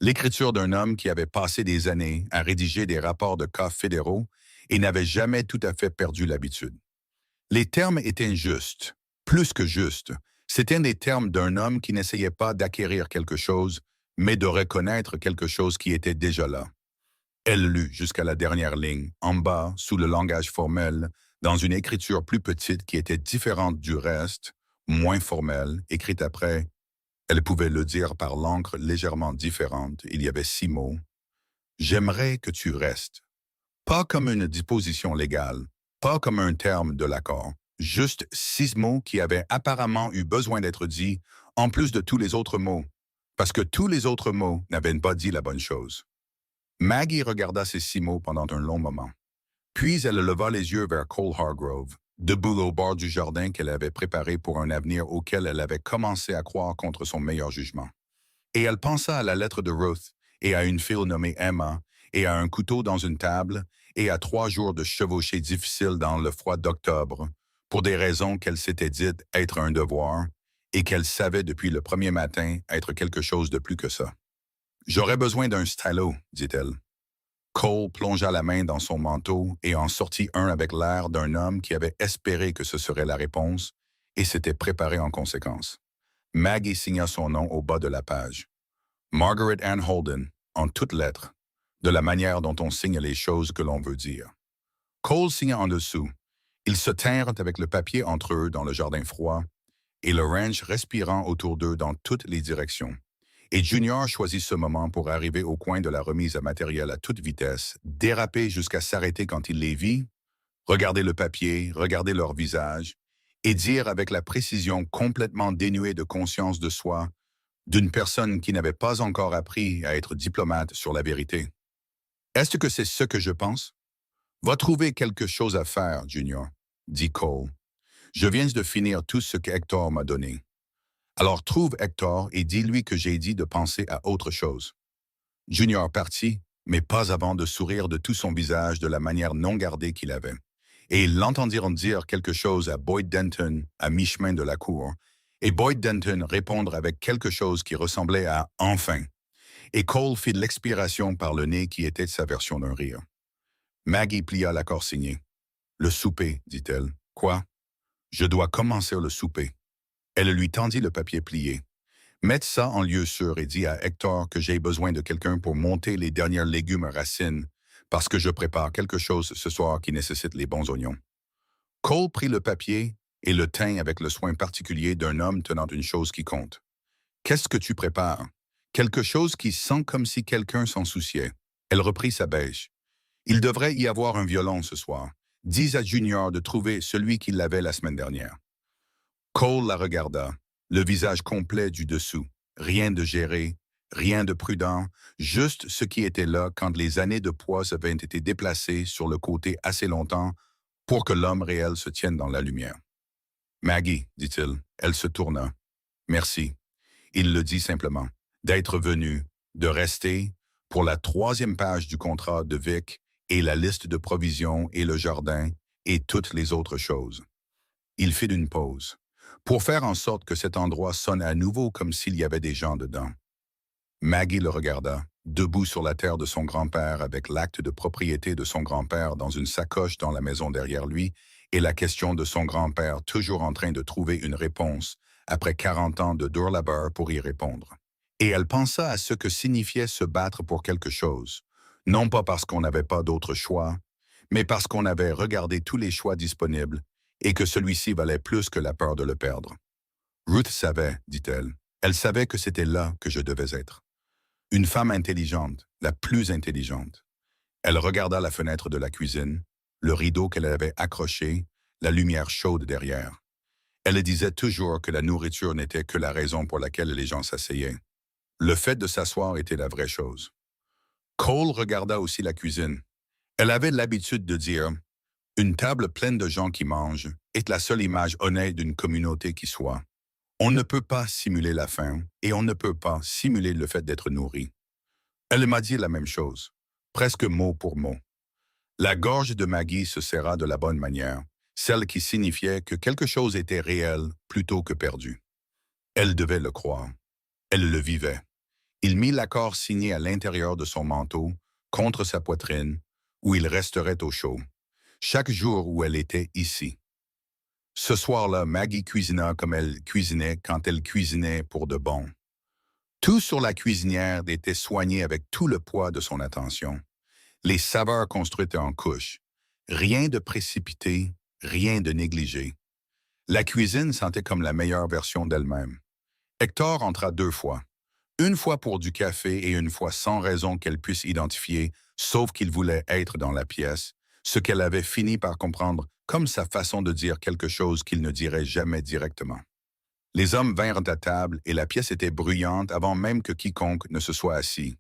L'écriture d'un homme qui avait passé des années à rédiger des rapports de cas fédéraux et n'avait jamais tout à fait perdu l'habitude. Les termes étaient justes, plus que justes. C'étaient des termes d'un homme qui n'essayait pas d'acquérir quelque chose, mais de reconnaître quelque chose qui était déjà là. Elle lut jusqu'à la dernière ligne, en bas, sous le langage formel, dans une écriture plus petite qui était différente du reste, moins formelle, écrite après. Elle pouvait le dire par l'encre légèrement différente. Il y avait 6 mots. J'aimerais que tu restes. Pas comme une disposition légale, pas comme un terme de l'accord. Juste 6 mots qui avaient apparemment eu besoin d'être dits, en plus de tous les autres mots, parce que tous les autres mots n'avaient pas dit la bonne chose. Maggie regarda ces 6 mots pendant un long moment. Puis elle leva les yeux vers Cole Hargrove, debout au bord du jardin qu'elle avait préparé pour un avenir auquel elle avait commencé à croire contre son meilleur jugement. Et elle pensa à la lettre de Ruth, et à une fille nommée Emma, et à un couteau dans une table, et à 3 jours de chevauchée difficile dans le froid d'octobre, pour des raisons qu'elle s'était dites être un devoir, et qu'elle savait depuis le premier matin être quelque chose de plus que ça. « J'aurais besoin d'un stylo, dit-elle. Cole plongea la main dans son manteau et en sortit un avec l'air d'un homme qui avait espéré que ce serait la réponse et s'était préparé en conséquence. Maggie signa son nom au bas de la page. Margaret Ann Holden, en toutes lettres, de la manière dont on signe les choses que l'on veut dire. Cole signa en dessous. Ils se tinrent avec le papier entre eux dans le jardin froid et le ranch respirant autour d'eux dans toutes les directions. Et Junior choisit ce moment pour arriver au coin de la remise à matériel à toute vitesse, déraper jusqu'à s'arrêter quand il les vit, regarder le papier, regarder leur visage, et dire avec la précision complètement dénuée de conscience de soi d'une personne qui n'avait pas encore appris à être diplomate sur la vérité. « Est-ce que c'est ce que je pense? »« Va trouver quelque chose à faire, Junior, » dit Cole. « Je viens de finir tout ce que Hector m'a donné. Alors trouve Hector et dis-lui que j'ai dit de penser à autre chose. » Junior partit, mais pas avant de sourire de tout son visage de la manière non gardée qu'il avait. Et ils l'entendirent dire quelque chose à Boyd Denton à mi-chemin de la cour, et Boyd Denton répondre avec quelque chose qui ressemblait à « enfin ». Et Cole fit l'expiration par le nez qui était sa version d'un rire. Maggie plia l'accord signé. « Le souper, dit-elle. « Quoi? »« Je dois commencer le souper. » Elle lui tendit le papier plié. « Mette ça en lieu sûr et dis à Hector que j'ai besoin de quelqu'un pour monter les dernières légumes à racines, parce que je prépare quelque chose ce soir qui nécessite les bons oignons. » Cole prit le papier et le tint avec le soin particulier d'un homme tenant une chose qui compte. « Qu'est-ce que tu prépares? » Quelque chose qui sent comme si quelqu'un s'en souciait. Elle reprit sa bêche. « Il devrait y avoir un violon ce soir. Dis à Junior de trouver celui qu'il avait la semaine dernière. » Cole la regarda, le visage complet du dessous, rien de géré, Rien de prudent, juste ce qui était là quand les années de poids avaient été déplacées sur le côté assez longtemps pour que l'homme réel se tienne dans la lumière. Maggie, dit-il, elle se tourna. Merci. Il le dit simplement. D'être venu, de rester, pour la troisième page du contrat de Vic et la liste de provisions et le jardin et toutes les autres choses. Il fit une pause, pour faire en sorte que cet endroit sonne à nouveau comme s'il y avait des gens dedans. Maggie le regarda, debout sur la terre de son grand-père avec l'acte de propriété de son grand-père dans une sacoche dans la maison derrière lui et la question de son grand-père toujours en train de trouver une réponse après 40 ans de dur labeur pour y répondre. Et elle pensa à ce que signifiait se battre pour quelque chose, non pas parce qu'on n'avait pas d'autre choix, mais parce qu'on avait regardé tous les choix disponibles et que celui-ci valait plus que la peur de le perdre. Ruth savait, dit-elle. Elle savait que c'était là que je devais être. Une femme intelligente, la plus intelligente. Elle regarda la fenêtre de la cuisine, le rideau qu'elle avait accroché, la lumière chaude derrière. Elle disait toujours que la nourriture n'était que la raison pour laquelle les gens s'asseyaient. Le fait de s'asseoir était la vraie chose. Cole regarda aussi la cuisine. Elle avait l'habitude de dire « Une table pleine de gens qui mangent est la seule image honnête d'une communauté qui soit. On ne peut pas simuler la faim et on ne peut pas simuler le fait d'être nourri. » Elle m'a dit la même chose, presque mot pour mot. La gorge de Maggie se serra de la bonne manière, celle qui signifiait que quelque chose était réel plutôt que perdu. Elle devait le croire. Elle le vivait. Il mit l'accord signé à l'intérieur de son manteau, contre sa poitrine, où il resterait au chaud, chaque jour où elle était ici. Ce soir-là, Maggie cuisina comme elle cuisinait quand elle cuisinait pour de bon. Tout sur la cuisinière était soigné avec tout le poids de son attention. Les saveurs construites en couches. Rien de précipité, rien de négligé. La cuisine sentait comme la meilleure version d'elle-même. Hector entra 2 fois. Une fois pour du café et une fois sans raison qu'elle puisse identifier, sauf qu'il voulait être dans la pièce, ce qu'elle avait fini par comprendre comme sa façon de dire quelque chose qu'il ne dirait jamais directement. Les hommes vinrent à table et la pièce était bruyante avant même que quiconque ne se soit assis.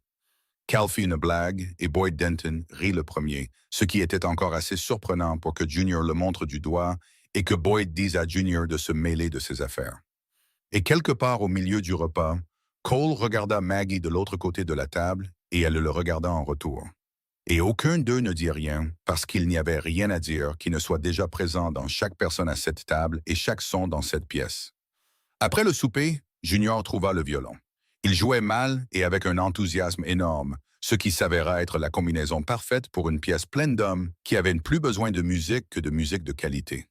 Cal fit une blague et Boyd Denton rit le premier, ce qui était encore assez surprenant pour que Junior le montre du doigt et que Boyd dise à Junior de se mêler de ses affaires. Et quelque part au milieu du repas, Cole regarda Maggie de l'autre côté de la table et elle le regarda en retour. Et aucun d'eux ne dit rien parce qu'il n'y avait rien à dire qui ne soit déjà présent dans chaque personne à cette table et chaque son dans cette pièce. Après le souper, Junior trouva le violon. Il jouait mal et avec un enthousiasme énorme, ce qui s'avéra être la combinaison parfaite pour une pièce pleine d'hommes qui avaient plus besoin de musique que de musique de qualité.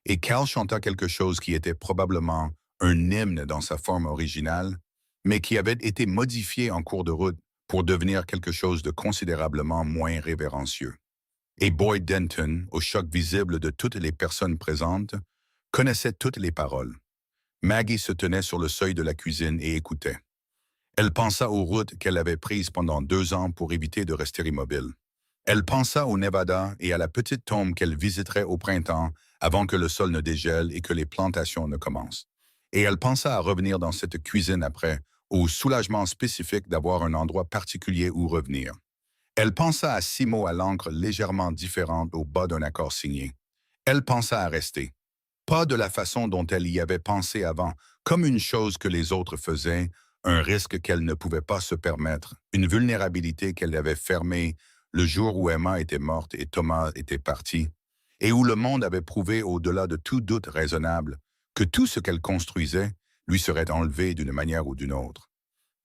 Et Cal chanta quelque chose qui était probablement un hymne dans sa forme originale, mais qui avait été modifié en cours de route pour devenir quelque chose de considérablement moins révérencieux. Et Boyd Denton, au choc visible de toutes les personnes présentes, connaissait toutes les paroles. Maggie se tenait sur le seuil de la cuisine et écoutait. Elle pensa aux routes qu'elle avait prises pendant 2 ans pour éviter de rester immobile. Elle pensa au Nevada et à la petite tombe qu'elle visiterait au printemps avant que le sol ne dégèle et que les plantations ne commencent. Et elle pensa à revenir dans cette cuisine après, au soulagement spécifique d'avoir un endroit particulier où revenir. Elle pensa à 6 mots à l'encre légèrement différentes au bas d'un accord signé. Elle pensa à rester. Pas de la façon dont elle y avait pensé avant, comme une chose que les autres faisaient, un risque qu'elle ne pouvait pas se permettre, une vulnérabilité qu'elle avait fermée le jour où Emma était morte et Thomas était parti, et où le monde avait prouvé au-delà de tout doute raisonnable que tout ce qu'elle construisait lui serait enlevé d'une manière ou d'une autre.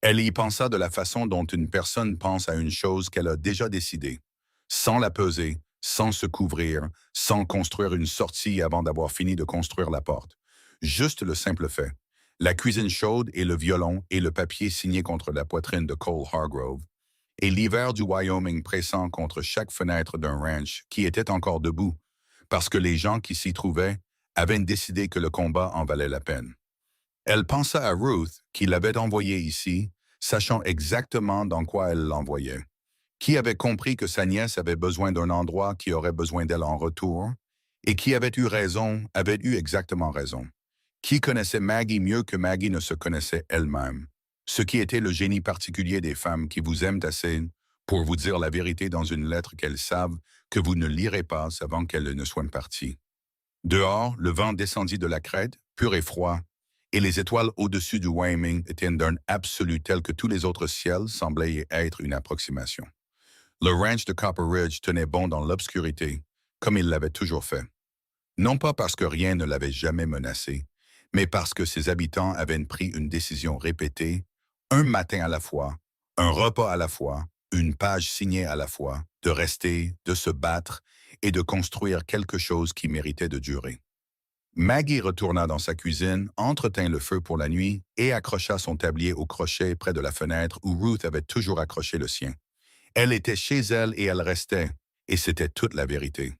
Elle y pensa de la façon dont une personne pense à une chose qu'elle a déjà décidée, sans la peser, sans se couvrir, sans construire une sortie avant d'avoir fini de construire la porte. Juste le simple fait. La cuisine chaude et le violon et le papier signé contre la poitrine de Cole Hargrove, et l'hiver du Wyoming pressant contre chaque fenêtre d'un ranch qui était encore debout, parce que les gens qui s'y trouvaient avaient décidé que le combat en valait la peine. Elle pensa à Ruth, qui l'avait envoyée ici, sachant exactement dans quoi elle l'envoyait, qui avait compris que sa nièce avait besoin d'un endroit qui aurait besoin d'elle en retour, et qui avait eu raison, avait eu exactement raison, qui connaissait Maggie mieux que Maggie ne se connaissait elle-même. Ce qui était le génie particulier des femmes qui vous aiment assez pour vous dire la vérité dans une lettre qu'elles savent que vous ne lirez pas avant qu'elles ne soient parties. Dehors, le vent descendit de la crête, pur et froid, et les étoiles au-dessus du Wyoming étaient d'un absolu tel que tous les autres ciels semblaient être une approximation. Le ranch de Copper Ridge tenait bon dans l'obscurité, comme il l'avait toujours fait. Non pas parce que rien ne l'avait jamais menacé, mais parce que ses habitants avaient pris une décision répétée, un matin à la fois, un repas à la fois, une page signée à la fois, de rester, de se battre et de construire quelque chose qui méritait de durer. Maggie retourna dans sa cuisine, entretint le feu pour la nuit et accrocha son tablier au crochet près de la fenêtre où Ruth avait toujours accroché le sien. Elle était chez elle et elle restait, et c'était toute la vérité.